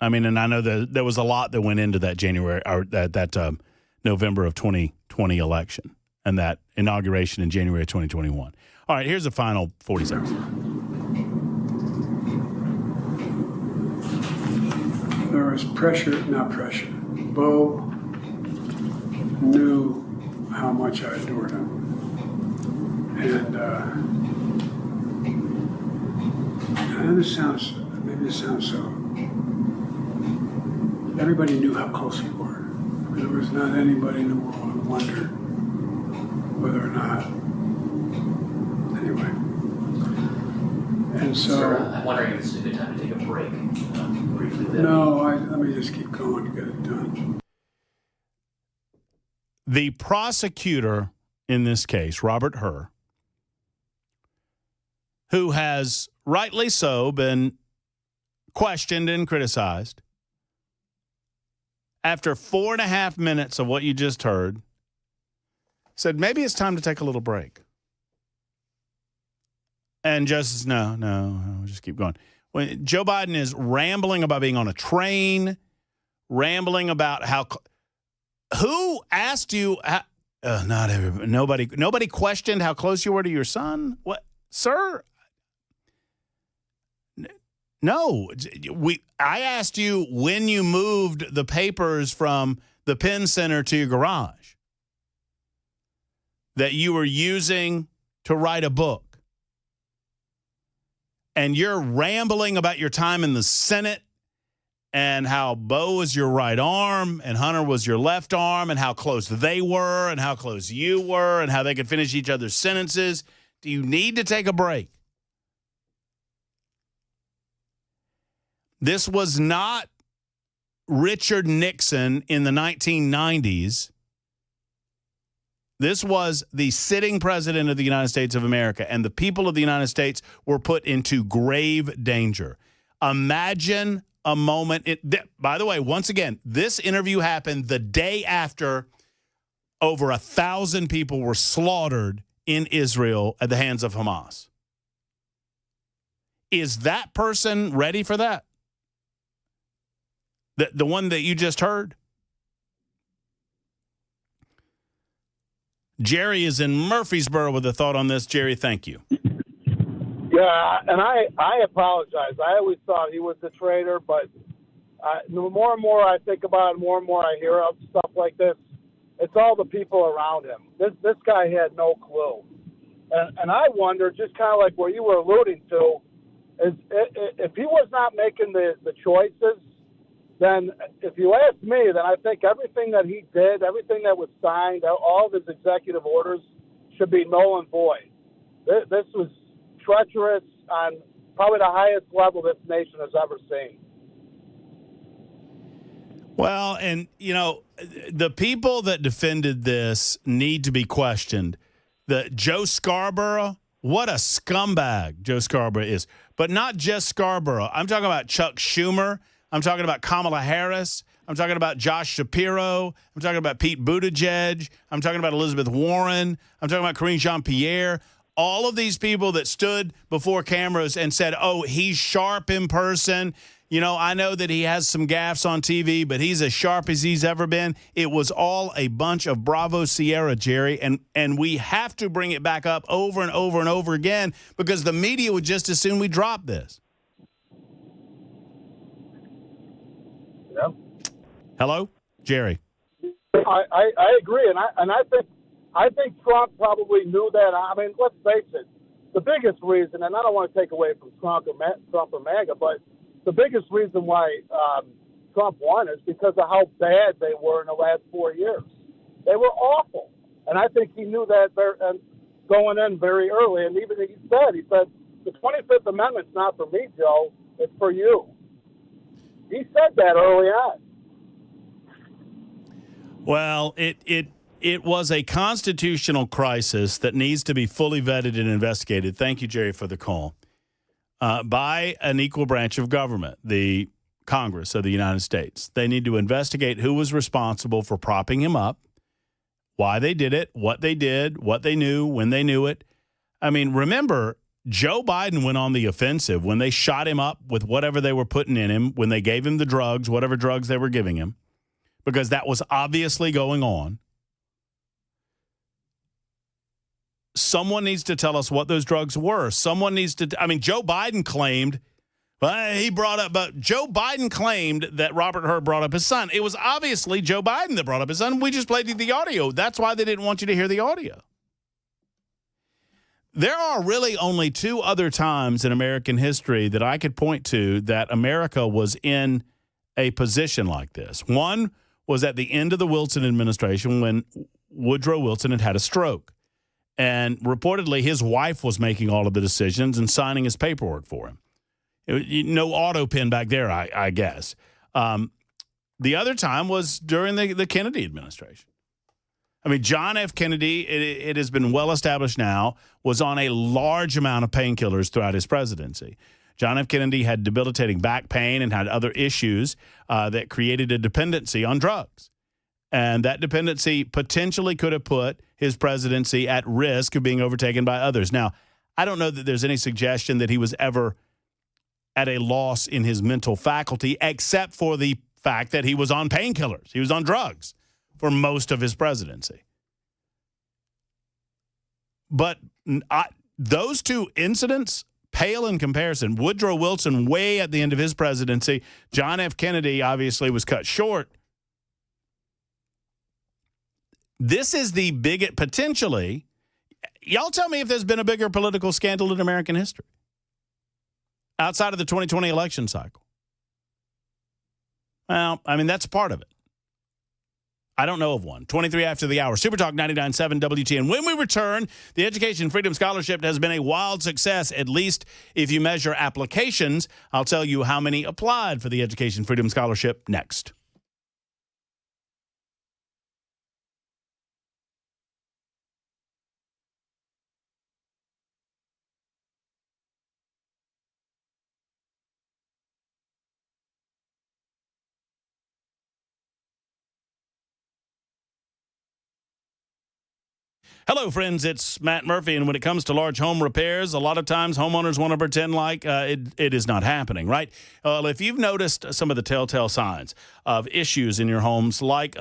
I mean, and I know that there was a lot that went into that January or that November of 2020 election and that inauguration in January of 2021. All right, here's the final 40 seconds. There was not pressure. Bo knew how much I adored him. And this sounds so. Everybody knew how close we were. There was not anybody in the world who wondered whether or not. Anyway. And so. Sir, I'm wondering if this is a good time to take a break. Briefly. No, let me just keep going to get it done. The prosecutor in this case, Robert Hur, who has rightly so been questioned and criticized, after 4.5 minutes of what you just heard, said maybe it's time to take a little break. And Justice, no, just keep going. When Joe Biden is rambling about being on a train, rambling about how, who asked you, not everybody, nobody questioned how close you were to your son? What, sir? No, I asked you when you moved the papers from the Penn Center to your garage that you were using to write a book. And you're rambling about your time in the Senate and how Bo was your right arm and Hunter was your left arm and how close they were and how close you were and how they could finish each other's sentences. Do you need to take a break? This was not Richard Nixon in the 1990s. This was the sitting president of the United States of America, and the people of the United States were put into grave danger. Imagine a moment. By the way, once again, this interview happened the day after over 1,000 people were slaughtered in Israel at the hands of Hamas. Is that person ready for that? The one that you just heard? Jerry is in Murfreesboro with a thought on this. Jerry, thank you. Yeah, and I apologize. I always thought he was the traitor, but the more and more I think about it, more and more I hear of stuff like this, it's all the people around him. This guy had no clue. And I wonder, just kind of like what you were alluding to, is if he was not making the choices, then if you ask me, then I think everything that he did, everything that was signed, all of his executive orders should be null and void. This was treacherous on probably the highest level this nation has ever seen. Well, and, you know, the people that defended this need to be questioned. Joe Scarborough, what a scumbag Joe Scarborough is. But not just Scarborough. I'm talking about Chuck Schumer. I'm talking about Kamala Harris. I'm talking about Josh Shapiro. I'm talking about Pete Buttigieg. I'm talking about Elizabeth Warren. I'm talking about Karine Jean-Pierre. All of these people that stood before cameras and said, oh, he's sharp in person. You know, I know that he has some gaffes on TV, but he's as sharp as he's ever been. It was all a bunch of Bravo Sierra, Jerry, and we have to bring it back up over and over and over again because the media would just as soon we drop this. Yeah. Hello, Jerry. I agree, and I think Trump probably knew that. I mean, let's face it, the biggest reason, and I don't want to take away from Trump or MAGA, but the biggest reason why Trump won is because of how bad they were in the last 4 years. They were awful, and I think he knew that going in very early. And even he said, the 25th Amendment's not for me, Joe. It's for you. He said that early on. Well, it was a constitutional crisis that needs to be fully vetted and investigated. Thank you, Jerry, for the call. By an equal branch of government, the Congress of the United States. They need to investigate who was responsible for propping him up, why they did it, what they did, what they knew, when they knew it. I mean, remember, Joe Biden went on the offensive when they shot him up with whatever they were putting in him, when they gave him the drugs, whatever drugs they were giving him, because that was obviously going on. Someone needs to tell us what those drugs were. Someone needs to, I mean, Joe Biden claimed, but Joe Biden claimed that Robert Hur brought up his son. It was obviously Joe Biden that brought up his son. We just played the audio. That's why they didn't want you to hear the audio. There are really only two other times in American history that I could point to that America was in a position like this. One was at the end of the Wilson administration when Woodrow Wilson had a stroke. And reportedly, his wife was making all of the decisions and signing his paperwork for him. No auto pen back there, I guess. The other time was during the Kennedy administration. I mean, John F. Kennedy, it has been well established now, was on a large amount of painkillers throughout his presidency. John F. Kennedy had debilitating back pain and had other issues that created a dependency on drugs. And that dependency potentially could have put his presidency at risk of being overtaken by others. Now, I don't know that there's any suggestion that he was ever at a loss in his mental faculty, except for the fact that he was on painkillers. He was on drugs for most of his presidency. But those two incidents pale in comparison. Woodrow Wilson way at the end of his presidency. John F. Kennedy obviously was cut short. This is the biggest, potentially, y'all tell me if there's been a bigger political scandal in American history outside of the 2020 election cycle. Well, I mean, that's part of it. I don't know of one. 23 after the hour. Super Talk 99.7 WTN. When we return, the Education Freedom Scholarship has been a wild success, at least if you measure applications. I'll tell you how many applied for the Education Freedom Scholarship next. Hello, friends. It's Matt Murphy. And when it comes to large home repairs, a lot of times homeowners want to pretend like it is not happening, right? Well, if you've noticed some of the telltale signs of issues in your homes, like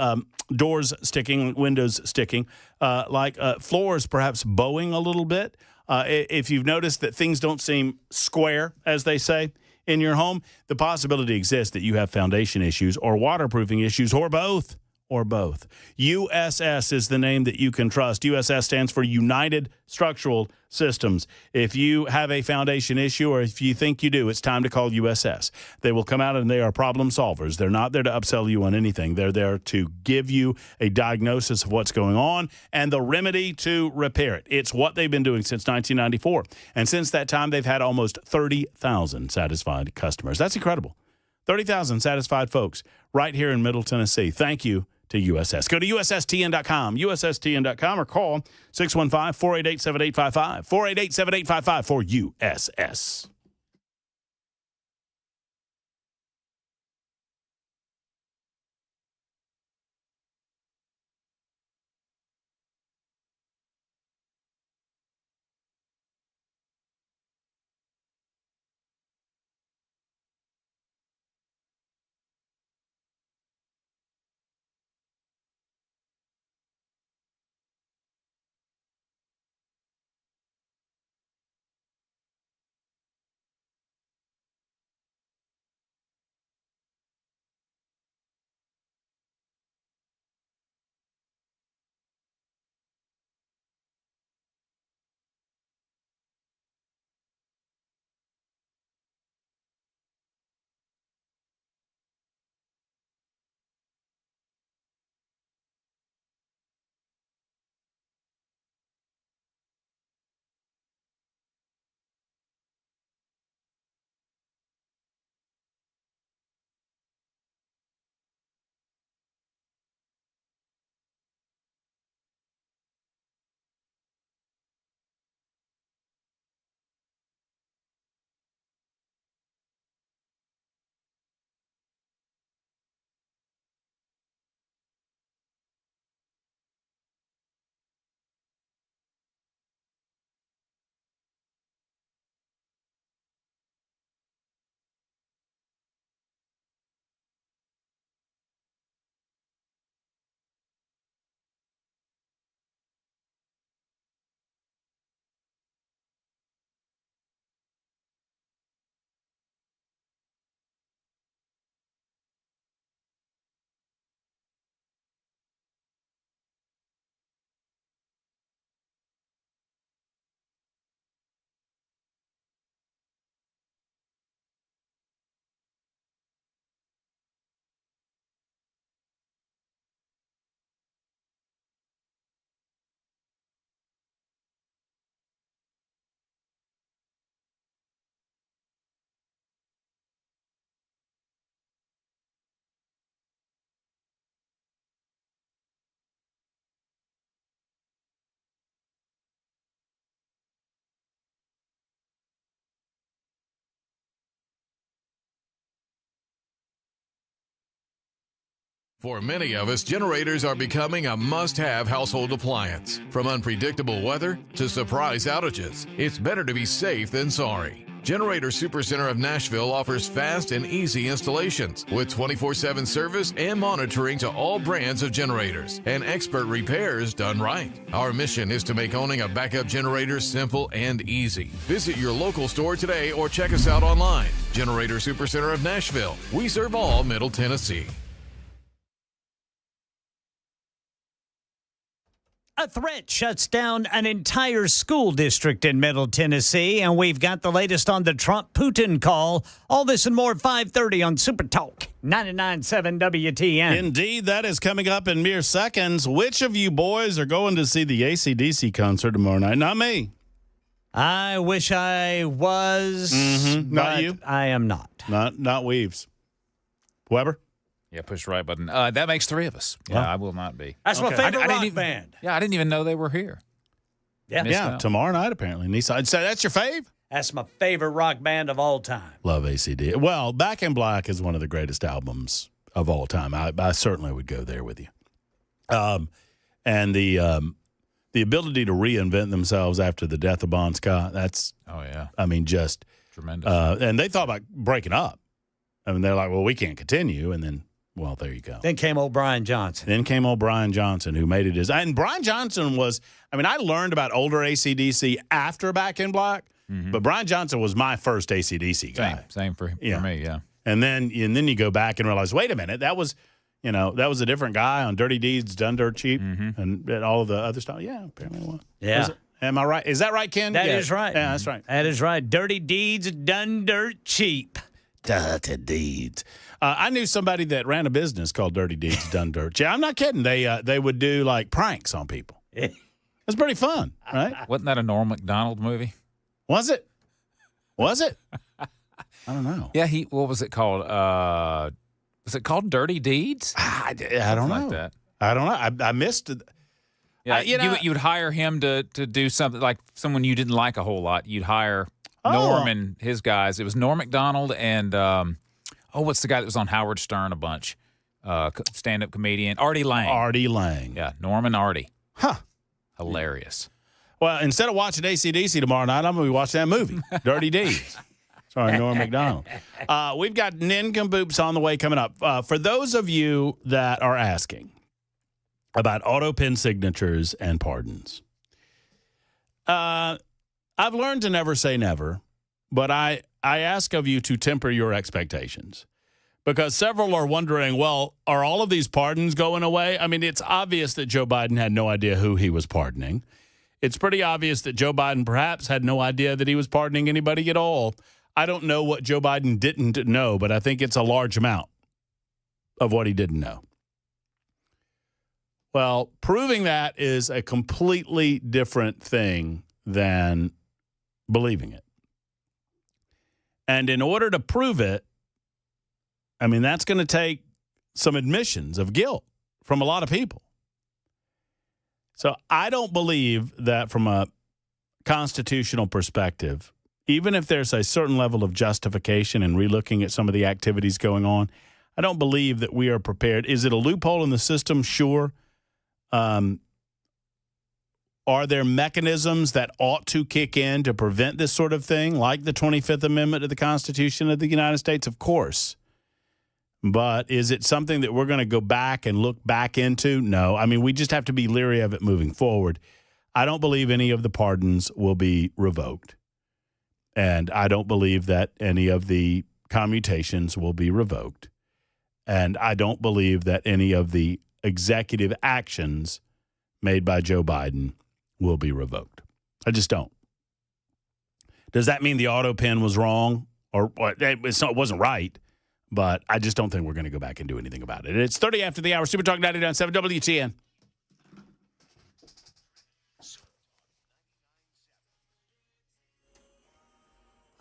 doors sticking, windows sticking, like floors perhaps bowing a little bit, if you've noticed that things don't seem square, as they say, in your home, the possibility exists that you have foundation issues or waterproofing issues or both. USS is the name that you can trust. USS stands for United Structural Systems. If you have a foundation issue or if you think you do, it's time to call USS. They will come out and they are problem solvers. They're not there to upsell you on anything. They're there to give you a diagnosis of what's going on and the remedy to repair it. It's what they've been doing since 1994. And since that time, they've had almost 30,000 satisfied customers. That's incredible. 30,000 satisfied folks right here in Middle Tennessee. Thank you to USS. Go to USSTN.com, USSTN.com, or call 615-488-7855, 488-7855 for USS. For many of us, generators are becoming a must-have household appliance. From unpredictable weather to surprise outages, it's better to be safe than sorry. Generator Supercenter of Nashville offers fast and easy installations with 24/7 service and monitoring to all brands of generators and expert repairs done right. Our mission is to make owning a backup generator simple and easy. Visit your local store today or check us out online. Generator Supercenter of Nashville. We serve all Middle Tennessee. A threat shuts down an entire school district in Middle Tennessee, and we've got the latest on the Trump-Putin call. All this and more at 5:30 on Super Talk 99.7 WTN. Indeed, that is coming up in mere seconds. Which of you boys are going to see the AC/DC concert tomorrow night? Not me. I wish I was. Not you. I am not. Not Weaves. Weber? Yeah, push the right button. That makes three of us. Yeah, I will not be. That's my favorite rock band. Yeah, I didn't even know they were here. Yeah, tomorrow night apparently. Nissan. So that's your fave? That's my favorite rock band of all time. Love ACD. Well, Back in Black is one of the greatest albums of all time. I certainly would go there with you. And the the ability to reinvent themselves after the death of Bon Scott, that's, just tremendous. And they thought about breaking up. I mean, they're like, well, we can't continue. And then, well, there you go. Then came old Brian Johnson. Who made it his. And Brian Johnson was, I learned about older AC/DC after Back in Black, but Brian Johnson was my first AC/DC guy. Same for me, yeah. And then you go back and realize, wait a minute, that was a different guy on Dirty Deeds Done Dirt Cheap and all of the other stuff. Yeah, apparently it was. Yeah. Am I right? Is that right, Ken? That is right. Yeah, that's right. That is right. Dirty Deeds Done Dirt Cheap. Dirty Deeds. I knew somebody that ran a business called Dirty Deeds Done Dirt Cheap. I'm not kidding. They would do like pranks on people. It's pretty fun, right? Wasn't that a Norm Macdonald movie? Was it? I don't know. Yeah, what was it called? Was it called Dirty Deeds? I don't know. Like that. I don't know. I missed it. Yeah, you would hire him to do something like someone you didn't like a whole lot. You'd hire Norm and his guys. It was Norm Macdonald and what's the guy that was on Howard Stern a bunch? Stand-up comedian Artie Lang. Yeah, Norm and Artie. Huh. Hilarious. Well, instead of watching AC/DC tomorrow night, I'm going to be watching that movie, Dirty Deeds. Sorry, Norm Macdonald. We've got nincompoops on the way coming up. For those of you that are asking about auto pen signatures and pardons, I've learned to never say never, but I ask of you to temper your expectations because several are wondering, well, are all of these pardons going away? I mean, it's obvious that Joe Biden had no idea who he was pardoning. It's pretty obvious that Joe Biden perhaps had no idea that he was pardoning anybody at all. I don't know what Joe Biden didn't know, but I think it's a large amount of what he didn't know. Well, proving that is a completely different thing than believing it. And in order to prove it, that's going to take some admissions of guilt from a lot of people. So I don't believe that from a constitutional perspective, even if there's a certain level of justification in relooking at some of the activities going on, I don't believe that we are prepared. Is it a loophole in the system? Sure. Are there mechanisms that ought to kick in to prevent this sort of thing, like the 25th Amendment to the Constitution of the United States? Of course. But is it something that we're going to go back and look back into? No. We just have to be leery of it moving forward. I don't believe any of the pardons will be revoked. And I don't believe that any of the commutations will be revoked. And I don't believe that any of the executive actions made by Joe Biden will be revoked. I just don't. Does that mean the auto pen was wrong? Or it wasn't right, but I just don't think we're going to go back and do anything about it. It's 30 after the hour. Super Talk 99.7 WTN.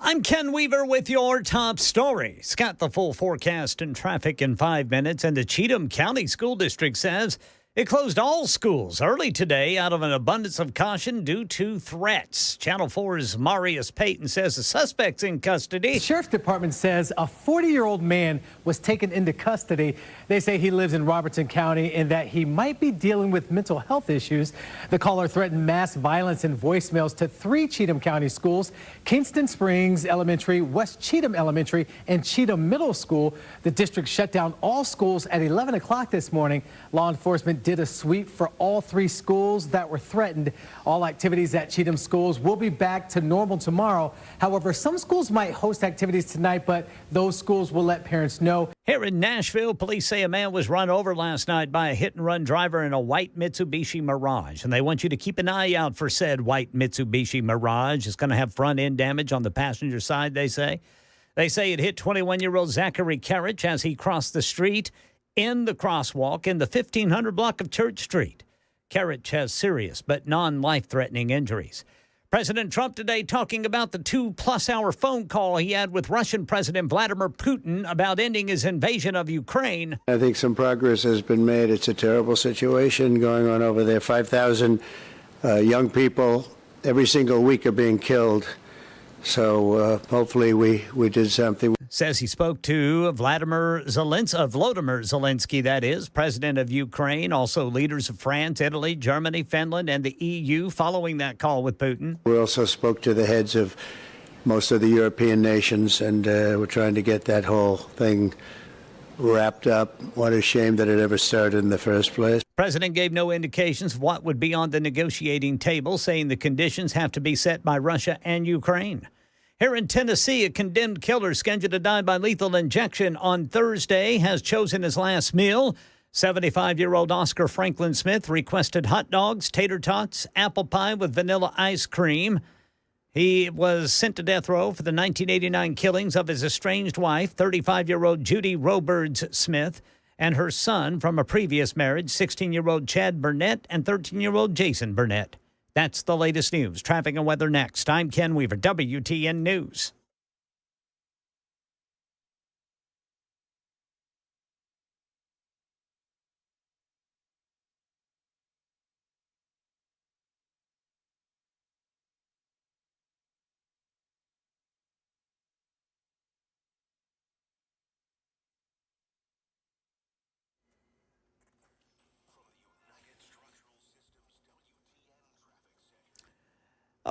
I'm Ken Weaver with your top stories. Got the full forecast and traffic in 5 minutes, and the Cheatham County School District says it closed all schools early today out of an abundance of caution due to threats. Channel 4's Marius Payton says the suspect's in custody. The Sheriff's Department says a 40-year-old man was taken into custody. They say he lives in Robertson County and that he might be dealing with mental health issues. The caller threatened mass violence in voicemails to 3 Cheatham County schools: Kingston Springs Elementary, West Cheatham Elementary, and Cheatham Middle School. The district shut down all schools at 11 o'clock this morning. Law enforcement did a sweep for all 3 schools that were threatened. All activities at Cheatham schools will be back to normal tomorrow. However, some schools might host activities tonight, but those schools will let parents know. Here in Nashville, police say a man was run over last night by a hit-and-run driver in a white Mitsubishi Mirage, and they want you to keep an eye out for said white Mitsubishi Mirage. It's going to have front-end damage on the passenger side, they say. They say it hit 21-year-old Zachary Carriage as he crossed the street in the crosswalk in the 1500 block of Church Street. Carriage has serious but non-life-threatening injuries. President Trump today talking about the 2-plus-hour phone call he had with Russian President Vladimir Putin about ending his invasion of Ukraine. I think some progress has been made. It's a terrible situation going on over there. 5,000 young people every single week are being killed. So hopefully we did something. Says he spoke to Volodymyr Zelensky, that is, president of Ukraine, also leaders of France, Italy, Germany, Finland, and the EU following that call with Putin. We also spoke to the heads of most of the European nations, and we're trying to get that whole thing wrapped up. What a shame that it ever started in the first place. President gave no indications of what would be on the negotiating table, saying the conditions have to be set by Russia and Ukraine. Here in Tennessee, a condemned killer scheduled to die by lethal injection on Thursday has chosen his last meal. 75-year-old Oscar Franklin Smith requested hot dogs, tater tots, apple pie with vanilla ice cream. He was sent to death row for the 1989 killings of his estranged wife, 35-year-old Judy Roberts Smith, and her son from a previous marriage, 16-year-old Chad Burnett and 13-year-old Jason Burnett. That's the latest news. Traffic and weather next. I'm Ken Weaver, WTN News.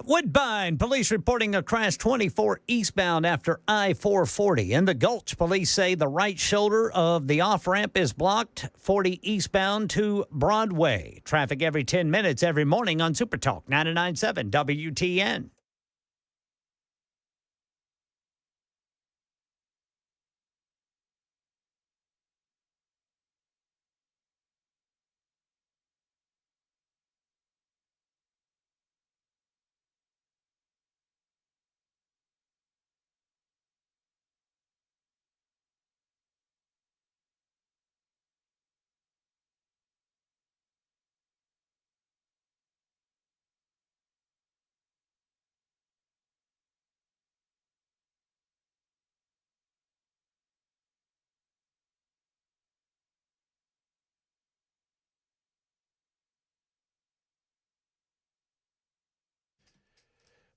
Woodbine, police reporting a crash 24 eastbound after I-440. In the Gulch, police say the right shoulder of the off-ramp is blocked, 40 eastbound to Broadway. Traffic every 10 minutes every morning on Super Talk 99.7 WTN.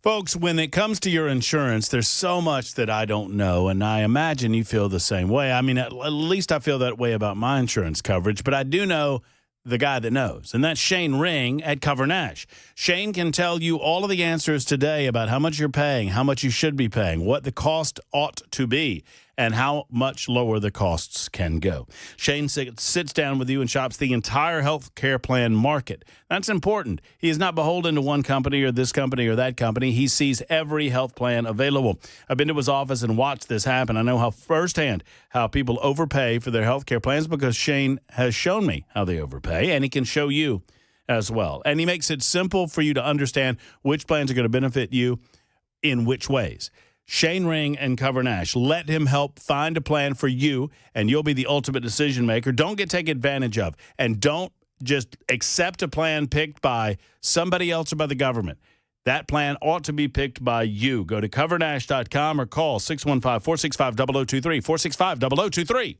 Folks, when it comes to your insurance, there's so much that I don't know, and I imagine you feel the same way. I mean, at least I feel that way about my insurance coverage, but I do know the guy that knows, and that's Shane Ring at Cover Nash. Shane can tell you all of the answers today about how much you're paying, how much you should be paying, what the cost ought to be, and how much lower the costs can go. Shane sits down with you and shops the entire health care plan market. That's important. He is not beholden to one company or this company or that company. He sees every health plan available. I've been to his office and watched this happen. I know how firsthand how people overpay for their health care plans because Shane has shown me how they overpay, and he can show you as well. And he makes it simple for you to understand which plans are going to benefit you in which ways. Shane Ring and Cover Nash. Let him help find a plan for you, and you'll be the ultimate decision maker. Don't get taken advantage of, and don't just accept a plan picked by somebody else or by the government. That plan ought to be picked by you. Go to covernash.com or call 615-465-0023, 465-0023.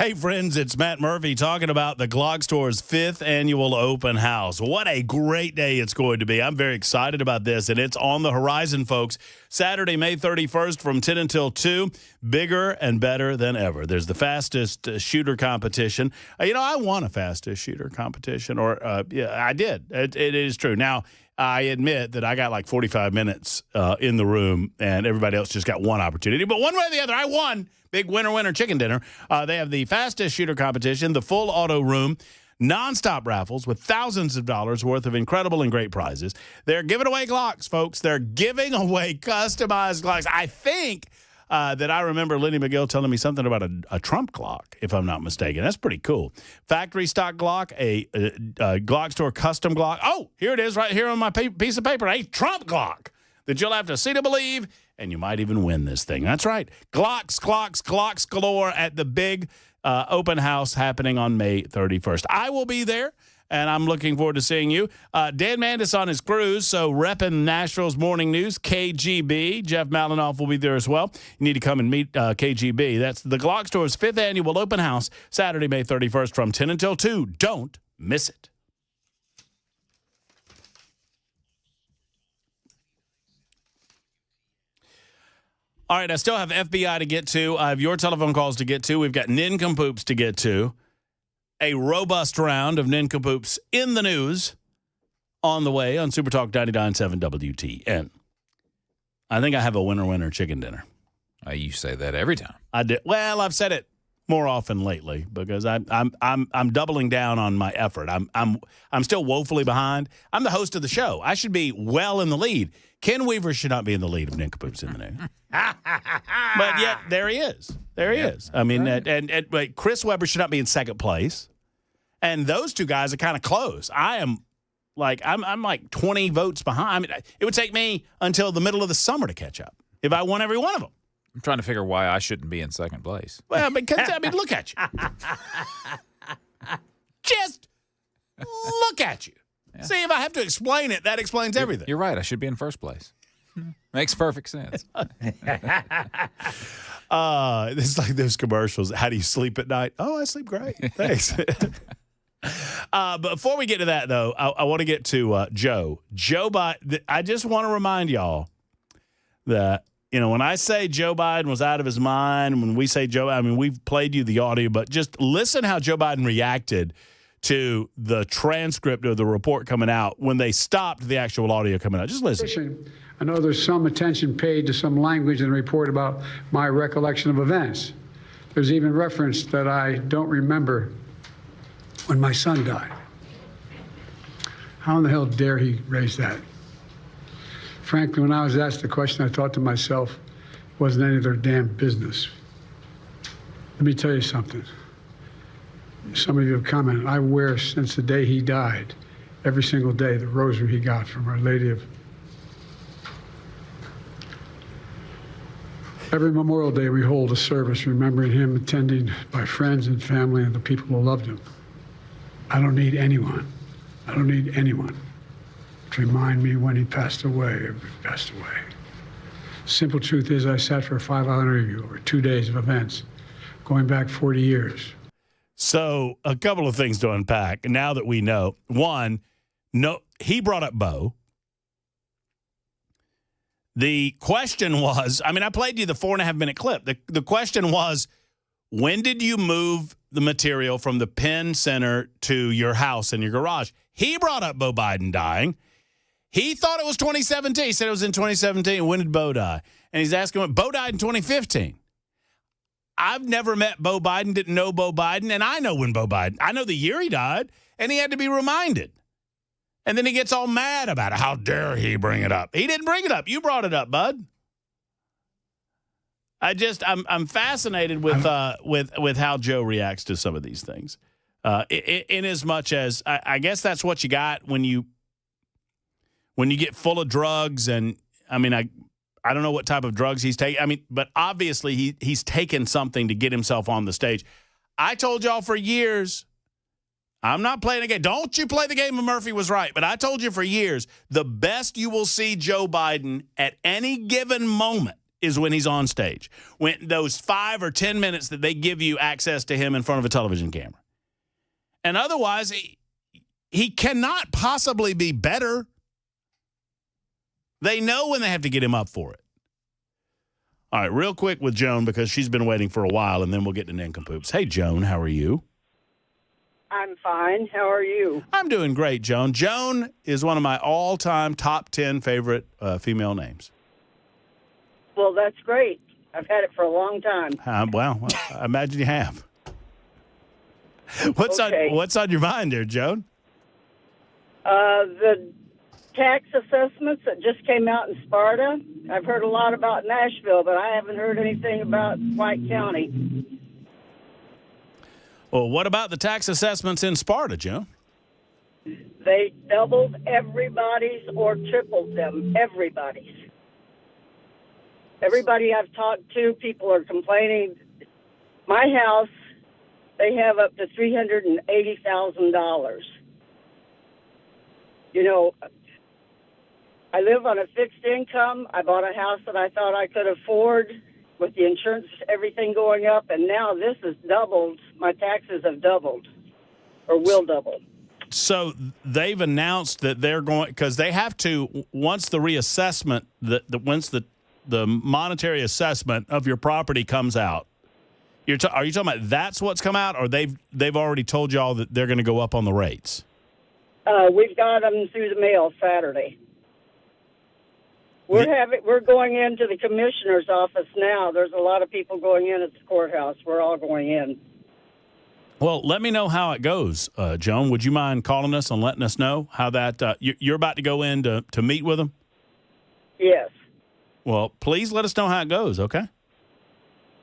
Hey, friends, it's Matt Murphy talking about the Glock Store's 5th annual open house. What a great day it's going to be. I'm very excited about this, and it's on the horizon, folks. Saturday, May 31st from 10 until 2, bigger and better than ever. There's the fastest shooter competition. I won a fastest shooter competition, yeah, I did. It is true. Now, I admit that I got like 45 minutes in the room, and everybody else just got one opportunity. But one way or the other, I won. Big winner, chicken dinner. They have the fastest shooter competition, the full auto room, nonstop raffles with thousands of dollars worth of incredible and great prizes. They're giving away Glocks, folks. They're giving away customized Glocks. I think that I remember Lenny McGill telling me something about a Trump Glock, if I'm not mistaken. That's pretty cool. Factory stock Glock, a Glock Store custom Glock. Oh, here it is right here on my piece of paper. A Trump Glock that you'll have to see to believe, and you might even win this thing. That's right. Glocks galore at the big open house happening on May 31st. I will be there, and I'm looking forward to seeing you. Dan Mandis on his cruise, so repping Nashville's Morning News, KGB. Jeff Malinoff will be there as well. You need to come and meet KGB. That's the Glock Store's 5th annual open house, Saturday, May 31st from 10 until 2. Don't miss it. All right, I still have FBI to get to. I have your telephone calls to get to. We've got nincompoops to get to. A robust round of nincompoops in the news on the way on Super Talk 99.7 WTN. I think I have a winner chicken dinner. You say that every time. I did. Well, I've said it more often lately because I'm doubling down on my effort. I'm still woefully behind. I'm the host of the show. I should be well in the lead. Ken Weaver should not be in the lead of nincompoops in the news. But yet, there he is. There he is. I mean, but Chris Webber should not be in second place. And those two guys are kind of close. I'm like 20 votes behind. I mean, it would take me until the middle of the summer to catch up if I won every one of them. I'm trying to figure why I shouldn't be in second place. Well, because, look at you. Just look at you. Yeah. See, if I have to explain it, that explains everything. You're right. I should be in first place. Makes perfect sense. It's like those commercials. How do you sleep at night? Oh, I sleep great. Thanks. But before we get to that, though, I want to get to Joe. Joe Biden, I just want to remind y'all that, when I say Joe Biden was out of his mind, when we say Joe, I mean, we've played you the audio, but just listen how Joe Biden reacted to the transcript of the report coming out when they stopped the actual audio coming out. Just listen. I know there's some attention paid to some language in the report about my recollection of events. There's even reference that I don't remember when my son died. How in the hell dare he raise that? Frankly, when I was asked the question, I thought to myself, it wasn't any of their damn business. Let me tell you something. Some of you have commented, I wear since the day he died, every single day, the rosary he got from Our Lady of. Every Memorial Day, we hold a service remembering him, attended by friends and family and the people who loved him. I don't need anyone to remind me when he passed away. Simple truth is I sat for a 5-hour interview over 2 days of events, going back 40 years. So a couple of things to unpack now that we know. One, no, he brought up Bo. The question was, I played you the 4.5-minute clip. The question was, when did you move the material from the Penn Center to your house and your garage? He brought up Bo Biden dying. He thought it was 2017. He said it was in 2017. When did Bo die? And he's asking when Bo died in 2015. I've never met Bo Biden, didn't know Bo Biden, and I know when Bo Biden. I know the year he died, and he had to be reminded. And then he gets all mad about it. How dare he bring it up? He didn't bring it up. You brought it up, bud. I'm fascinated with how Joe reacts to some of these things. In as much as I guess that's what you got when you get full of drugs, and I don't know what type of drugs he's taking. But obviously he's taken something to get himself on the stage. I told y'all for years, I'm not playing a game. Don't you play the game of Murphy was right. But I told you for years, the best you will see Joe Biden at any given moment is when he's on stage. When those 5 or 10 minutes that they give you access to him in front of a television camera. And otherwise, he cannot possibly be better. They know when they have to get him up for it. All right, real quick with Joan, because she's been waiting for a while, and then we'll get to nincompoops. Hey, Joan, how are you? I'm fine. How are you? I'm doing great, Joan. Joan is one of my all-time top 10 favorite female names. Well, that's great. I've had it for a long time. Well, I imagine you have. What's on your mind there, Joan? The tax assessments that just came out in Sparta. I've heard a lot about Nashville, but I haven't heard anything about White County. Well, what about the tax assessments in Sparta, Joan? They doubled everybody's or tripled them. Everybody's. Everybody I've talked to, people are complaining. My house, they have up to $380,000. You know, I live on a fixed income. I bought a house that I thought I could afford with the insurance, everything going up, and now this has doubled. My taxes have doubled or will double. So they've announced that they're going, because they have to, once the reassessment, once the monetary assessment of your property comes out, are you talking about that's what's come out, or they've already told y'all that they're going to go up on the rates? We've got them through the mail Saturday. We're going into the commissioner's office now. There's a lot of people going in at the courthouse. We're all going in. Well, let me know how it goes, Joan. Would you mind calling us and letting us know how that you're about to go in to meet with them? Yes. Well, please let us know how it goes, okay?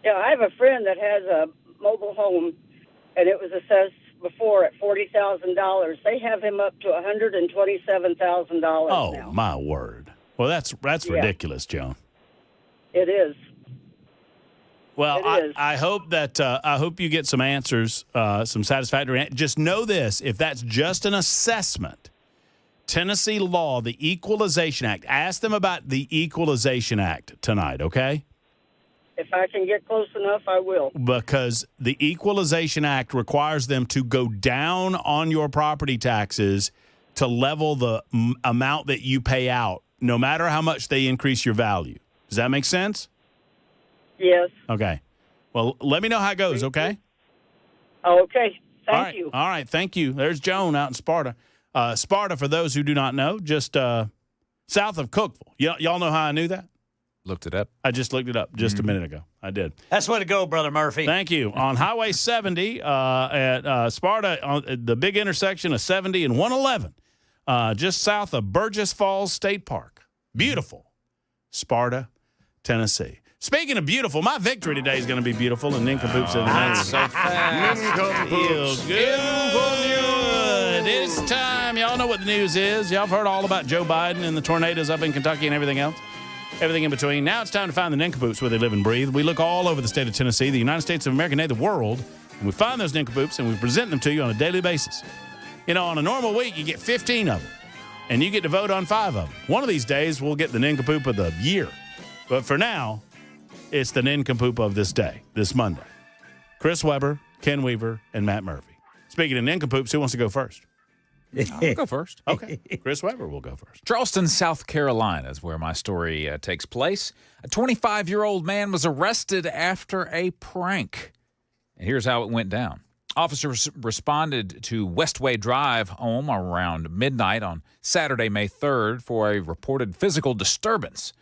Yeah, I have a friend that has a mobile home, and it was assessed before at $40,000. They have him up to $127,000 Oh, now. my word. Well, that's ridiculous, Joan. It is. Well, I hope that I hope you get some answers, some satisfactory. Just know this: if that's just an assessment, Tennessee law, the Equalization Act. Ask them about the Equalization Act tonight, okay? If I can get close enough, I will. Because the Equalization Act requires them to go down on your property taxes to level the amount that you pay out, no matter how much they increase your value. Does that make sense? Yes. Okay. Well, let me know how it goes, okay? Okay. Thank you. All right. Thank you. There's Joan out in Sparta. Sparta, for those who do not know, just south of Cookeville. Y'all know how I knew that? Looked it up. I just looked it up just a minute ago. I did. That's the way to go, Brother Murphy. Thank you. On Highway 70 at Sparta, on the big intersection of 70 and 111, just south of Burgess Falls State Park. Beautiful. Sparta, Tennessee. Speaking of beautiful, my victory today is going to be beautiful, and nincompoops in the night. So fast. Feels good. It's time. Y'all know what the news is. Y'all have heard all about Joe Biden and the tornadoes up in Kentucky and everything else. Everything in between. Now it's time to find the nincompoops where they live and breathe. We look all over the state of Tennessee, the United States of America, nay, the world, and we find those nincompoops and we present them to you on a daily basis. You know, on a normal week, you get 15 of them, and you get to vote on 5 of them. One of these days, we'll get the nincompoop of the year. But for now, it's the nincompoop of this day, this Monday. Chris Webber, Ken Weaver, and Matt Murphy. Speaking of nincompoops, who wants to go first? I'll go first. Okay. Chris Webber will go first. Charleston, South Carolina is where my story takes place. A 25-year-old man was arrested after a prank. And here's how it went down. Officers responded to Westway Drive home around midnight on Saturday, May 3rd, for a reported physical disturbance.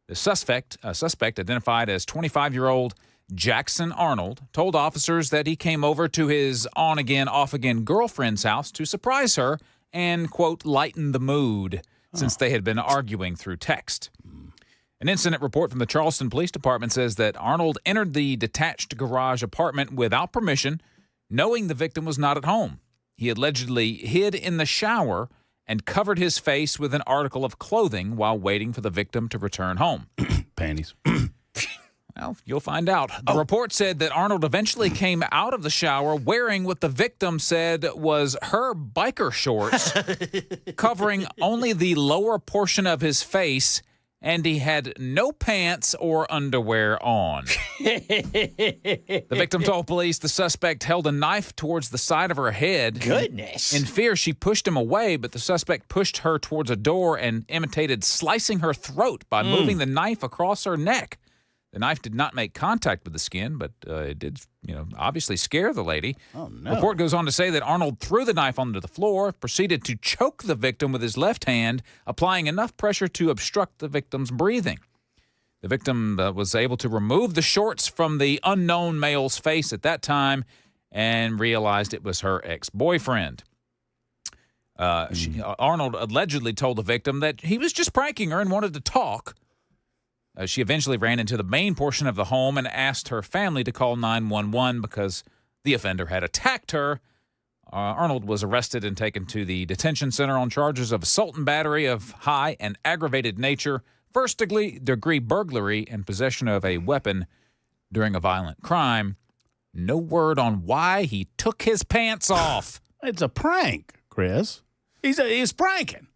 The suspect identified as 25-year-old Jackson Arnold, told officers that he came over to his on-again, off-again girlfriend's house to surprise her and, quote, lighten the mood since they had been arguing through text. An incident report from the Charleston Police Department says that Arnold entered the detached garage apartment without permission, knowing the victim was not at home. He allegedly hid in the shower and covered his face with an article of clothing while waiting for the victim to return home. Panties. Well, you'll find out. The report said that Arnold eventually came out of the shower wearing what the victim said was her biker shorts, covering only the lower portion of his face and he had no pants or underwear on. The victim told police the suspect held a knife towards the side of her head. Goodness. In fear, she pushed him away, but the suspect pushed her towards a door and imitated slicing her throat by moving the knife across her neck. The knife did not make contact with the skin, but it did, obviously scare the lady. Oh, no. Report goes on to say that Arnold threw the knife onto the floor, proceeded to choke the victim with his left hand, applying enough pressure to obstruct the victim's breathing. The victim was able to remove the shorts from the unknown male's face at that time and realized it was her ex-boyfriend. Arnold allegedly told the victim that he was just pranking her and wanted to talk. She eventually ran into the main portion of the home and asked her family to call 911 because the offender had attacked her. Arnold was arrested and taken to the detention center on charges of assault and battery of high and aggravated nature, first-degree burglary, and possession of a weapon during a violent crime. No word on why he took his pants off. It's a prank, Chris. He's pranking.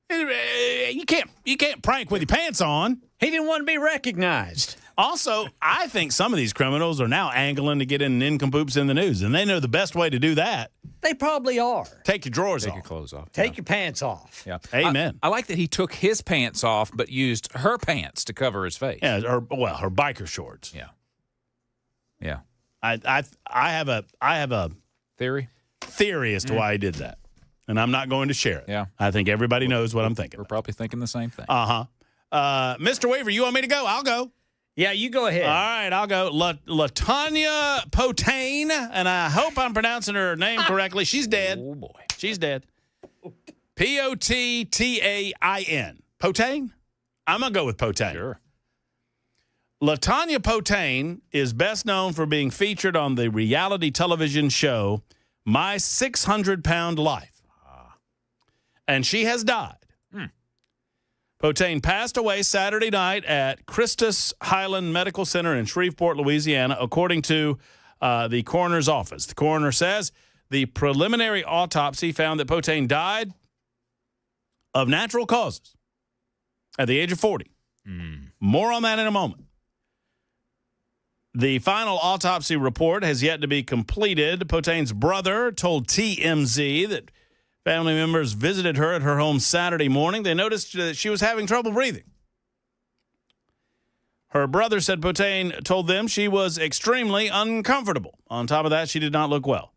You can't prank with your pants on. He didn't want to be recognized. Also, I think some of these criminals are now angling to get in nincompoops in the news, and they know the best way to do that. They probably are. Take your drawers off. Take your clothes off. Take your pants off. Yeah. Amen. I like that he took his pants off but used her pants to cover his face. Yeah, her biker shorts. Yeah. Yeah. I have a theory as to why he did that. And I'm not going to share it. Yeah. I think everybody knows what I'm thinking. We're probably thinking the same thing. Mr. Weaver, you want me to go? I'll go. Yeah, you go ahead. All right, I'll go. LaTanya Potain, and I hope I'm pronouncing her name correctly. She's dead. Oh, boy. She's dead. Pottain. Potain? I'm going to go with Potain. Sure. LaTanya Potain is best known for being featured on the reality television show My 600-Pound Life. And she has died. Potain passed away Saturday night at Christus Highland Medical Center in Shreveport, Louisiana, according to the coroner's office. The coroner says the preliminary autopsy found that Potain died of natural causes at the age of 40. More on that in a moment. The final autopsy report has yet to be completed. Potain's brother told TMZ that family members visited her at her home Saturday morning. They noticed that she was having trouble breathing. Her brother said Potain told them she was extremely uncomfortable. On top of that, she did not look well.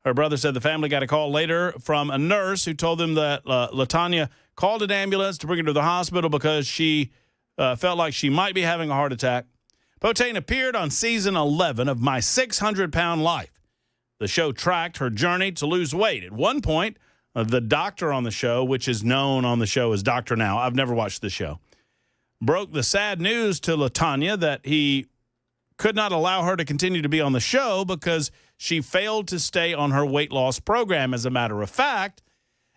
Her brother said the family got a call later from a nurse who told them that LaTanya called an ambulance to bring her to the hospital because she felt like she might be having a heart attack. Potain appeared on season 11 of My 600-Pound Life. The show tracked her journey to lose weight. At one point, the doctor on the show, which is known on the show as Doctor Now, I've never watched the show, broke the sad news to LaTanya that he could not allow her to continue to be on the show because she failed to stay on her weight loss program. As a matter of fact,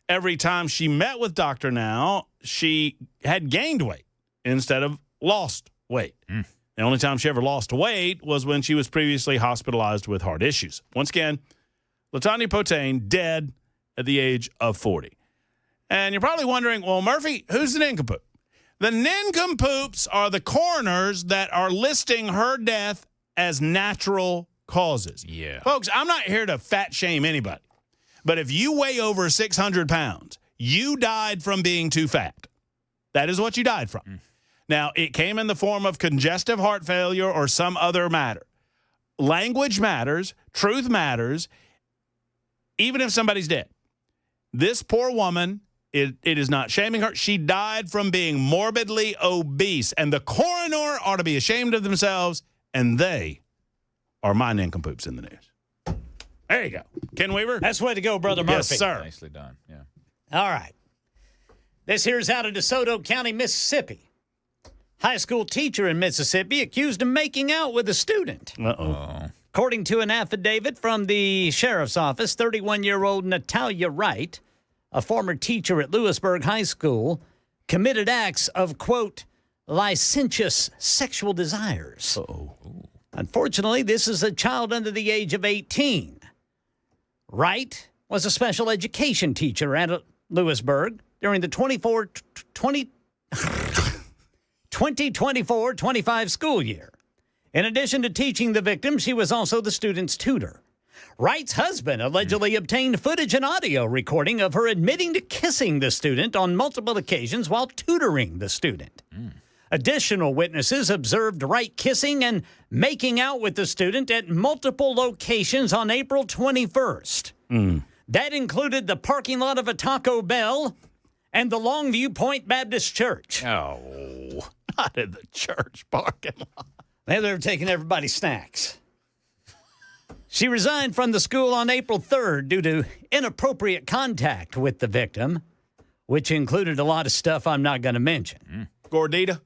every time she met with Dr. Now, she had gained weight instead of lost weight. The only time she ever lost weight was when she was previously hospitalized with heart issues. Once again, LaTanya Potain, dead at the age of 40. And you're probably wondering, well, Murphy, who's the nincompoop? The nincompoops are the coroners that are listing her death as natural causes. Yeah. Folks, I'm not here to fat shame anybody. But if you weigh over 600 pounds, you died from being too fat. That is what you died from. Now, it came in the form of congestive heart failure or some other matter. Language matters. Truth matters. Even if somebody's dead. This poor woman, it is not shaming her. She died from being morbidly obese. And the coroner ought to be ashamed of themselves. And they are my nincompoops in the news. There you go. Ken Weaver? That's the way to go, Brother Murphy. Yes, sir. Nicely done. Yeah. All right. This here's out of DeSoto County, Mississippi. High school teacher in Mississippi accused of making out with a student. Uh-oh. According to an affidavit from the sheriff's office, 31-year-old Natalia Wright, a former teacher at Lewisburg High School, committed acts of, quote, licentious sexual desires. Uh-oh. Unfortunately, this is a child under the age of 18. Wright was a special education teacher at Lewisburg during the 2024-25 school year. In addition to teaching the victim, she was also the student's tutor. Wright's husband allegedly obtained footage and audio recording of her admitting to kissing the student on multiple occasions while tutoring the student. Additional witnesses observed Wright kissing and making out with the student at multiple locations on April 21st. That included the parking lot of a Taco Bell and the Longview Point Baptist Church. Oh, not in the church parking lot. They were taking everybody's snacks. She resigned from the school on April 3rd due to inappropriate contact with the victim, which included a lot of stuff I'm not going to mention. Gordita?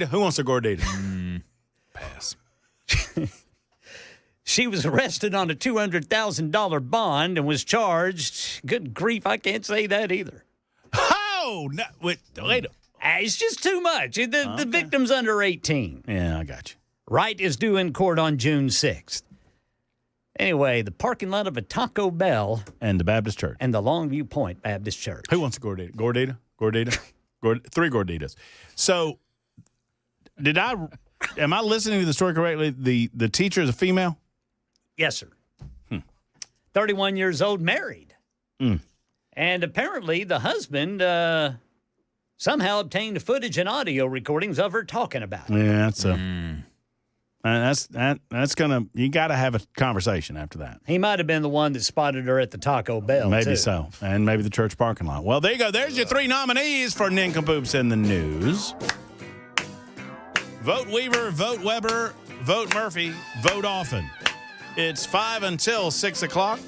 Who wants a Gordita? Pass. She was arrested on a $200,000 bond and was charged. Good grief, I can't say that either. Oh, no, wait. It's just too much. The victim's under 18. Yeah, I got you. Wright is due in court on June 6th. Anyway, the parking lot of a Taco Bell. And the Baptist Church. And the Longview Point Baptist Church. Who wants a Gordita? Gordita? Three Gorditas. So, am I listening to the story correctly? The teacher is a female? Yes, sir. 31 years old, married. And apparently the husband somehow obtained footage and audio recordings of her talking about it. Yeah, that's gonna. You got to have a conversation after that. He might have been the one that spotted her at the Taco Bell. Maybe too. so, and maybe the church parking lot. Well, there you go. There's your three nominees for Nincompoops in the News. Vote Weaver, vote Weber, vote Murphy, vote often. It's 5 until 6 o'clock.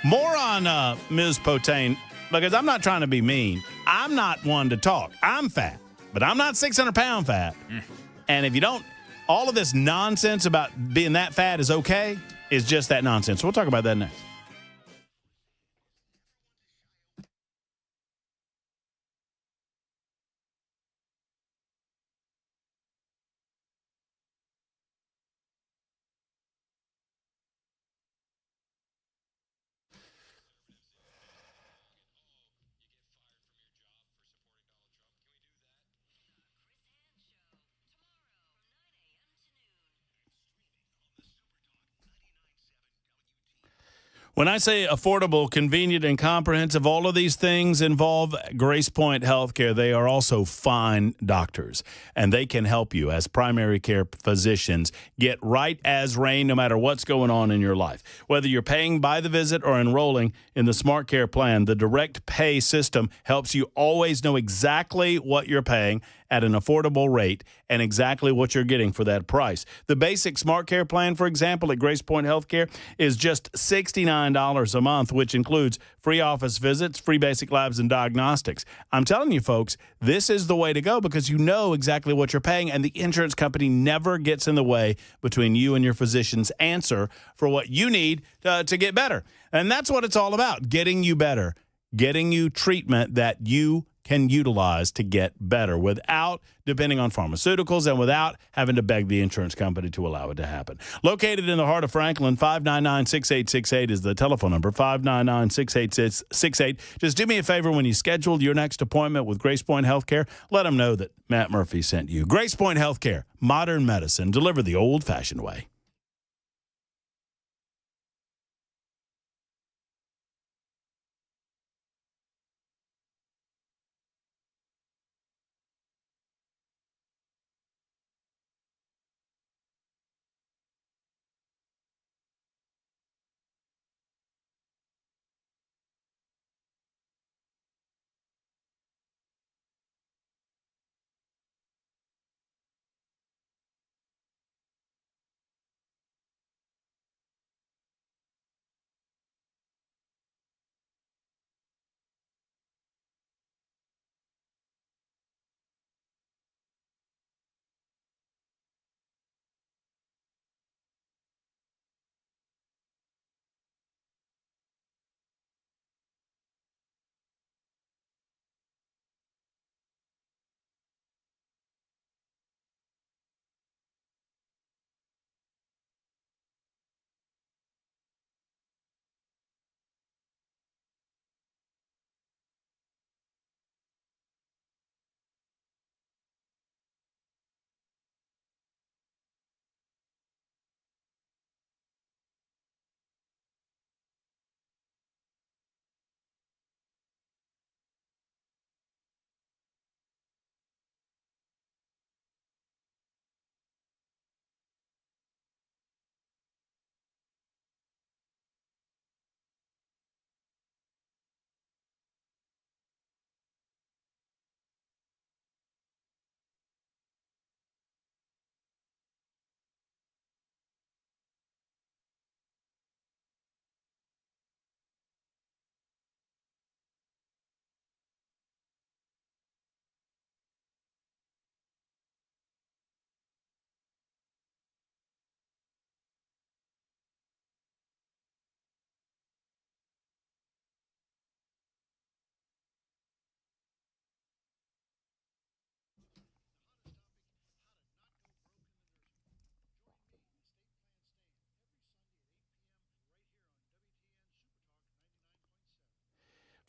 More on Ms. Potain, because I'm not trying to be mean. I'm not one to talk. I'm fat, but I'm not 600-pound fat. And if you don't, all of this nonsense about being that fat is okay is just that nonsense. So we'll talk about that next. When I say affordable, convenient, and comprehensive, all of these things involve Grace Point Healthcare. They are also fine doctors, and they can help you as primary care physicians get right as rain no matter what's going on in your life. Whether you're paying by the visit or enrolling in the Smart Care plan, the direct pay system helps you always know exactly what you're paying at an affordable rate and exactly what you're getting for that price. The basic Smart Care plan, for example, at Grace Point Healthcare is just $69 a month, which includes free office visits, free basic labs, and diagnostics. I'm telling you, folks, this is the way to go because you know exactly what you're paying, and the insurance company never gets in the way between you and your physician's answer for what you need to get better. And that's what it's all about, getting you better, getting you treatment that you can utilize to get better without depending on pharmaceuticals and without having to beg the insurance company to allow it to happen. Located in the heart of Franklin, 599-6868 is the telephone number, 599-6868. Just do me a favor when you schedule your next appointment with Grace Point Healthcare, let them know that Matt Murphy sent you. Grace Point Healthcare, modern medicine delivered the old-fashioned way.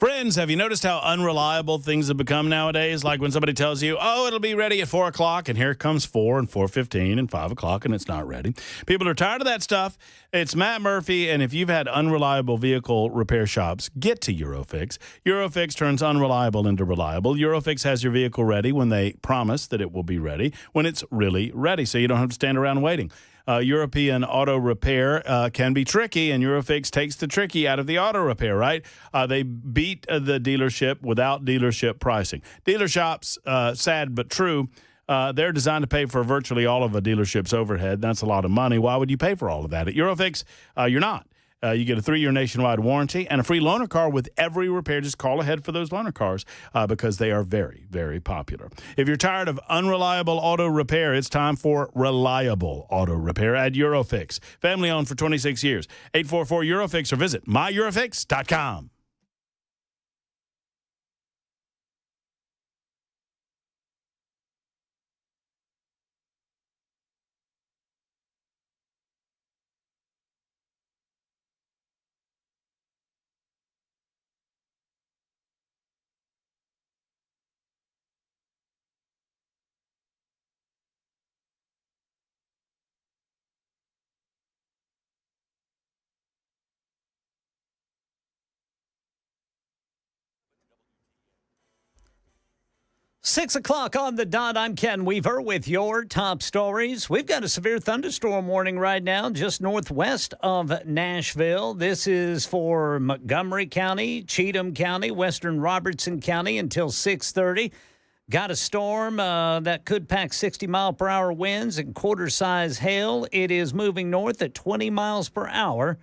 Friends, have you noticed how unreliable things have become nowadays? Like when somebody tells you, oh, it'll be ready at 4 o'clock, and here comes 4 and 4:15 and 5 o'clock, and it's not ready. People are tired of that stuff. It's Matt Murphy, and if you've had unreliable vehicle repair shops, get to Eurofix. Eurofix turns unreliable into reliable. Eurofix has your vehicle ready when they promise that it will be ready, when it's really ready, so you don't have to stand around waiting. European auto repair can be tricky, and Eurofix takes the tricky out of the auto repair, right? They beat the dealership without dealership pricing. Dealer shops, sad but true, they're designed to pay for virtually all of a dealership's overhead. That's a lot of money. Why would you pay for all of that? At Eurofix, you're not. You get a 3-year nationwide warranty and a free loaner car with every repair. Just call ahead for those loaner cars because they are very, very popular. If you're tired of unreliable auto repair, it's time for reliable auto repair at Eurofix. Family owned for 26 years. 844-EUROFIX or visit myEurofix.com. Six o'clock on the dot. I'm Ken Weaver with your top stories. We've got a severe thunderstorm warning right now just northwest of Nashville. This is for Montgomery County, Cheatham County, western Robertson County until 6:30. Got a storm that could pack 60-mile-per-hour winds and quarter-size hail. It is moving north at 20 miles per hour.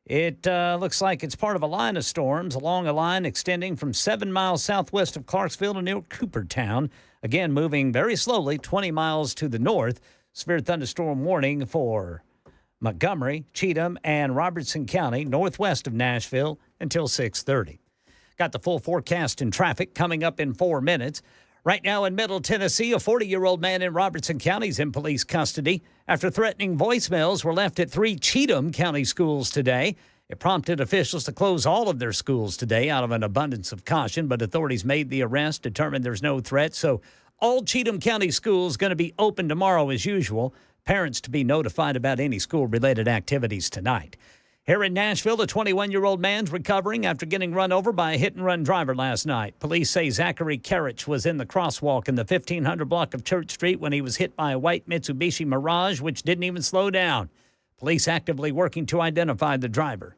It looks like it's part of a line of storms along a line extending from 7 miles southwest of Clarksville to near Coopertown. Again, moving very slowly, 20 miles to the north. Severe thunderstorm warning for Montgomery, Cheatham, and Robertson County, northwest of Nashville, until 6:30. Got the full forecast and traffic coming up in 4 minutes. Right now in Middle Tennessee, a 40-year-old man in Robertson County is in police custody after threatening voicemails were left at 3 Cheatham County schools today. It prompted officials to close all of their schools today out of an abundance of caution, but authorities made the arrest, determined there's no threat. So all Cheatham County schools going to be open tomorrow as usual. Parents to be notified about any school-related activities tonight. Here in Nashville, a 21-year-old man's recovering after getting run over by a hit-and-run driver last night. Police say Zachary Karich was in the crosswalk in the 1500 block of Church Street when he was hit by a white Mitsubishi Mirage, which didn't even slow down. Police actively working to identify the driver.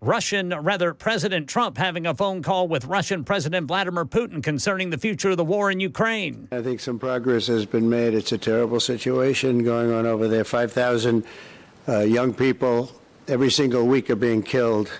President Trump having a phone call with Russian President Vladimir Putin concerning the future of the war in Ukraine. I think some progress has been made. It's a terrible situation going on over there. 5,000 young people every single week are being killed.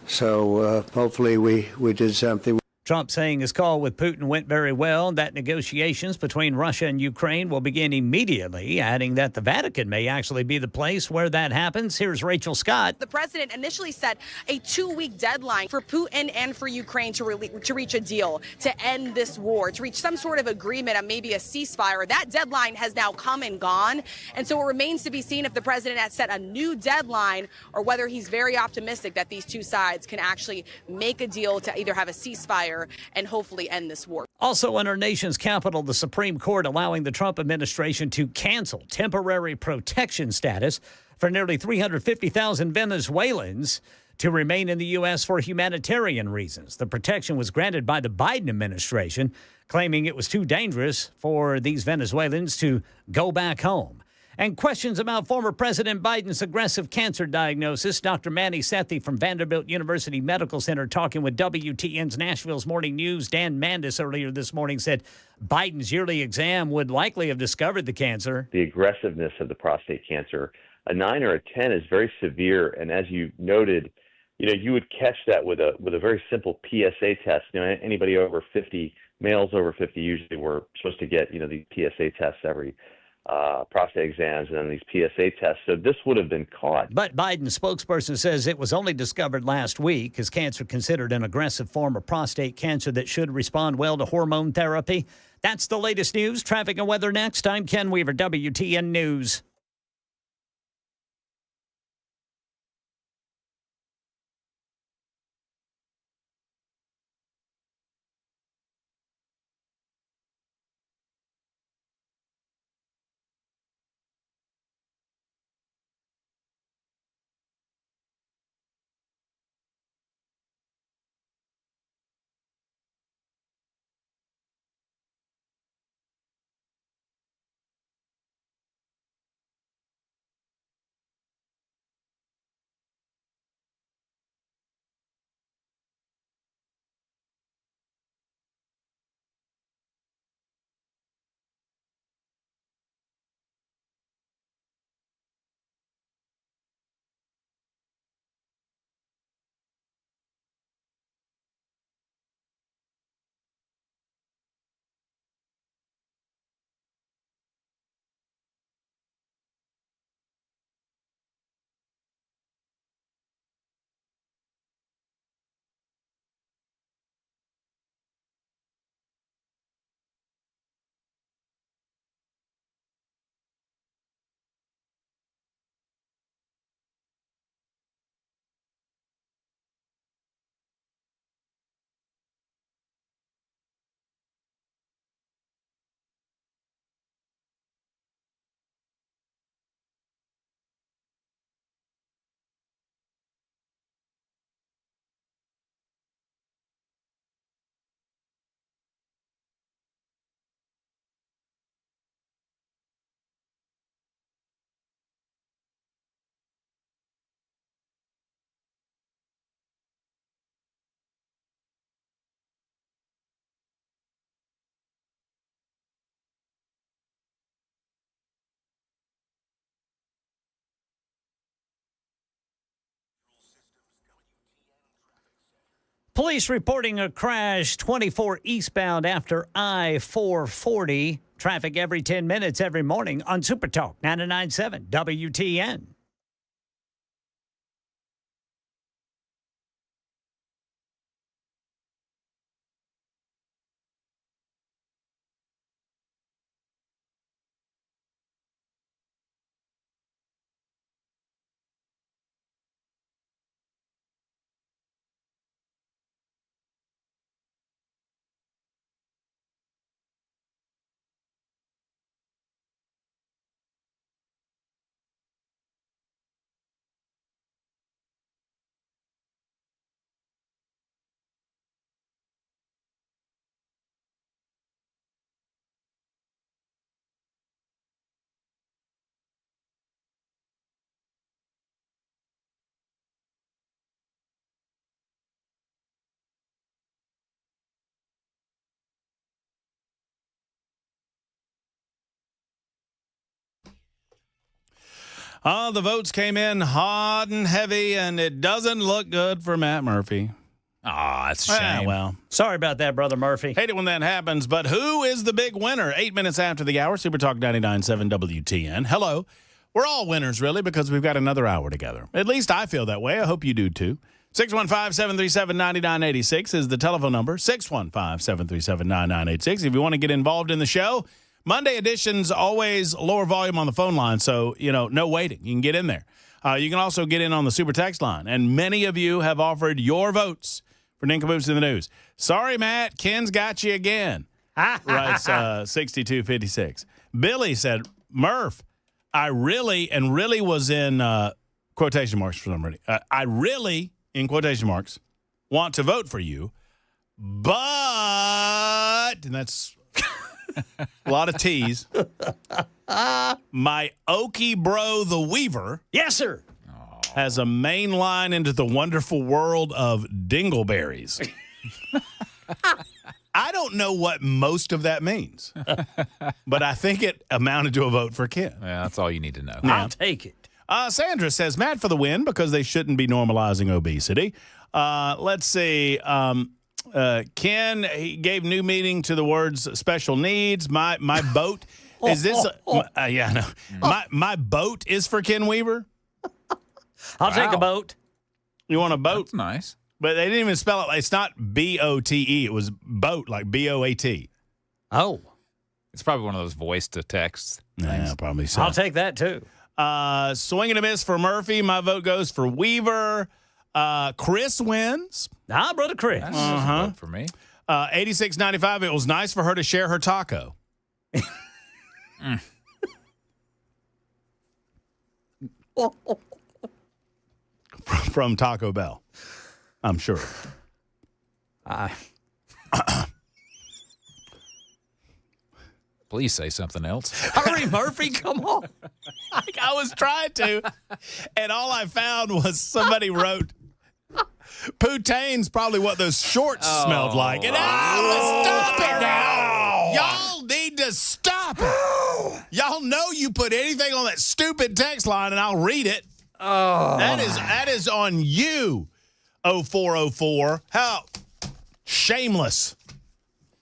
So hopefully we did something. Trump saying his call with Putin went very well, that negotiations between Russia and Ukraine will begin immediately, adding that the Vatican may actually be the place where that happens. Here's Rachel Scott. The president initially set a 2-week deadline for Putin and for Ukraine to reach a deal, to end this war, to reach some sort of agreement on maybe a ceasefire. That deadline has now come and gone. And so it remains to be seen if the president has set a new deadline or whether he's very optimistic that these two sides can actually make a deal to either have a ceasefire and hopefully end this war. Also in our nation's capital, the Supreme Court allowing the Trump administration to cancel temporary protection status for nearly 350,000 Venezuelans to remain in the U.S. for humanitarian reasons. The protection was granted by the Biden administration, claiming it was too dangerous for these Venezuelans to go back home. And questions about former President Biden's aggressive cancer diagnosis. Dr. Manny Sethi from Vanderbilt University Medical Center talking with WTN's Nashville's Morning News. Dan Mandis earlier this morning said Biden's yearly exam would likely have discovered the cancer. The aggressiveness of the prostate cancer, a 9 or a 10 is very severe. And as you noted, you would catch that with a very simple PSA test. Anybody over 50, males over 50 usually were supposed to get, these PSA tests every prostate exams and then these PSA tests. So this would have been caught. But Biden's spokesperson says it was only discovered last week. Is cancer considered an aggressive form of prostate cancer that should respond well to hormone therapy? That's the latest news. Traffic and weather next. I'm Ken Weaver, WTN News. Police reporting a crash 24 eastbound after I-440. Traffic every 10 minutes every morning on Super Talk 99.7 WTN. The votes came in hot and heavy, and it doesn't look good for Matt Murphy. That's a shame. Well, sorry about that, Brother Murphy. Hate it when that happens, but who is the big winner? 8 minutes after the hour, Super Talk 99.7 WTN. Hello. We're all winners, really, because we've got another hour together. At least I feel that way. I hope you do, too. 615-737-9986 is the telephone number, 615-737-9986. If you want to get involved in the show, Monday edition's always lower volume on the phone line, so, no waiting. You can get in there. You can also get in on the super text line, and many of you have offered your votes for Nincompoops in the News. Sorry, Matt, Ken's got you again, writes 6256. Billy said, Murph, I really was in quotation marks for somebody. I really, in quotation marks, want to vote for you, but, and that's a lot of T's. My Okie bro, the Weaver. Yes, sir. Has a main line into the wonderful world of dingleberries. I don't know what most of that means, but I think it amounted to a vote for Ken. Yeah, that's all you need to know. Yeah. I'll take it. Sandra says, Matt for the win because they shouldn't be normalizing obesity. Let's see. Ken, he gave new meaning to the words special needs. My boat. Is this? Yeah, no. My boat is for Ken Weaver. I'll take a boat. You want a boat? That's nice. But they didn't even spell it. It's not B-O-T-E. It was boat, like B-O-A-T. Oh. It's probably one of those voice to text things. Yeah, probably so. I'll take that, too. Swing and a miss for Murphy. My vote goes for Weaver. Chris wins. Brother Chris. That's a vote for me. 86.95. It was nice for her to share her taco. From Taco Bell, I'm sure. Please say something else. Hurry, Murphy, come on. I was trying to, and all I found was somebody wrote, Poutine's probably what those shorts smelled like. And stop it now. Y'all need to stop it. Y'all know you put anything on that stupid text line, and I'll read it. That is on you, 0404. How shameless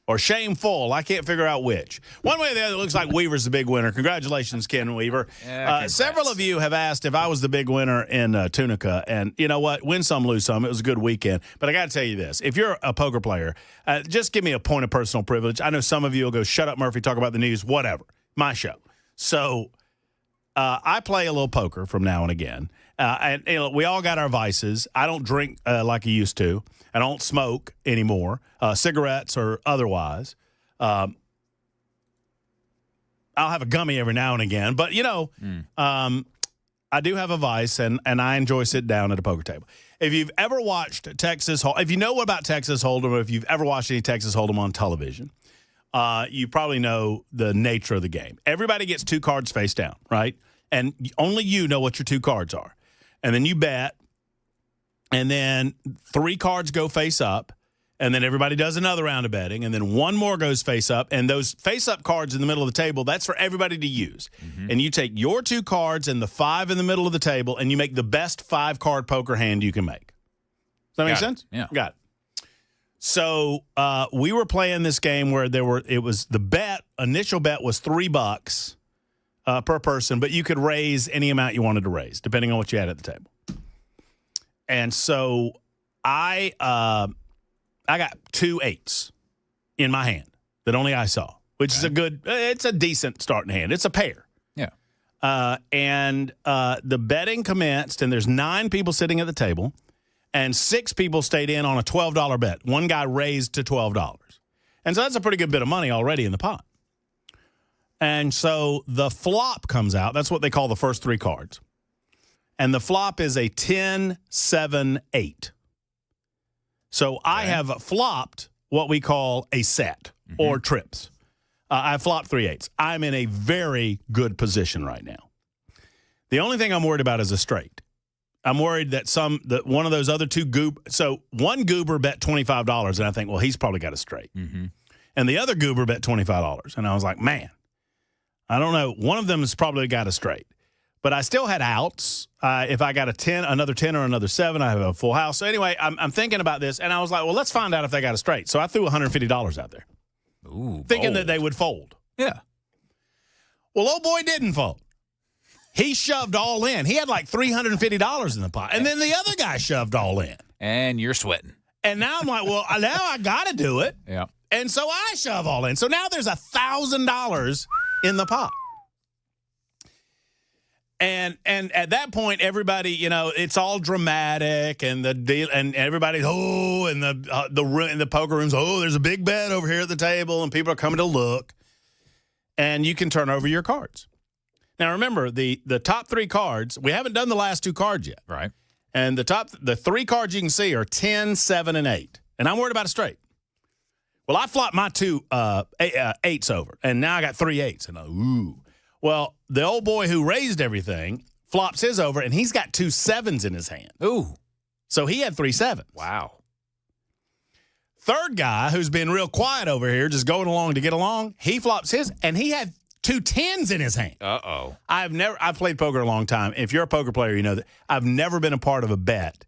or shameful. I can't figure out which. One way or the other, it looks like Weaver's the big winner. Congratulations, Ken Weaver. Several of you have asked if I was the big winner in Tunica. And you know what? Win some, lose some. It was a good weekend. But I got to tell you this. If you're a poker player, just give me a point of personal privilege. I know some of you will go, shut up, Murphy, talk about the news, whatever. My show. So I play a little poker from now and again. And we all got our vices. I don't drink like I used to. I don't smoke anymore, cigarettes or otherwise. I'll have a gummy every now and again. But, I do have a vice, and I enjoy sitting down at a poker table. If you've ever watched Texas Hold'em, if you know about Texas Hold'em, or if you've ever watched any Texas Hold'em on television, you probably know the nature of the game. Everybody gets two cards face down, right? And only you know what your two cards are. And then you bet, and then three cards go face up, and then everybody does another round of betting, and then one more goes face up, and those face-up cards in the middle of the table, that's for everybody to use. And you take your two cards and the five in the middle of the table, and you make the best five-card poker hand you can make. Does that make sense? Yeah. Got it. So we were playing this game where initial bet was $3 per person, but you could raise any amount you wanted to raise, depending on what you had at the table. And so I got 2 8s in my hand that only I saw, which is it's a decent starting hand. It's a pair. Yeah. And the betting commenced, and there's 9 people sitting at the table, and 6 people stayed in on a $12 bet. One guy raised to $12. And so that's a pretty good bit of money already in the pot. And so the flop comes out. That's what they call the first 3 cards. And the flop is a 10, 7, 8. So I have flopped what we call a set or trips. I flopped 3 8s. I'm in a very good position right now. The only thing I'm worried about is a straight. I'm worried that one of those other 2 so one goober bet $25, and I think, well, he's probably got a straight. Mm-hmm. And the other goober bet $25, and I was like, man, I don't know. One of them has probably got a straight. But I still had outs. If I got another 10 or another 7, I have a full house. So anyway, I'm thinking about this, and I was like, well, let's find out if they got a straight. So I threw $150 out there. Ooh, thinking that they would fold. Yeah. Well, old boy didn't fold. He shoved all in. He had like $350 in the pot. And then the other guy shoved all in. And you're sweating. And now I'm like, well, now I got to do it. Yeah. And so I shove all in. So now there's $1,000 in the pot. And at that point, everybody, it's all dramatic, and the deal, and everybody's and the poker rooms. There's a big bet over here at the table, and people are coming to look. And you can turn over your cards. Now remember, the top 3 cards. We haven't done the last 2 cards yet, right? And the 3 cards you can see are 10, 7, and 8. And I'm worried about a straight. Well, I flopped my 2 8s over, and now I got 3 8s, and ooh. Well, the old boy who raised everything flops his over, and he's got 2 7s in his hand. Ooh. So he had 3 7s. Wow. Third guy, who's been real quiet over here, just going along to get along, he flops his, and he had 2 10s in his hand. Uh-oh. I've played poker a long time. If you're a poker player, you know that I've never been a part of a bet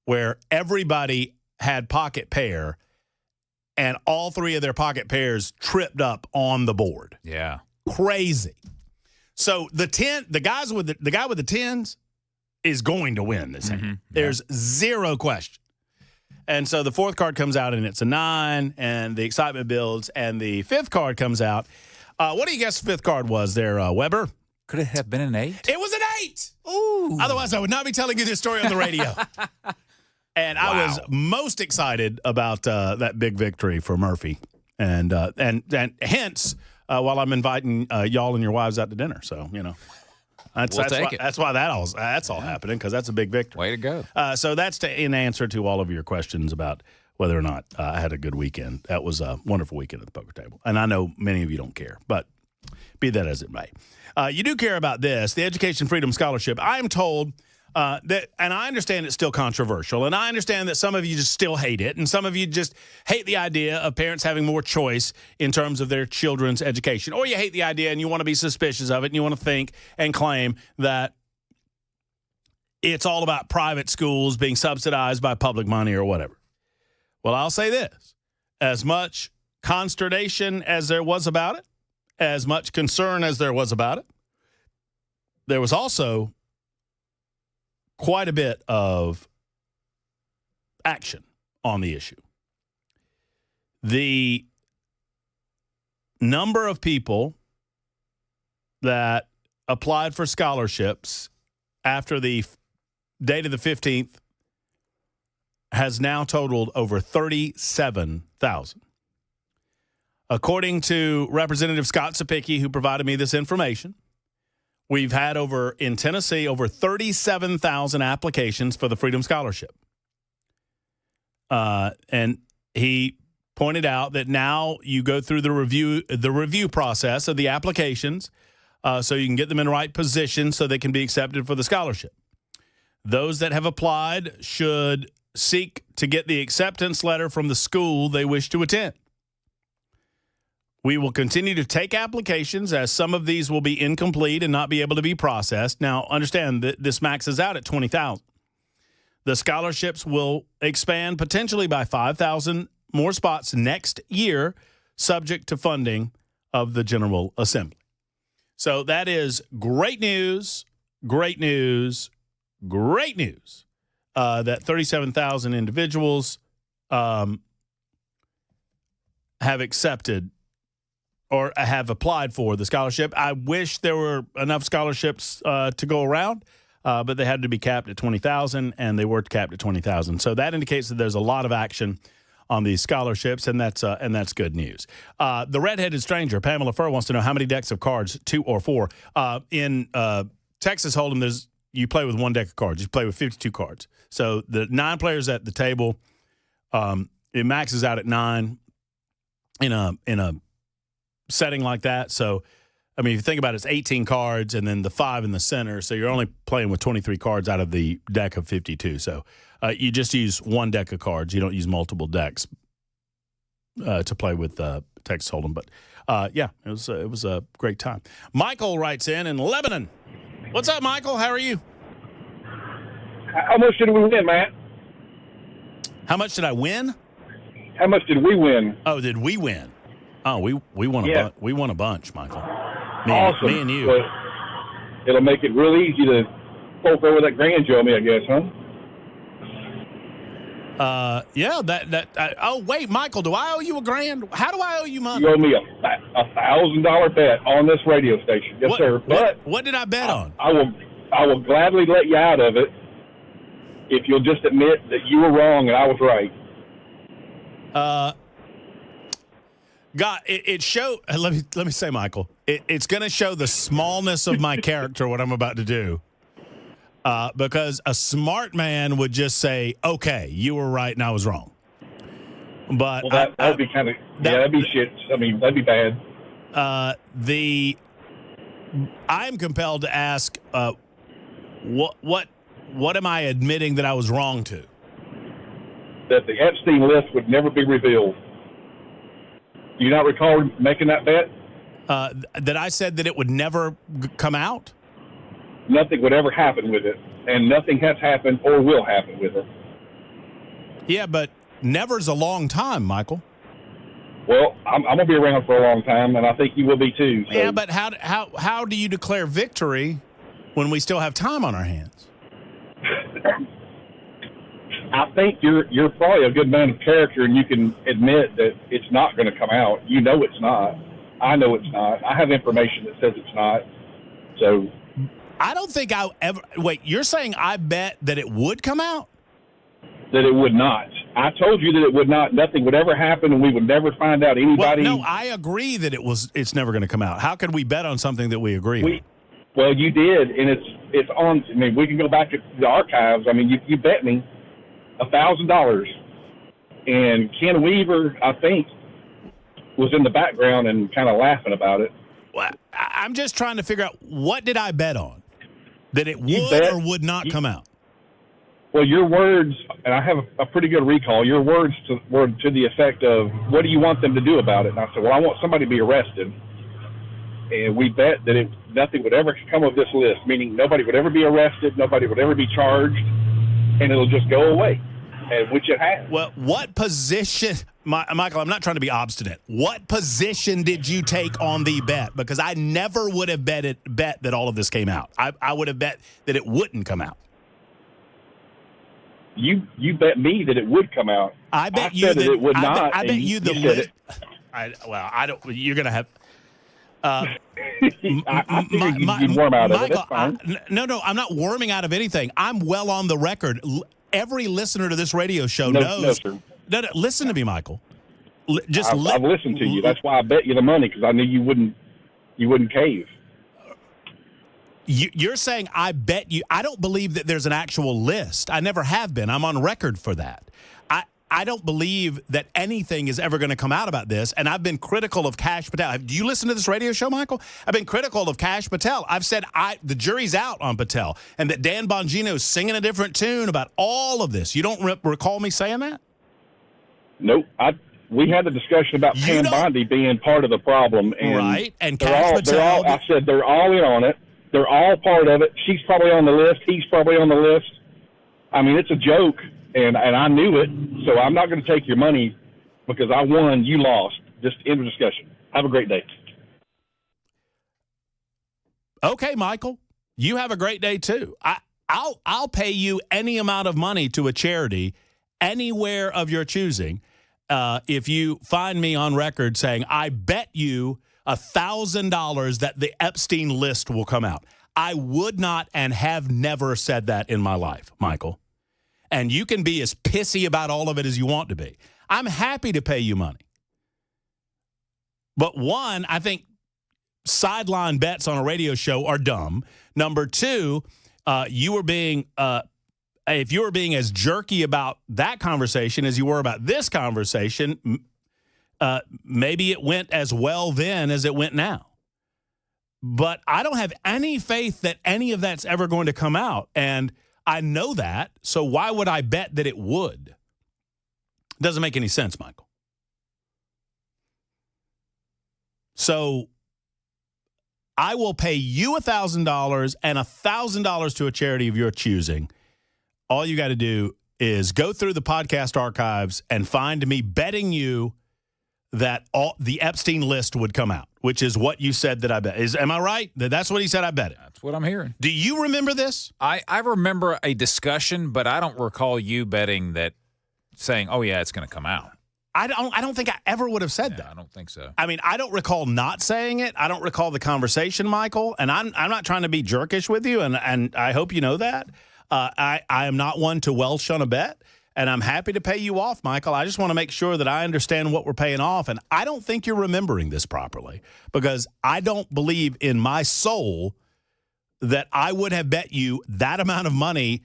where everybody had pocket pair, and all 3 of their pocket pairs tripped up on the board. Yeah. Crazy. So the guy with the 10s is going to win this hand. There's zero question. And so the 4th card comes out, and it's a 9, and the excitement builds, and the 5th card comes out. What do you guess the 5th card was there, Weber? Could it have been an 8? It was an 8. Ooh. Otherwise, I would not be telling you this story on the radio. And I was most excited about that big victory for Murphy, and hence. While I'm inviting y'all and your wives out to dinner. So, that's why that's all happening, because that's a big victory. Way to go. So that's in answer to all of your questions about whether or not I had a good weekend. That was a wonderful weekend at the poker table. And I know many of you don't care, but be that as it may. You do care about this, the Education Freedom Scholarship. I am told that, and I understand it's still controversial, and I understand that some of you just still hate it, and some of you just hate the idea of parents having more choice in terms of their children's education, or you hate the idea and you want to be suspicious of it, and you want to think and claim that it's all about private schools being subsidized by public money or whatever. Well, I'll say this. As much consternation as there was about it, as much concern as there was about it, there was also quite a bit of action on the issue. The number of people that applied for scholarships after the date of the 15th has now totaled over 37,000. According to Representative Scott Sapicki, who provided me this information, we've had in Tennessee, over 37,000 applications for the Freedom Scholarship. And he pointed out that now you go through the review process of the applications so you can get them in the right position so they can be accepted for the scholarship. Those that have applied should seek to get the acceptance letter from the school they wish to attend. We will continue to take applications, as some of these will be incomplete and not be able to be processed. Now, understand that this maxes out at 20,000. The scholarships will expand potentially by 5,000 more spots next year, subject to funding of the General Assembly. So that is great news, great news, great news that 37,000 individuals have accepted or have applied for the scholarship. I wish there were enough scholarships to go around, but they had to be capped at 20,000, and they were capped at 20,000. So that indicates that there's a lot of action on these scholarships, and that's good news. The redheaded stranger, Pamela Furr, wants to know how many decks of cards, 2 or 4. In Texas Hold'em, you play with 1 deck of cards. You play with 52 cards. So the 9 players at the table, it maxes out at 9 in a setting like that. So, I mean, if you think about it, it's 18 cards and then the 5 in the center. So you're only playing with 23 cards out of the deck of 52. So you just use 1 deck of cards. You don't use multiple decks to play with Texas Hold'em. But, yeah, it was a great time. Michael writes in Lebanon. What's up, Michael? How are you? How much did we win, Matt? How much did I win? How much did we win? Oh, did we win? Oh, we won we won a bunch, Michael. Awesome. Me and you. But it'll make it real easy to poke over that grand you owe me, I guess, huh? Yeah. Oh, wait, Michael, do I owe you $1,000? How do I owe you money? You owe me a $1,000 bet on this radio station, yes, sir. But what did I bet on? I will gladly let you out of it if you'll just admit that you were wrong and I was right. God, it showed. Let me say, Michael, it's going to show the smallness of my character what I'm about to do, because a smart man would just say, "Okay, you were right and I was wrong." But that would be kind of that'd be shit. I mean, that'd be bad. I'm compelled to ask, what am I admitting that I was wrong to? That the Epstein list would never be revealed. Do you not recall making that bet? That I said that it would never come out? Nothing would ever happen with it, and nothing has happened or will happen with it. Yeah, but never's a long time, Michael. Well, I'm going to be around for a long time, and I think you will be too. So. Yeah, but how do you declare victory when we still have time on our hands? I think you're probably a good man of character, and you can admit that it's not going to come out. You know it's not. I know it's not. I have information that says it's not. So I don't think I'll ever – wait, you're saying I bet that it would come out? That it would not. I told you that it would not. Nothing would ever happen, and we would never find out anybody. Well, no, I agree that it's never going to come out. How could we bet on something that we agree on? Well, you did, and it's on – I mean, we can go back to the archives. I mean, you bet me $1,000, and Ken Weaver, I think, was in the background and kind of laughing about it. Well, I'm just trying to figure out, what did I bet on? That it would or would not come out? Well, your words, and I have a pretty good recall, your words were to the effect of, what do you want them to do about it? And I said, well, I want somebody to be arrested. And we bet that nothing would ever come of this list, meaning nobody would ever be arrested, nobody would ever be charged, and it'll just go away, and which it has. Well, what position, Michael, I'm not trying to be obstinate. What position did you take on the bet? Because I never would have bet that all of this came out. I would have bet that it wouldn't come out. You bet me that it would come out. I bet you that it would not. I bet you the list. I don't. You're gonna have. I you'd worm out of it. That's fine. No, I'm not worming out of anything. I'm well on the record. Every listener to this radio show knows. No, sir. No, listen to me, Michael. I've listened to you. That's why I bet you the money, because I knew you wouldn't cave. You're saying I bet you. I don't believe that there's an actual list. I never have been. I'm on record for that. I don't believe that anything is ever going to come out about this, and I've been critical of Kash Patel. Do you listen to this radio show, Michael? I've been critical of Kash Patel. I've said the jury's out on Patel, and that Dan Bongino's singing a different tune about all of this. You don't recall me saying that? Nope. We had a discussion about Pam Bondi being part of the problem. And right, and Kash Patel. I said they're all in on it. They're all part of it. She's probably on the list. He's probably on the list. I mean, it's a joke, and I knew it, so I'm not going to take your money because I won, you lost. Just end of discussion. Have a great day. Okay, Michael, you have a great day too. I'll pay you any amount of money to a charity anywhere of your choosing if you find me on record saying I bet you $1,000 that the Epstein list will come out. I would not and have never said that in my life, Michael. And you can be as pissy about all of it as you want to be. I'm happy to pay you money. But one, I think sideline bets on a radio show are dumb. Number two, you were being if you were being as jerky about that conversation as you were about this conversation, maybe it went as well then as it went now. But I don't have any faith that any of that's ever going to come out. And I know that. So why would I bet that it would? Doesn't make any sense, Michael. So I will pay you $1,000 and $1,000 to a charity of your choosing. All you got to do is go through the podcast archives and find me betting you that the Epstein list would come out, which is what you said that I bet. Am I right? That's what he said I bet it. That's what I'm hearing. Do you remember this? I remember a discussion, but I don't recall you betting that, saying, oh, yeah, it's going to come out. I don't think I ever would have said that. I don't think so. I mean, I don't recall not saying it. I don't recall the conversation, Michael. And I'm not trying to be jerkish with you, and I hope you know that. I am not one to welch on a bet, and I'm happy to pay you off, Michael. I just want to make sure that I understand what we're paying off, and I don't think you're remembering this properly because I don't believe in my soul that I would have bet you that amount of money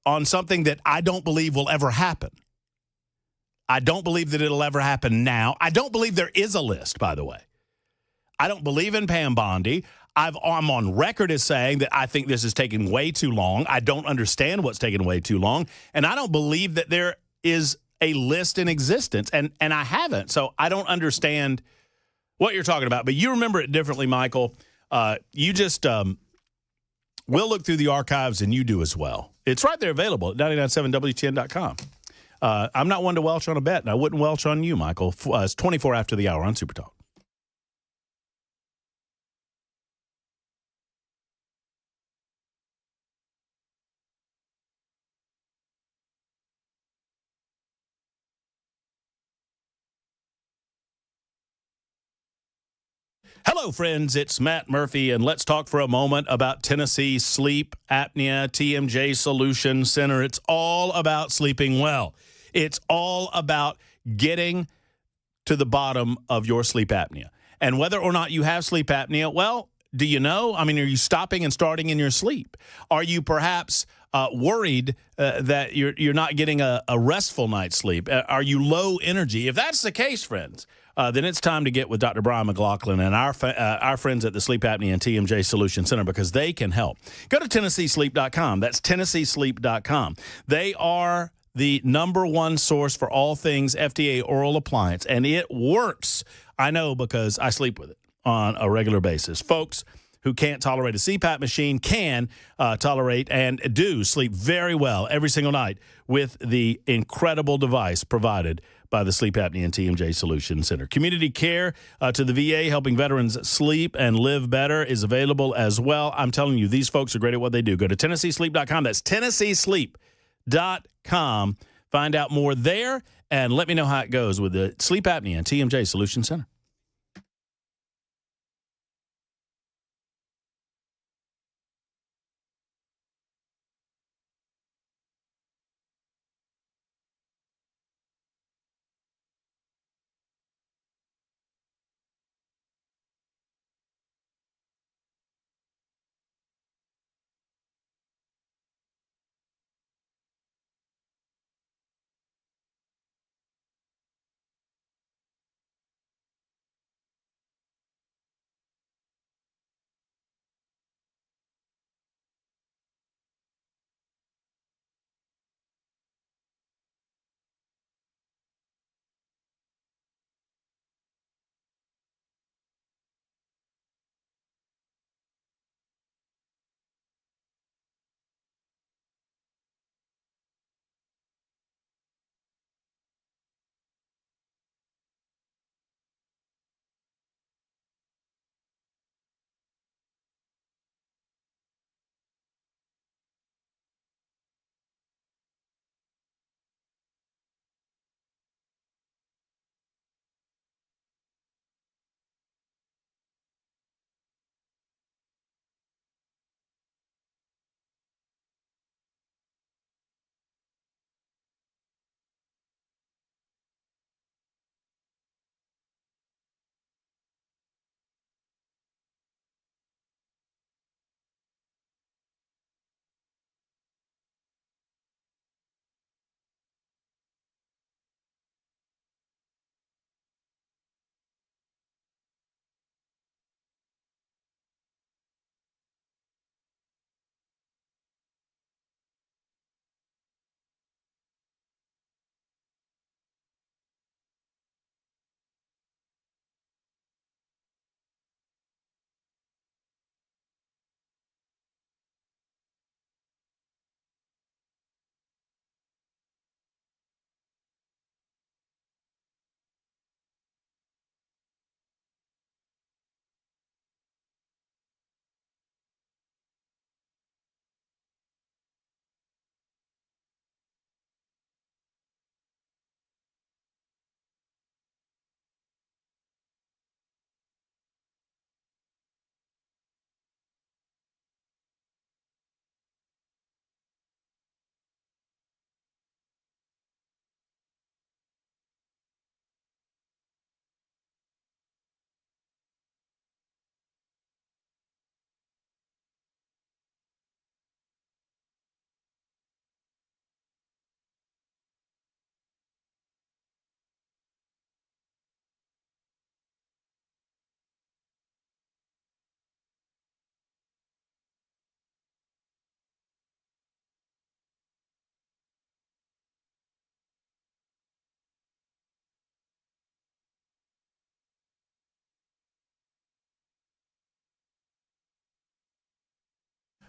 on something that I don't believe will ever happen. I don't believe that it'll ever happen now. I don't believe there is a list, by the way. I don't believe in Pam Bondi. I'm on record as saying that I think this is taking way too long. I don't understand what's taking way too long. And I don't believe that there is a list in existence. And I haven't. So I don't understand what you're talking about. But you remember it differently, Michael. You just we'll look through the archives, and you do as well. It's right there available at 997WTN.com. I'm not one to welch on a bet, and I wouldn't welch on you, Michael. It's 24 after the hour on Super Talk. Hello, friends. It's Matt Murphy, and let's talk for a moment about Tennessee Sleep Apnea TMJ Solution Center. It's all about sleeping well. It's all about getting to the bottom of your sleep apnea. And whether or not you have sleep apnea, well, do you know? I mean, are you stopping and starting in your sleep? Are you perhaps worried that you're not getting a restful night's sleep? Are you low energy? If that's the case, friends, then it's time to get with Dr. Brian McLaughlin and our friends at the Sleep Apnea and TMJ Solution Center because they can help. Go to TennesseeSleep.com. That's TennesseeSleep.com. They are the number one source for all things FDA oral appliance, and it works. I know because I sleep with it on a regular basis. Folks who can't tolerate a CPAP machine can tolerate and do sleep very well every single night with the incredible device provided by the Sleep Apnea and TMJ Solution Center. Community care to the VA, helping veterans sleep and live better, is available as well. I'm telling you, these folks are great at what they do. Go to TennesseeSleep.com. That's TennesseeSleep.com. Find out more there, and let me know how it goes with the Sleep Apnea and TMJ Solution Center.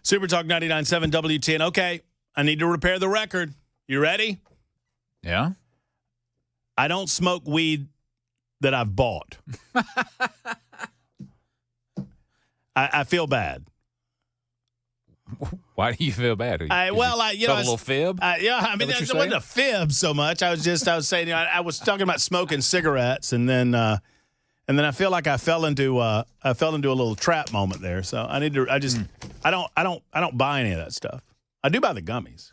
Super Talk 99.7 WTN. Okay, I need to repair the record. You ready? Yeah. I don't smoke weed that I've bought. I feel bad. Why do you feel bad? A little fib? It wasn't a fib so much. I was saying, I was talking about smoking cigarettes, and then I feel like I fell into a little trap moment there. So I need to. I don't buy any of that stuff. I do buy the gummies.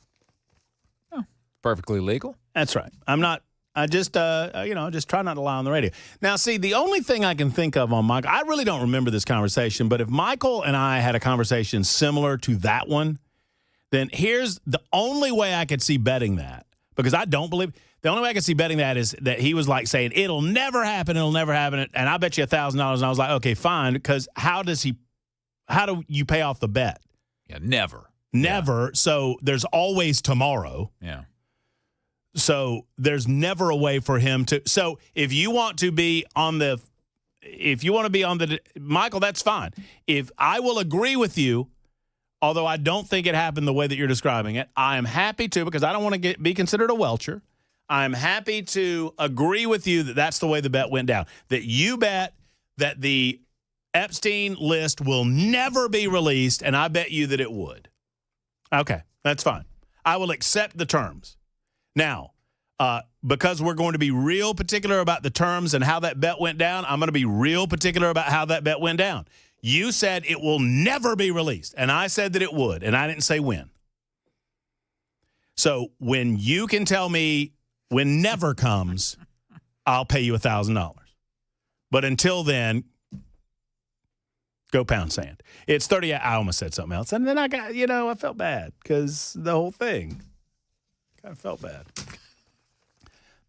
Perfectly legal. That's right. I'm not. I just just try not to lie on the radio. Now, see, the only thing I can think of on Michael, I really don't remember this conversation, but if Michael and I had a conversation similar to that one, then here's the only way I could see betting that, because I don't believe, the only way I could see betting that is that he was like saying, it'll never happen, and I bet you $1,000, and I was like, okay, fine, because how do you pay off the bet? Yeah, never. Never. Yeah. So there's always tomorrow. Yeah. So there's never a way for him to. So if you want to be on the, Michael, that's fine. If I will agree with you, although I don't think it happened the way that you're describing it, I am happy to, because I don't want to be considered a welcher. I'm happy to agree with you that that's the way the bet went down. That you bet that the Epstein list will never be released, and I bet you that it would. Okay, that's fine. I will accept the terms. Now, because we're going to be real particular about the terms and how that bet went down, I'm going to be real particular about how that bet went down. You said it will never be released, and I said that it would, and I didn't say when. So when you can tell me when never comes, I'll pay you $1,000. But until then, go pound sand. It's 30. I almost said something else, and then I got, I felt bad because the whole thing. I felt bad.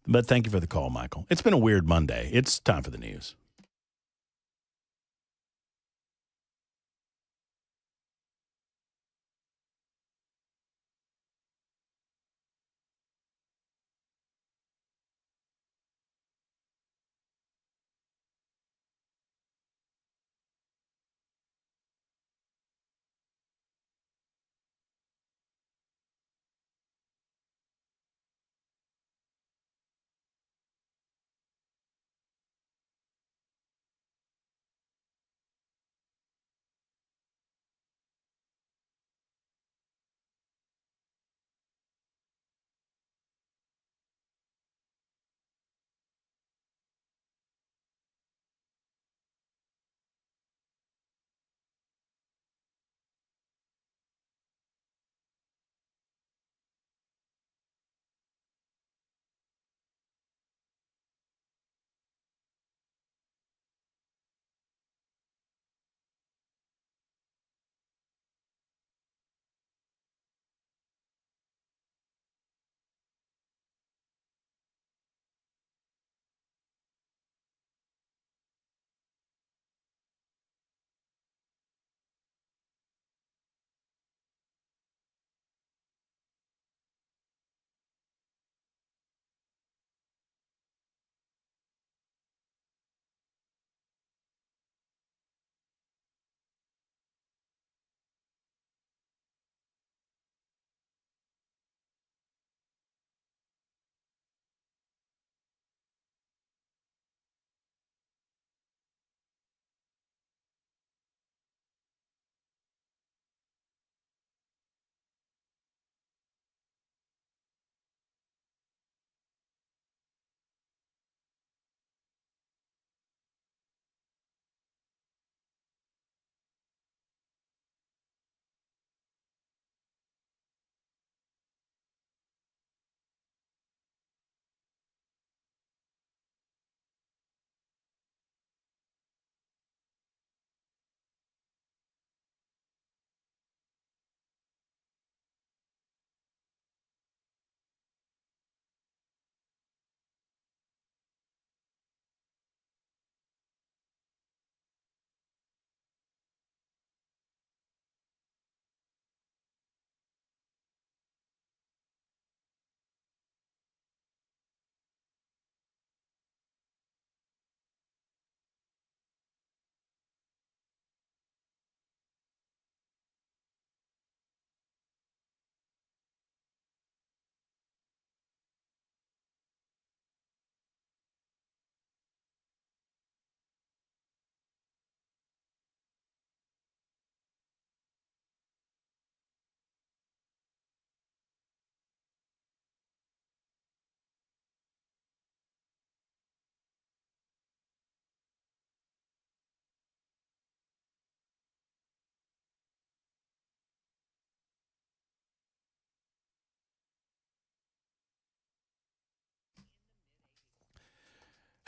But thank you for the call, Michael. It's been a weird Monday. It's time for the news.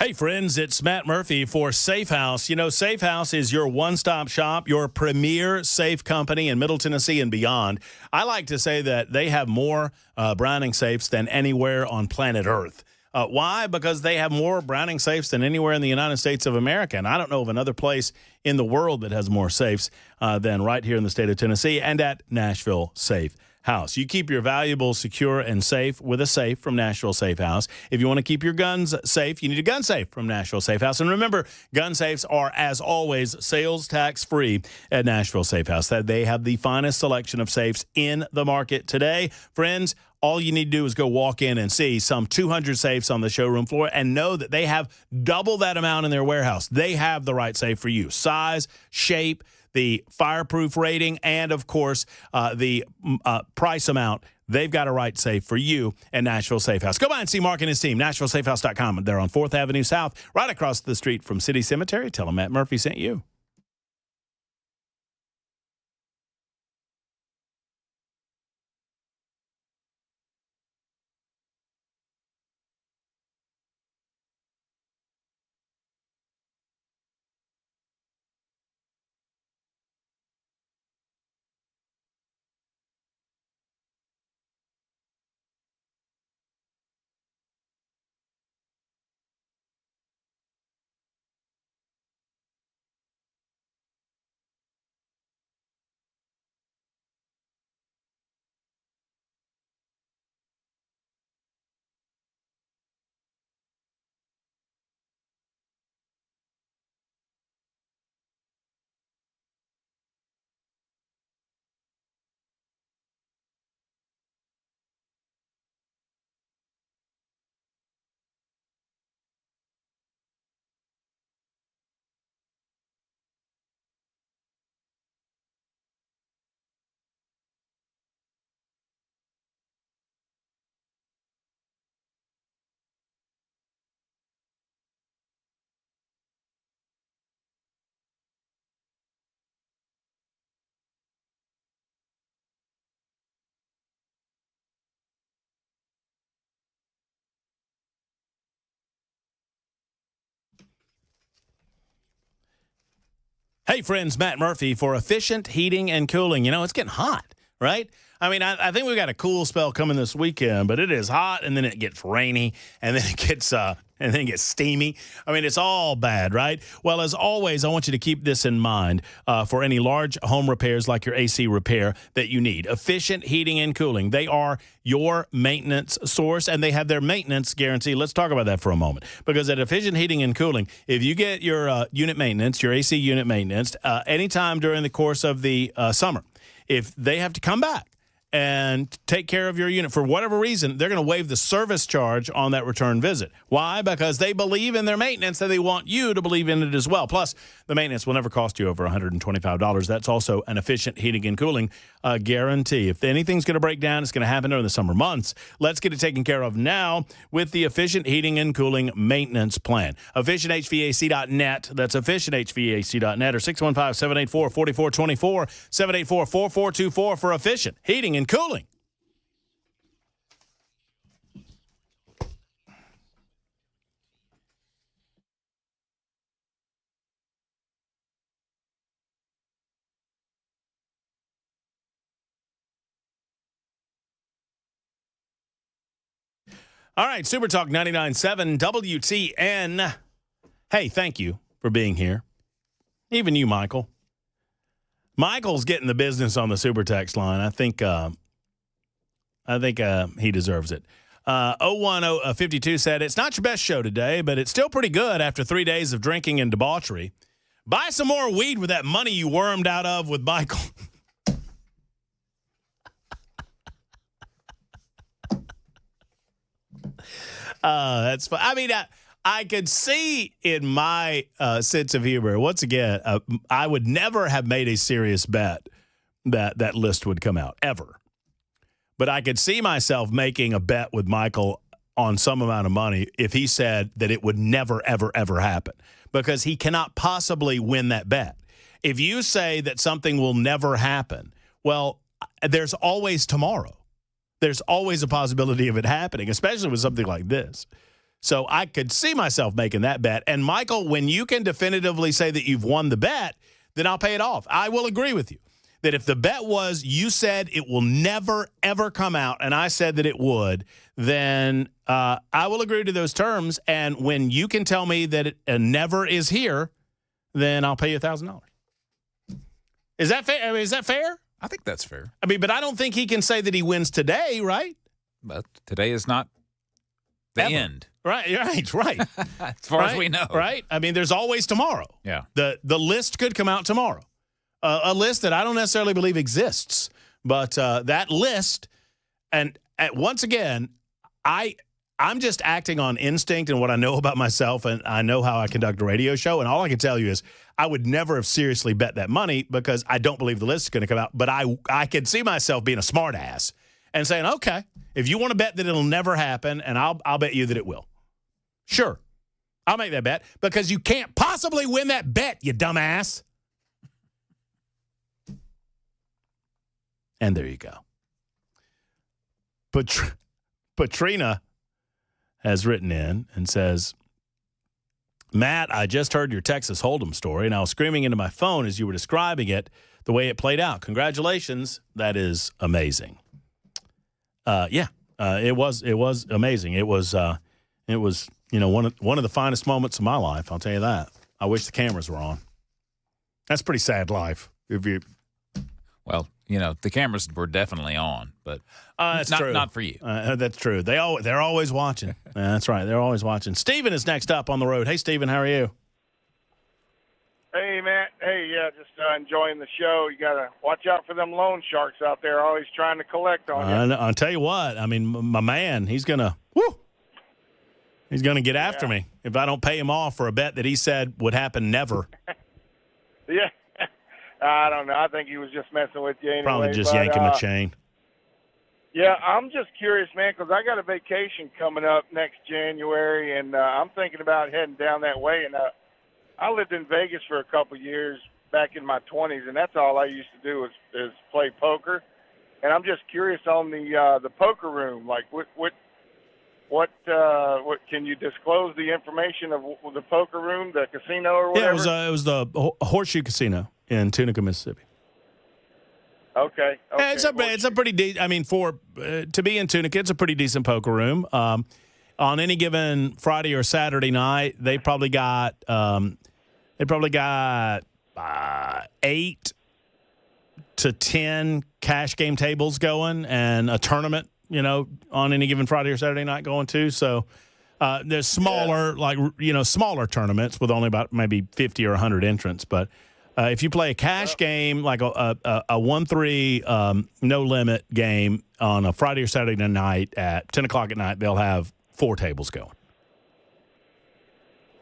Hey, friends, it's Matt Murphy for Safe House. You know, Safe House is your one-stop shop, your premier safe company in Middle Tennessee and beyond. I like to say that they have more Browning safes than anywhere on planet Earth. Why? Because they have more Browning safes than anywhere in the United States of America. And I don't know of another place in the world that has more safes than right here in the state of Tennessee and at Nashville Safe House. You keep your valuables secure and safe with a safe from Nashville Safe House. If you want to keep your guns safe, you need a gun safe from Nashville Safe House. And remember, gun safes are, as always, sales tax free at Nashville Safe House. That they have the finest selection of safes in the market today. Friends, all you need to do is go walk in and see some 200 safes on the showroom floor and know that they have double that amount in their warehouse. They have the right safe for you. Size, shape, the fireproof rating, and, of course, the price amount. They've got a right safe for you at Nashville Safe House. Go by and see Mark and his team, NashvilleSafeHouse.com. They're on 4th Avenue South, right across the street from City Cemetery. Tell them Matt Murphy sent you. Hey, friends, Matt Murphy for Efficient Heating and Cooling. You know, it's getting hot, right? I mean, I think we've got a cool spell coming this weekend, but it is hot, and then it gets rainy, and then it gets steamy. I mean, it's all bad, right? Well, as always, I want you to keep this in mind for any large home repairs like your AC repair that you need. Efficient Heating and Cooling. They are your maintenance source, and they have their maintenance guarantee. Let's talk about that for a moment. Because at Efficient Heating and Cooling, if you get your unit maintenance, your AC unit maintenance, anytime during the course of the summer, if they have to come back and take care of your unit for whatever reason, they're going to waive the service charge on that return visit. Why? Because they believe in their maintenance and they want you to believe in it as well. Plus, the maintenance will never cost you over $125. That's also an Efficient Heating and Cooling guarantee. If anything's going to break down, it's going to happen during the summer months. Let's get it taken care of now with the Efficient Heating and Cooling maintenance plan. EfficientHVAC.net. That's EfficientHVAC.net or 615-784-4424, 784-4424 for Efficient Heating and Cooling. All right, Super Talk 99.7 WTN. Hey, thank you for being here. Even you, Michael. Michael's getting the business on the Super Text line. I think he deserves it. 01052 said, it's not your best show today, but it's still pretty good after 3 days of drinking and debauchery. Buy some more weed with that money you wormed out of with Michael. That's fun. I mean, I could see in my sense of humor, once again, I would never have made a serious bet that list would come out, ever. But I could see myself making a bet with Michael on some amount of money if he said that it would never, ever, ever happen, because he cannot possibly win that bet. If you say that something will never happen, well, there's always tomorrow. There's always a possibility of it happening, especially with something like this. So I could see myself making that bet. And, Michael, when you can definitively say that you've won the bet, then I'll pay it off. I will agree with you that if the bet was you said it will never, ever come out, and I said that it would, then I will agree to those terms. And when you can tell me that it never is here, then I'll pay you $1,000. Is that fair? I mean, is that fair? I think that's fair. I mean, but I don't think he can say that he wins today, right? But today is not the end. Right. As far as we know. Right? I mean, there's always tomorrow. Yeah. The list could come out tomorrow. A list that I don't necessarily believe exists. But that list, and once again, I'm just acting on instinct and what I know about myself, and I know how I conduct a radio show, and all I can tell you is I would never have seriously bet that money because I don't believe the list is going to come out. But I can see myself being a smart ass and saying, okay, if you want to bet that it'll never happen, and I'll bet you that it will. Sure, I'll make that bet because you can't possibly win that bet, you dumbass. And there you go. But Patrina has written in and says, Matt, I just heard your Texas Hold'em story, and I was screaming into my phone as you were describing it, the way it played out. Congratulations. That is amazing. It was amazing. It was one of the finest moments of my life. I'll tell you that. I wish the cameras were on. That's a pretty sad life. Well, the cameras were definitely on, but that's true. Not for you. That's true. They're always watching. That's right. They're always watching. Steven is next up on the road. Hey, Steven, how are you? Hey, Matt. Hey, just enjoying the show. You got to watch out for them loan sharks out there, always trying to collect on you. I'll tell you what. I mean, my man, he's going to get after me if I don't pay him off for a bet that he said would happen never. Yeah. I don't know. I think he was just messing with you anyway. Probably just yanking my chain. Yeah, I'm just curious, man, because I got a vacation coming up next January, and I'm thinking about heading down that way. And I lived in Vegas for a couple of years back in my 20s, and that's all I used to do is play poker. And I'm just curious on the poker room, like what can you disclose the information of the poker room, the casino, or whatever? Yeah, it was the Horseshoe Casino in Tunica, Mississippi. Okay. Yeah, it's a pretty decent. I mean, to be in Tunica, it's a pretty decent poker room. On any given Friday or Saturday night, they probably got 8 to 10 cash game tables going, and a tournament, on any given Friday or Saturday night going too. So there's smaller, smaller tournaments with only about maybe 50 or 100 entrants. But if you play a cash game, like a 1-3 no limit game on a Friday or Saturday night at 10 o'clock at night, they'll have 4 tables going.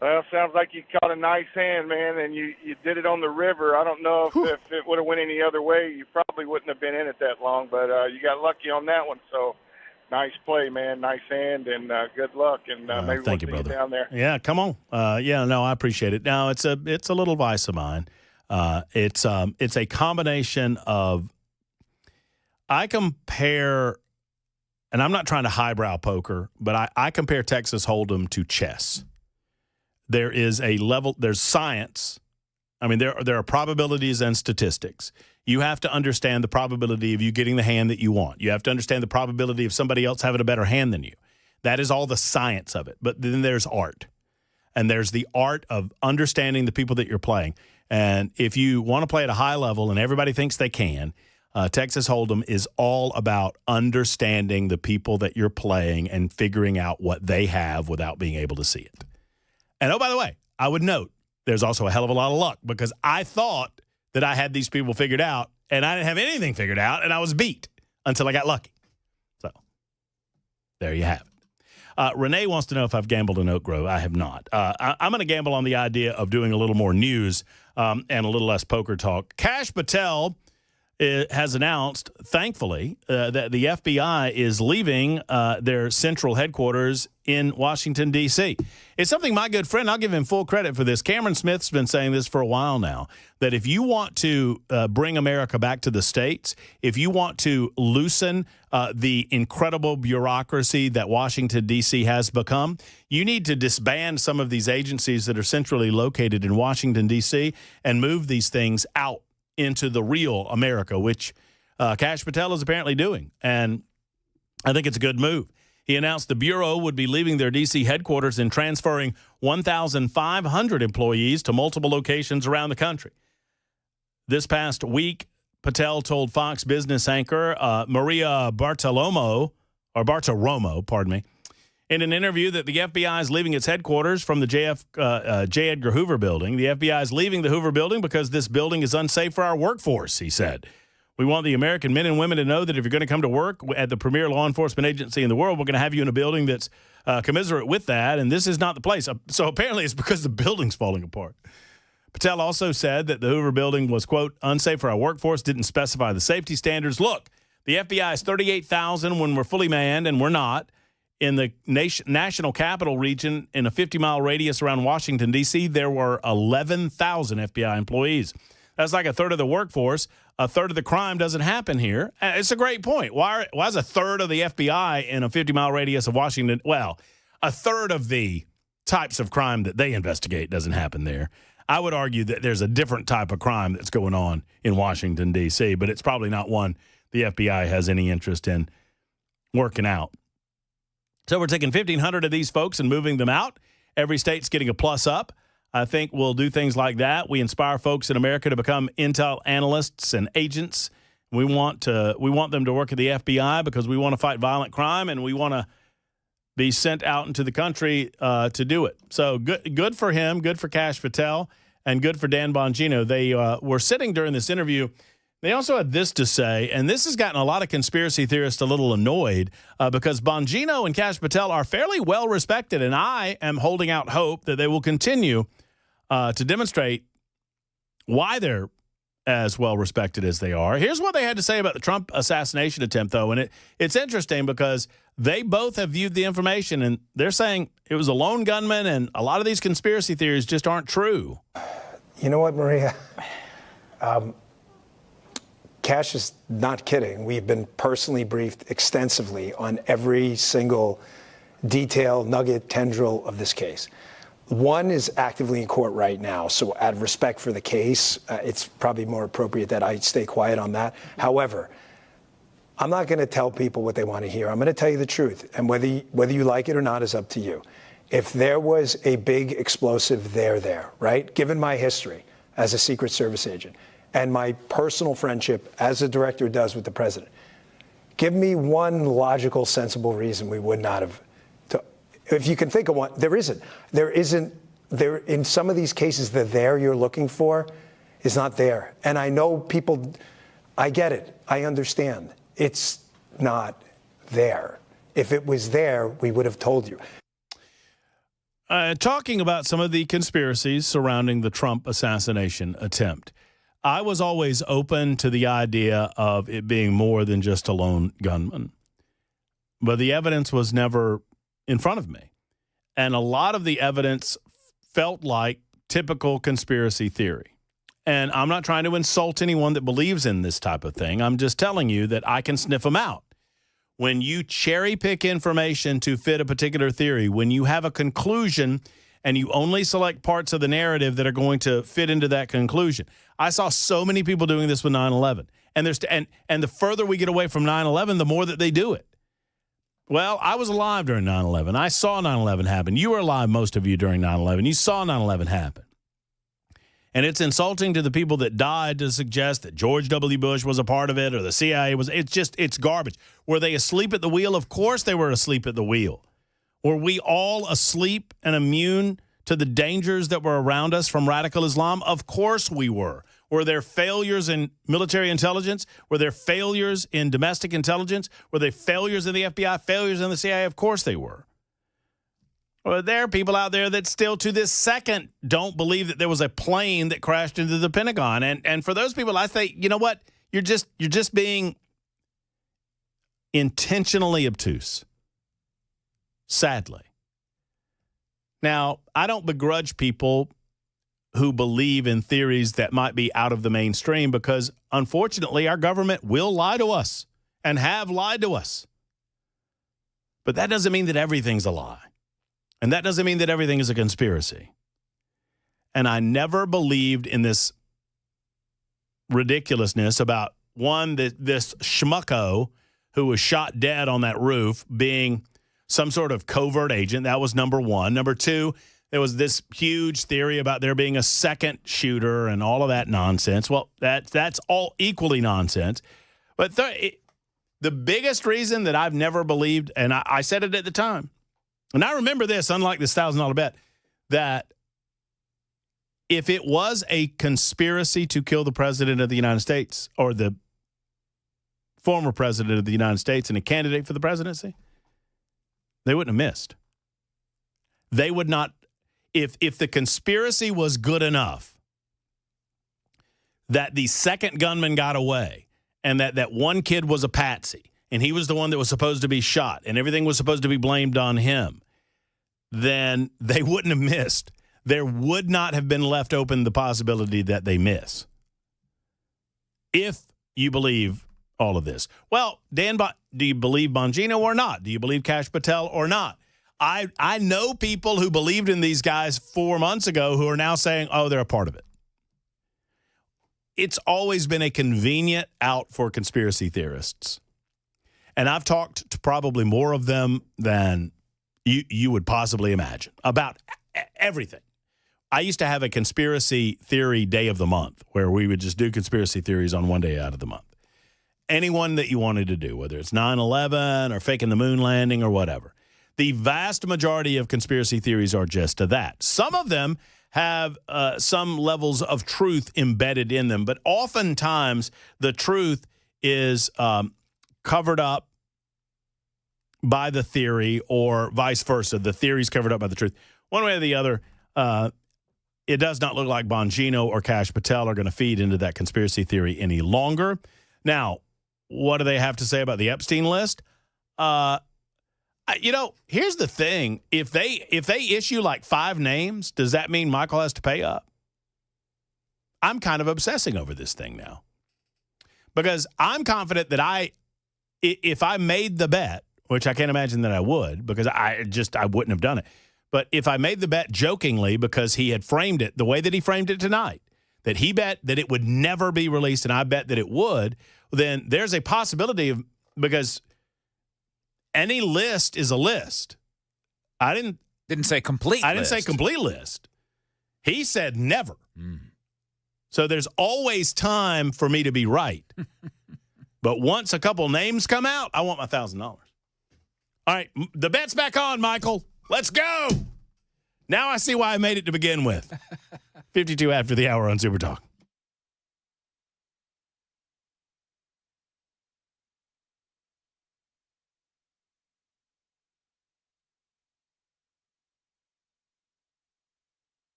Well, sounds like you caught a nice hand, man, and you did it on the river. I don't know if it would have went any other way. You probably wouldn't have been in it that long, but you got lucky on that one. So nice play, man. Nice hand, and good luck. And maybe we'll see you down there. Yeah, come on. I appreciate it. Now, it's a little vice of mine. It's a combination of I compare, and I'm not trying to highbrow poker, but I compare Texas Hold'em to chess. There is a level, there's science. I mean, there are probabilities and statistics. You have to understand the probability of you getting the hand that you want. You have to understand the probability of somebody else having a better hand than you. That is all the science of it. But then there's art. And there's the art of understanding the people that you're playing. And if you want to play at a high level and everybody thinks they can, Texas Hold'em is all about understanding the people that you're playing and figuring out what they have without being able to see it. And, oh, by the way, I would note there's also a hell of a lot of luck because I thought that I had these people figured out, and I didn't have anything figured out, and I was beat until I got lucky. So there you have it. Renee wants to know if I've gambled in Oak Grove. I have not. I'm going to gamble on the idea of doing a little more news and a little less poker talk. Cash Patel has announced, thankfully, that the FBI is leaving their central headquarters in Washington, D.C. It's something my good friend, I'll give him full credit for this. Cameron Smith's been saying this for a while now, that if you want to bring America back to the states, if you want to loosen the incredible bureaucracy that Washington, D.C. has become, you need to disband some of these agencies that are centrally located in Washington, D.C. and move these things out into the real America, which Kash Patel is apparently doing. And I think it's a good move. He announced the Bureau would be leaving their D.C. headquarters and transferring 1,500 employees to multiple locations around the country. This past week, Patel told Fox Business anchor Maria Bartiromo, in an interview that the FBI is leaving its headquarters from the J. Edgar Hoover building. The FBI is leaving the Hoover building because this building is unsafe for our workforce, he said. We want the American men and women to know that if you're going to come to work at the premier law enforcement agency in the world, we're going to have you in a building that's commiserate with that, and this is not the place. So apparently it's because the building's falling apart. Patel also said that the Hoover building was, quote, unsafe for our workforce, didn't specify the safety standards. Look, the FBI is 38,000 when we're fully manned, and we're not. In the national capital region, in a 50-mile radius around Washington, D.C., there were 11,000 FBI employees. That's like a third of the workforce. A third of the crime doesn't happen here. It's a great point. Why is a third of the FBI in a 50-mile radius of Washington? Well, a third of the types of crime that they investigate doesn't happen there. I would argue that there's a different type of crime that's going on in Washington, D.C., but it's probably not one the FBI has any interest in working out. So we're taking 1,500 of these folks and moving them out. Every state's getting a plus up. I think we'll do things like that. We inspire folks in America to become intel analysts and agents. We want them to work at the FBI because we want to fight violent crime, and we want to be sent out into the country to do it. So good for him, good for Kash Patel, and good for Dan Bongino. They were sitting during this interview. They also had this to say, and this has gotten a lot of conspiracy theorists a little annoyed because Bongino and Kash Patel are fairly well respected, and I am holding out hope that they will continue to demonstrate why they're as well respected as they are. Here's what they had to say about the Trump assassination attempt, though, and it's interesting because they both have viewed the information, and they're saying it was a lone gunman, and a lot of these conspiracy theories just aren't true. You know what, Maria? Kash is not kidding. We've been personally briefed extensively on every single detail, nugget, tendril of this case. One is actively in court right now, so out of respect for the case, it's probably more appropriate that I stay quiet on that. However, I'm not going to tell people what they want to hear. I'm going to tell you the truth, and whether you like it or not is up to you. If there was a big explosive there, right? Given my history as a Secret Service agent, and my personal friendship, as the director does with the president, give me one logical, sensible reason we would not have. If you can think of one, there isn't. There in some of these cases, the there you're looking for is not there. And I know people, I get it. I understand. It's not there. If it was there, we would have told you. Talking about some of the conspiracies surrounding the Trump assassination attempt, I was always open to the idea of it being more than just a lone gunman. But the evidence was never in front of me. And a lot of the evidence felt like typical conspiracy theory. And I'm not trying to insult anyone that believes in this type of thing. I'm just telling you that I can sniff them out. When you cherry pick information to fit a particular theory, when you have a conclusion and you only select parts of the narrative that are going to fit into that conclusion. I saw so many people doing this with 9/11. And the further we get away from 9/11, the more that they do it. Well, I was alive during 9/11. I saw 9/11 happen. You were alive, most of you, during 9/11. You saw 9/11 happen. And it's insulting to the people that died to suggest that George W. Bush was a part of it or the CIA was. It's garbage. Were they asleep at the wheel? Of course they were asleep at the wheel. Were we all asleep and immune to the dangers that were around us from radical Islam? Of course we were. Were there failures in military intelligence? Were there failures in domestic intelligence? Were there failures in the FBI, failures in the CIA? Of course they were. Well, there are people out there that still to this second don't believe that there was a plane that crashed into the Pentagon. And for those people, I say, you know what? You're just being intentionally obtuse. Sadly. Now, I don't begrudge people who believe in theories that might be out of the mainstream because, unfortunately, our government will lie to us and have lied to us. But that doesn't mean that everything's a lie. And that doesn't mean that everything is a conspiracy. And I never believed in this ridiculousness about, one, this schmucko who was shot dead on that roof being some sort of covert agent. That was number one. Number two, there was this huge theory about there being a second shooter and all of that nonsense. Well, that's all equally nonsense. But the biggest reason that I've never believed, and I said it at the time, and I remember this, unlike this $1,000 bet, that if it was a conspiracy to kill the president of the United States or the former president of the United States and a candidate for the presidency, they wouldn't have missed. They would not. If the conspiracy was good enough that the second gunman got away and that one kid was a patsy and he was the one that was supposed to be shot and everything was supposed to be blamed on him, then they wouldn't have missed. There would not have been left open the possibility that they miss. If you believe all of this. Well, Dan, do you believe Bongino or not? Do you believe Kash Patel or not? I know people who believed in these guys 4 months ago who are now saying, oh, they're a part of it. It's always been a convenient out for conspiracy theorists. And I've talked to probably more of them than you would possibly imagine about everything. I used to have a conspiracy theory day of the month where we would just do conspiracy theories on one day out of the month. Anyone that you wanted to do, whether it's 9/11 or faking the moon landing or whatever. The vast majority of conspiracy theories are just to that. Some of them have some levels of truth embedded in them, but oftentimes the truth is covered up by the theory or vice versa. The theory's covered up by the truth. One way or the other, it does not look like Bongino or Kash Patel are going to feed into that conspiracy theory any longer. Now, what do they have to say about the Epstein list? Here's the thing. If they issue like 5 names, does that mean Michael has to pay up? I'm kind of obsessing over this thing now. Because I'm confident that if I made the bet, which I can't imagine that I would, because I wouldn't have done it. But if I made the bet jokingly because he had framed it the way that he framed it tonight, that he bet that it would never be released and I bet that it would, then there's a possibility of, because any list is a list. I didn't say complete list. I didn't say complete list. He said never. So there's always time for me to be right. But once a couple names come out, I want my $1,000. All right, the bet's back on, Michael. Let's go. Now I see why I made it to begin with. 52 after the hour on Super Talk.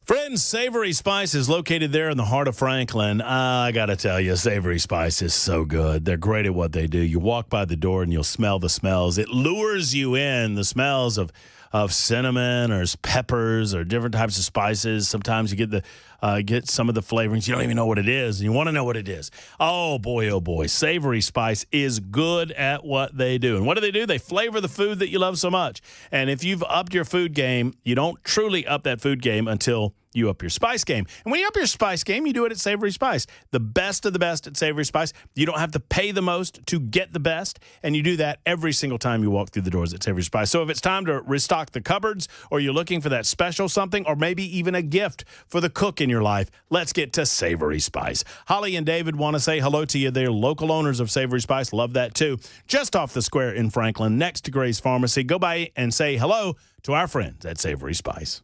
Friends, Savory Spice is located there in the heart of Franklin. I got to tell you, Savory Spice is so good. They're great at what they do. You walk by the door and you'll smell the smells. It lures you in, the smells of cinnamon or peppers or different types of spices. Sometimes you get some of the flavorings. You don't even know what it is, and you want to know what it is. Oh, boy. Savory Spice is good at what they do. And what do? They flavor the food that you love so much. And if you've upped your food game, you don't truly up that food game until you up your spice game. And when you up your spice game, you do it at Savory Spice. The best of the best at Savory Spice. You don't have to pay the most to get the best, and you do that every single time you walk through the doors at Savory Spice. So if it's time to restock the cupboards, or you're looking for that special something, or maybe even a gift for the cook in your life, let's get to Savory Spice. Holly and David want to say hello to you. They're local owners of Savory Spice. Love that too. Just off the square in Franklin, next to Gray's Pharmacy. Go by and say hello to our friends at Savory Spice.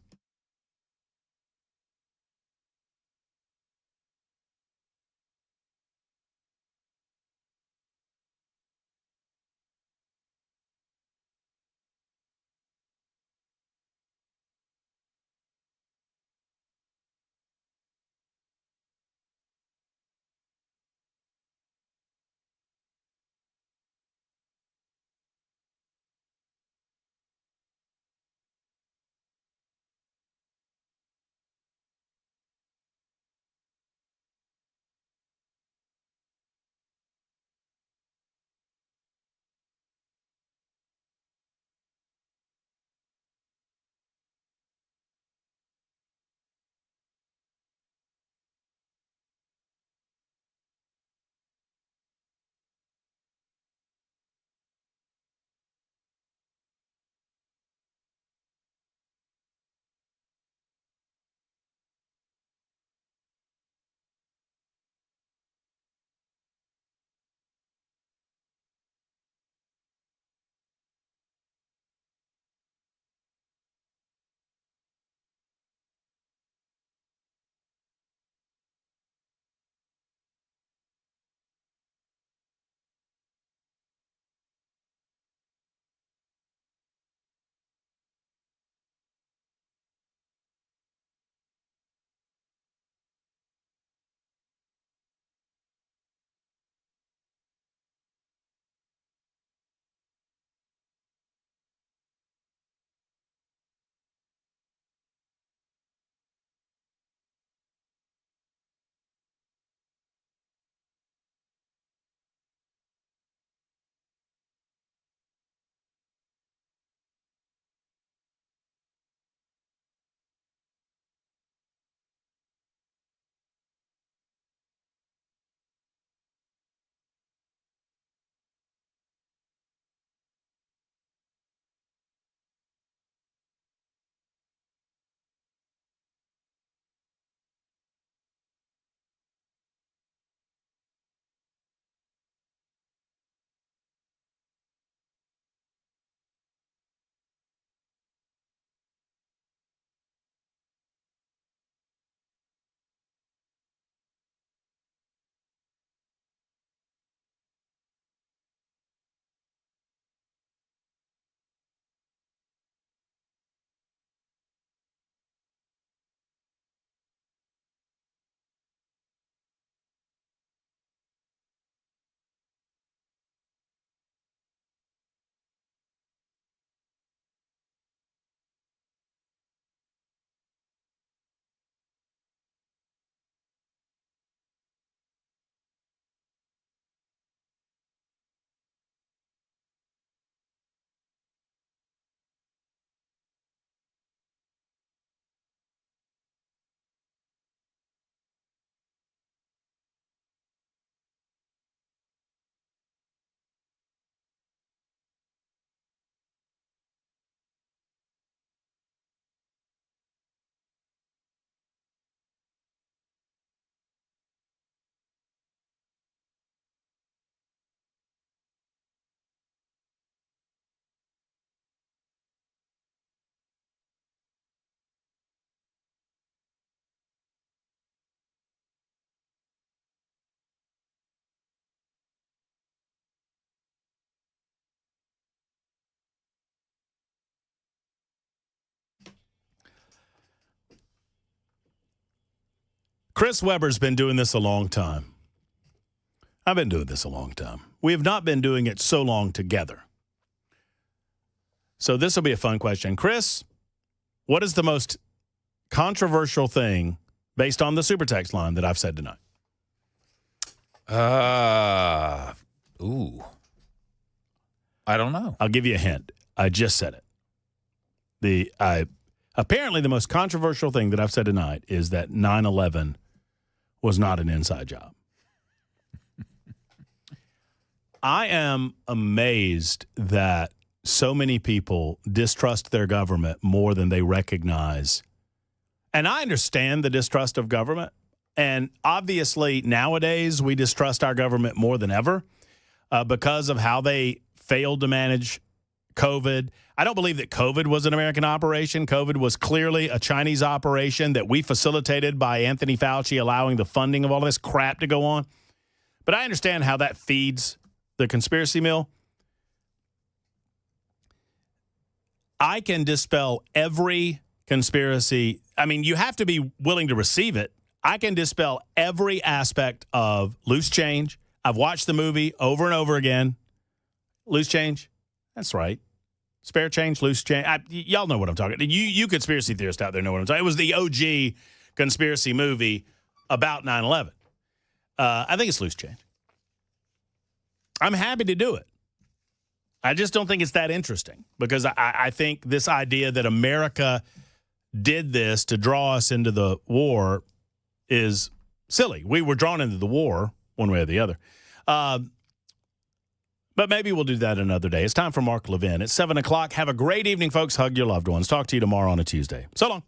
Chris Webber's been doing this a long time. I've been doing this a long time. We have not been doing it so long together. So this will be a fun question. Chris, what is the most controversial thing based on the super text line that I've said tonight? I don't know. I'll give you a hint. I just said it. Apparently the most controversial thing that I've said tonight is that 9/11 was not an inside job. I am amazed that so many people distrust their government more than they recognize. And I understand the distrust of government. And obviously, nowadays, we distrust our government more than ever because of how they failed to manage COVID. I don't believe that COVID was an American operation. COVID was clearly a Chinese operation that we facilitated by Anthony Fauci allowing the funding of all this crap to go on. But I understand how that feeds the conspiracy mill. I can dispel every conspiracy. I mean, you have to be willing to receive it. I can dispel every aspect of loose change. I've watched the movie over and over again. Loose change? That's right. Spare change, loose change. Y'all know what I'm talking about. You conspiracy theorists out there know what I'm talking about. It was the OG conspiracy movie about 9/11. I think it's loose change. I'm happy to do it. I just don't think it's that interesting because I think this idea that America did this to draw us into the war is silly. We were drawn into the war one way or the other. But maybe we'll do that another day. It's time for Mark Levin. It's 7 o'clock. Have a great evening, folks. Hug your loved ones. Talk to you tomorrow on a Tuesday. So long.